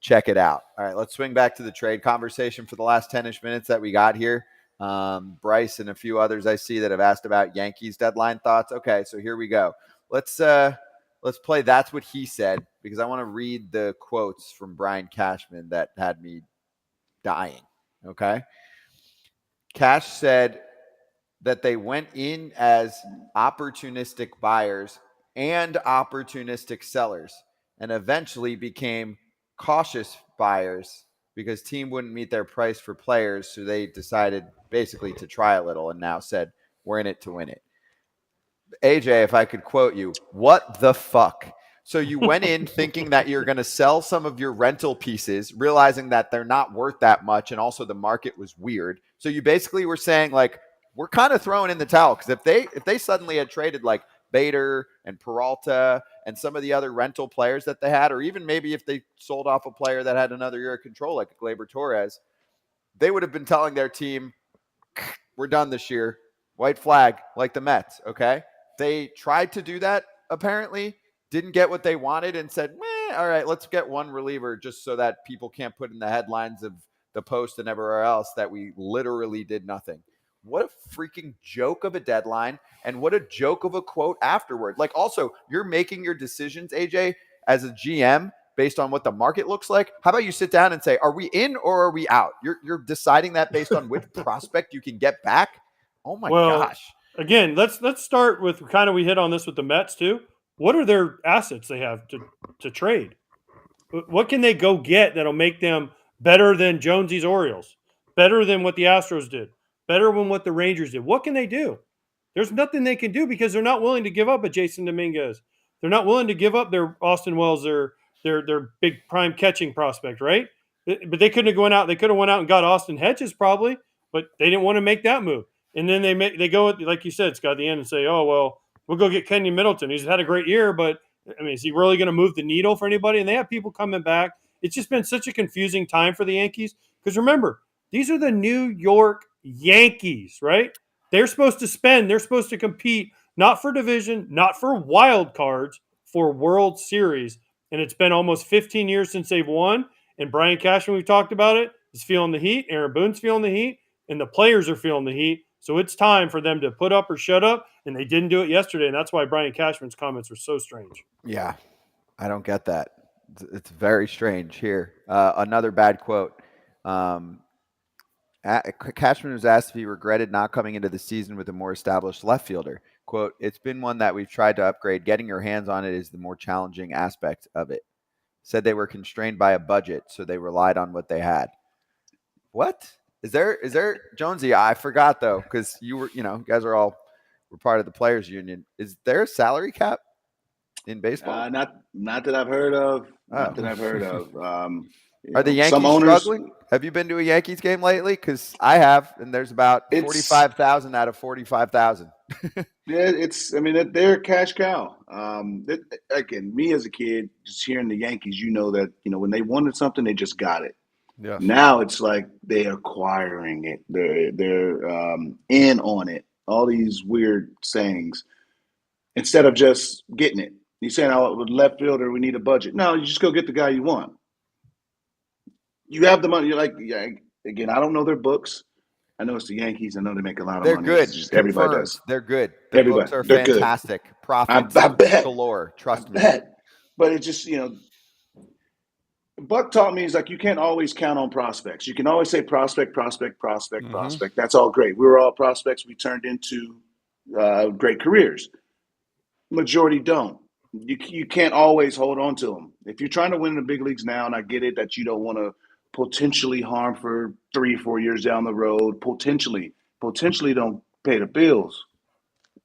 check it out. All right, let's swing back to the trade conversation for the last 10-ish minutes that we got here. Bryce and a few others I see that have asked about Yankees deadline thoughts. Okay, so here we go. Let's play That's What He Said, because I want to read the quotes from Brian Cashman that had me dying. Okay. Cash said that they went in as opportunistic buyers and opportunistic sellers and eventually became cautious buyers because team wouldn't meet their price for players. So they decided basically to try a little and now said, we're in it to win it. AJ, if I could quote you, what the fuck? So you went in thinking that you're going to sell some of your rental pieces, realizing that they're not worth that much. And also the market was weird. So you basically were saying like, we're kind of throwing in the towel because if they suddenly had traded like Bader and Peralta and some of the other rental players that they had, or even maybe if they sold off a player that had another year of control like Gleyber Torres, they would have been telling their team, we're done this year. White flag, like the Mets, okay? They tried to do that, apparently, didn't get what they wanted and said, all right, let's get one reliever just so that people can't put in the headlines of the Post and everywhere else that we literally did nothing. What a freaking joke of a deadline, and what a joke of a quote afterward. Like, also, you're making your decisions, AJ, as a GM based on what the market looks like. How about you sit down and say, are we in or are we out? You're deciding that based on which prospect you can get back. Oh my gosh. Again, let's start with kind of, we hit on this with the Mets too. What are their assets they have to trade? What can they go get that'll make them better than Jonesy's Orioles, better than what the Astros did, better than what the Rangers did? What can they do? There's nothing they can do because they're not willing to give up a Jason Dominguez. They're not willing to give up their Austin Wells, their big prime catching prospect, right? But they couldn't have gone out. They could have went out and got Austin Hedges probably, but they didn't want to make that move. And then they go, like you said, Scott, at the end and say, oh, well, we'll go get Kenyon Middleton. He's had a great year, but I mean, is he really going to move the needle for anybody? And they have people coming back. It's just been such a confusing time for the Yankees. Because remember, these are the New York Yankees, right? They're supposed to spend. They're supposed to compete, not for division, not for wild cards, for World Series. And it's been almost 15 years since they've won. And Brian Cashman, we've talked about it, is feeling the heat. Aaron Boone's feeling the heat. And the players are feeling the heat. So it's time for them to put up or shut up. And they didn't do it yesterday. And that's why Brian Cashman's comments were so strange. Yeah, I don't get that. It's very strange here. Another bad quote. Cashman was asked if he regretted not coming into the season with a more established left fielder. Quote, it's been one that we've tried to upgrade. Getting your hands on it is the more challenging aspect of it. Said they were constrained by a budget, so they relied on what they had. What? Is there Jonesy? I forgot though, because you guys were part of the players union. Is there a salary cap in baseball? Not that I've heard of. Are the Yankees some owners struggling? Have you been to a Yankees game lately? Because I have, and there's about 45,000 out of 45,000. Yeah, they're a cash cow. Again, me as a kid, just hearing the Yankees, that when they wanted something, they just got it. Yes. Now it's like they're acquiring it. They're in on it. All these weird sayings instead of just getting it. You're saying, with left fielder, we need a budget. No, you just go get the guy you want. You have the money. You're like, yeah. Again, I don't know their books. I know it's the Yankees. I know they make a lot of money. They're good. Everybody does. They're good. Their books are fantastic. Good. Profits I bet. galore. Trust me. But it just, Buck taught me is like you can't always count on prospects. You can always say prospect. That's all great. We were all prospects. We turned into great careers. Majority don't. You can't always hold on to them. If you're trying to win in the big leagues now, and I get it that you don't want to potentially harm for 3-4 years down the road, potentially don't pay the bills.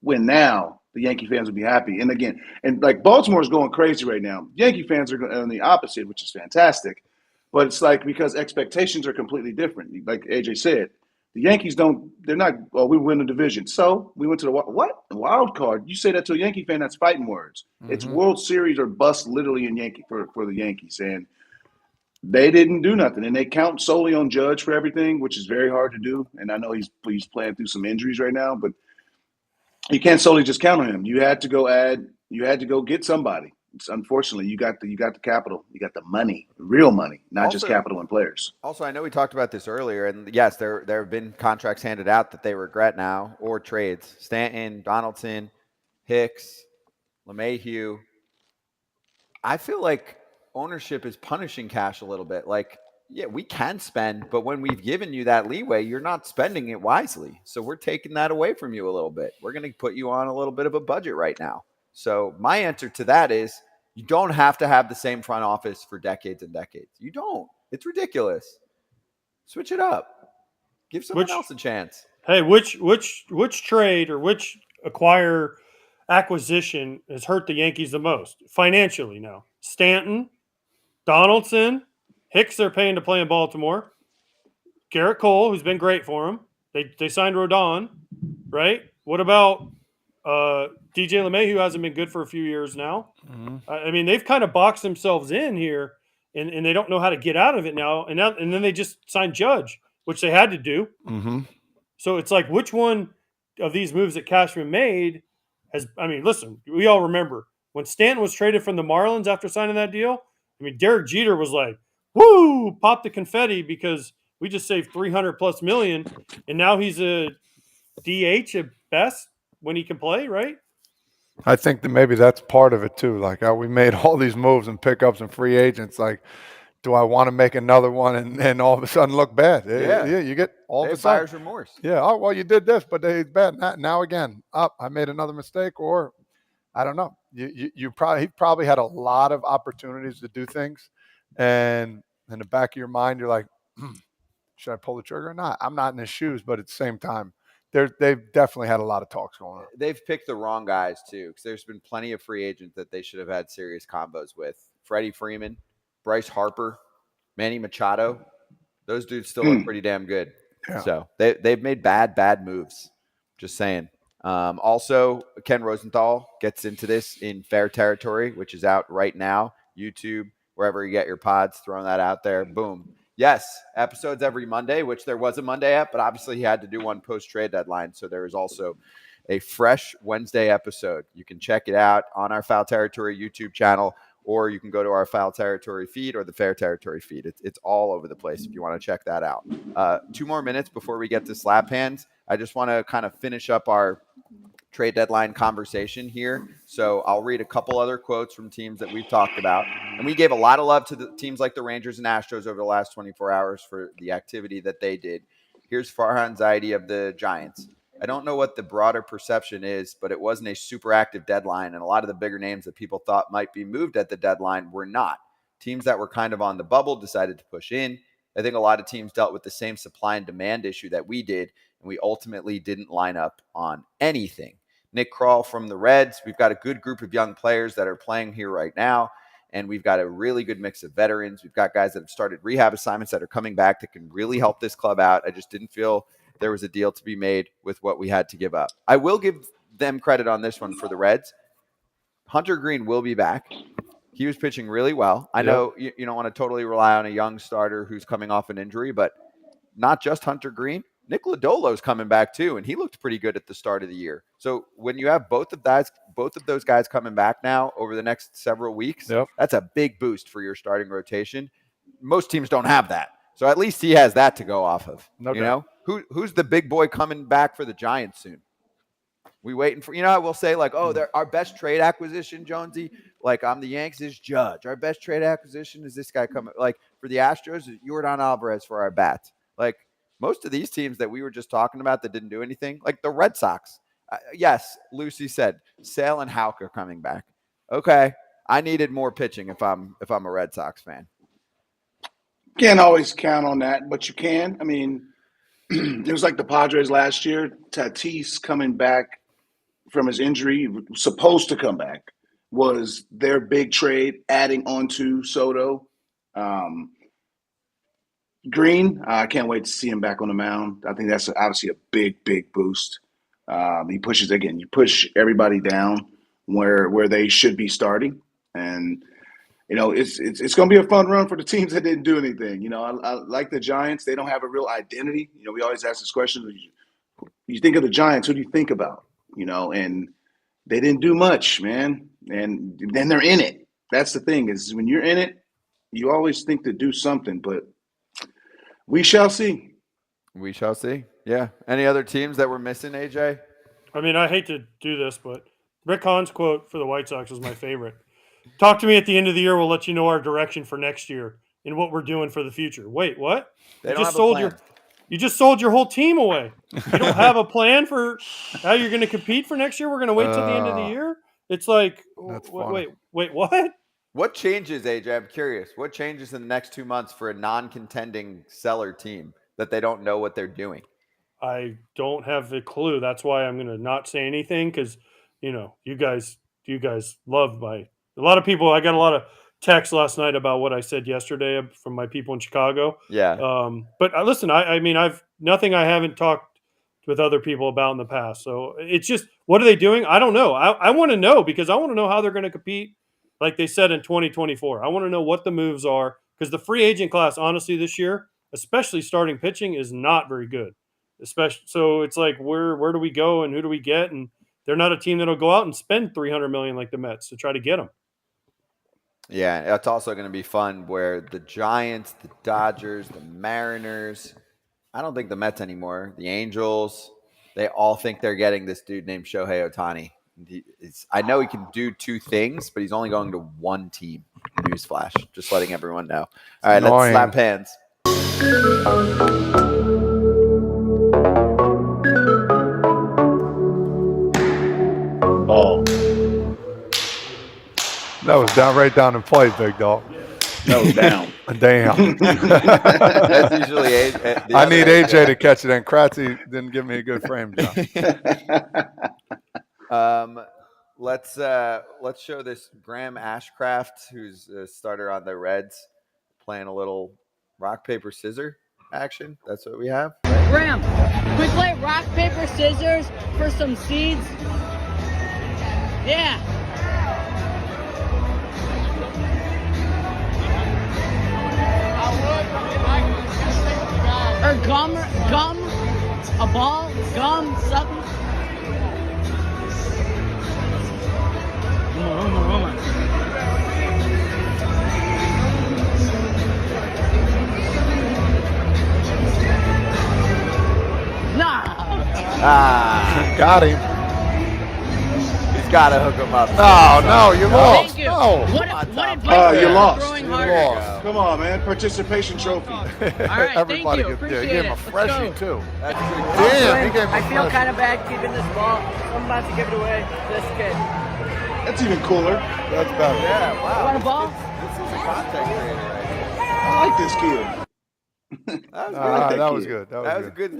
Win now, the Yankee fans will be happy. And again, like Baltimore's going crazy right now. Yankee fans are on the opposite, which is fantastic. But it's like because expectations are completely different. Like AJ said, the Yankees we win the division. So we went to the wild card. You say that to a Yankee fan, that's fighting words. Mm-hmm. It's World Series or bust literally in for the Yankees. And they didn't do nothing. And they count solely on Judge for everything, which is very hard to do. And I know he's playing through some injuries right now, but you can't solely just count on him. You had to go get somebody. Unfortunately, you got the capital, you got the money, real money, not just capital and players. Also, I know we talked about this earlier, and yes, there have been contracts handed out that they regret now, or trades. Stanton, Donaldson, Hicks, LeMahieu. I feel like ownership is punishing Cash a little bit. Like, yeah, we can spend, but when we've given you that leeway, you're not spending it wisely. So we're taking that away from you a little bit. We're going to put you on a little bit of a budget right now. So my answer to that is you don't have to have the same front office for decades and decades. You don't. It's ridiculous. Switch it up. Give someone else a chance. Hey, which trade or which acquisition has hurt the Yankees the most financially now? Stanton, Donaldson, Hicks they're paying to play in Baltimore. Garrett Cole, who's been great for him. They signed Rodon, right? What about DJ LeMahieu, who hasn't been good for a few years now? Mm-hmm. I mean, they've kind of boxed themselves in here, and they don't know how to get out of it now. And then they just signed Judge, which they had to do. Mm-hmm. So it's like, which one of these moves that Cashman made listen, we all remember when Stanton was traded from the Marlins after signing that deal. I mean, Derek Jeter was like, woo, pop the confetti, because We just saved $300+ million, and now he's a DH at best when he can play, right? I think that maybe that's part of it too. Like we made all these moves and pickups and free agents. Like, do I want to make another one and all of a sudden look bad? Yeah. You get all They of a have sudden. buyer's remorse. Yeah. Oh, well, you did this, but it's bad. Now again, I made another mistake, or I don't know. He probably had a lot of opportunities to do things, and in the back of your mind, you're like, should I pull the trigger or not? I'm not in his shoes, but at the same time, they've definitely had a lot of talks going on. They've picked the wrong guys too, because there's been plenty of free agents that they should have had serious combos with. Freddie Freeman, Bryce Harper, Manny Machado. Those dudes still look pretty damn good. Yeah. So they've made bad moves. Just saying. Also, Ken Rosenthal gets into this in Fair Territory, which is out right now. YouTube, wherever you get your pods, throwing that out there. Boom. Yes, episodes every Monday, which there was a Monday app, but obviously he had to do one post-trade deadline. So there is also a fresh Wednesday episode. You can check it out on our Foul Territory YouTube channel, or you can go to our Foul Territory feed or the Fair Territory feed. It's all over the place if you want to check that out. 2 more minutes before we get to slap hands. I just want to kind of finish up our trade deadline conversation here. So I'll read a couple other quotes from teams that we've talked about. And we gave a lot of love to the teams like the Rangers and Astros over the last 24 hours for the activity that they did. Here's Farhan Zaidi of the Giants. I don't know what the broader perception is, but it wasn't a super active deadline, and a lot of the bigger names that people thought might be moved at the deadline were not. Teams that were kind of on the bubble decided to push in. I think a lot of teams dealt with the same supply and demand issue that we did, and we ultimately didn't line up on anything. Nick Krall from the Reds. We've got a good group of young players that are playing here right now, and we've got a really good mix of veterans. We've got guys that have started rehab assignments that are coming back that can really help this club out. I just didn't feel there was a deal to be made with what we had to give up. I will give them credit on this one for the Reds. Hunter Green will be back. He was pitching really well. I know you don't want to totally rely on a young starter who's coming off an injury, but not just Hunter Green. Nick Lodolo's coming back too, and he looked pretty good at the start of the year. So when you have both of those guys coming back now over the next several weeks, that's a big boost for your starting rotation. Most teams don't have that. So at least he has that to go off of. No you doubt. know? Who's the big boy coming back for the Giants soon? We waiting for, I will say like, our best trade acquisition, Jonesy, like I'm the Yanks is Judge. Our best trade acquisition is this guy coming. Like for the Astros, Yordan Alvarez for our bats. Like most of these teams that we were just talking about that didn't do anything, like the Red Sox. Yes, Lucy said Sale and Houck are coming back. Okay, I needed more pitching if I'm a Red Sox fan. Can't always count on that, but you can. I mean, it was like the Padres last year. Tatis coming back from his injury, supposed to come back, was their big trade, adding on to Soto. Green, I can't wait to see him back on the mound. I think that's obviously a big boost. He pushes, again, you push everybody down where they should be starting. And, it's going to be a fun run for the teams that didn't do anything. I like the Giants. They don't have a real identity. We always ask this question. You think of the Giants, who do you think about? And they didn't do much, man. And then they're in it. That's the thing, is when you're in it, you always think to do something, but we shall see. We shall see. Yeah. Any other teams that we're missing, AJ? I mean, I hate to do this, but Rick Hahn's quote for the White Sox was my favorite. Talk to me at the end of the year. We'll let you know our direction for next year and what we're doing for the future. Wait, what? You just sold your whole team away. You don't have a plan for how you're going to compete for next year? We're going to wait till the end of the year? It's like, wait, what? What changes, AJ? I'm curious. What changes in the next 2 months for a non-contending seller team that they don't know what they're doing? I don't have a clue. That's why I'm going to not say anything because, you guys love a lot of people. I got a lot of texts last night about what I said yesterday from my people in Chicago. Yeah. But listen, I mean, I've nothing I haven't talked with other people about in the past. So it's just, what are they doing? I don't know. I want to know because I want to know how they're going to compete. Like they said in 2024, I want to know what the moves are because the free agent class, honestly, this year, especially starting pitching, is not very good. So it's like, where do we go and who do we get? And they're not a team that'll go out and spend $300 million like the Mets to try to get them. Yeah, it's also going to be fun where the Giants, the Dodgers, the Mariners, I don't think the Mets anymore, the Angels, they all think they're getting this dude named Shohei Ohtani. I know he can do two things, but he's only going to one team. Newsflash. Just letting everyone know. All right, let's slap hands. Oh. That was right down in play, big dog. That was down. Damn. That's usually I need AJ to catch it, and Kratzy didn't give me a good frame, John. Let's show this Graham Ashcraft, who's a starter on the Reds, playing a little rock paper scissors action. That's what we have. Graham, can we play rock paper scissors for some seeds? Yeah. Or gum, a ball, gum, something. Come on. Nah. Got him. He's got to hook him up. No, you lost. Thank you. No. What advice you for lost. throwing You harder? lost. Come on, man. Participation trophy. All right, Everybody thank you. gets there. Appreciate He gave him a it. Let's freshie, go. too. That's a good Damn, he gave him a I feel freshie. kind of bad keeping this ball. I'm about to give it away to this kid. That's even cooler. That's better. Yeah, wow. Want a ball? This is a content creator right here. I like this kid. That was good. That was a good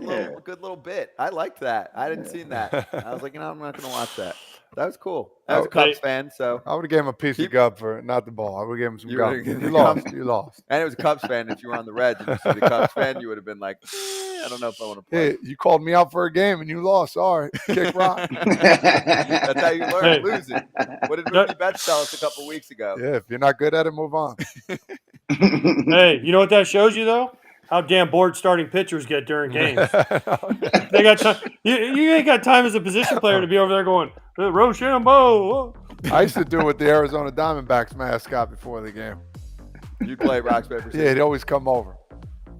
little bit. I liked that. I didn't see that. I was like, I'm not going to watch that. That was cool. I was a Cubs fan, so I would have gave him a piece of gum for not the ball. I would have given him some You gum. would've given You the lost. gum. You lost. and it was a Cubs fan. If you were on the Reds and you see the Cubs fan, you would have been like, I don't know if I want to play. Hey, you called me out for a game and you lost. Sorry. Kick rock. That's how you learn losing. What did Rudy Betts tell us a couple weeks ago? Yeah, if you're not good at it, move on. Hey, you know what that shows you though? How damn bored starting pitchers get during games. They got time. You ain't got time as a position player to be over there going Rochambeau. I used to do it with the Arizona Diamondbacks mascot before the game. You play rock, paper, scissors. Yeah, he'd always come over.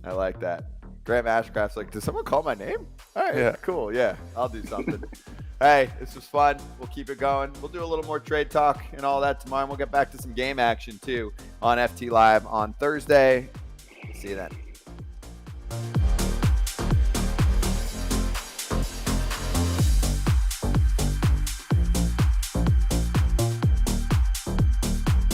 I like that. Graham Ashcraft's like, did someone call my name? All right, Yeah. cool. Yeah, I'll do something. Hey, this was fun. We'll keep it going. We'll do a little more trade talk and all that tomorrow. And we'll get back to some game action, too, on FT Live on Thursday. See you then.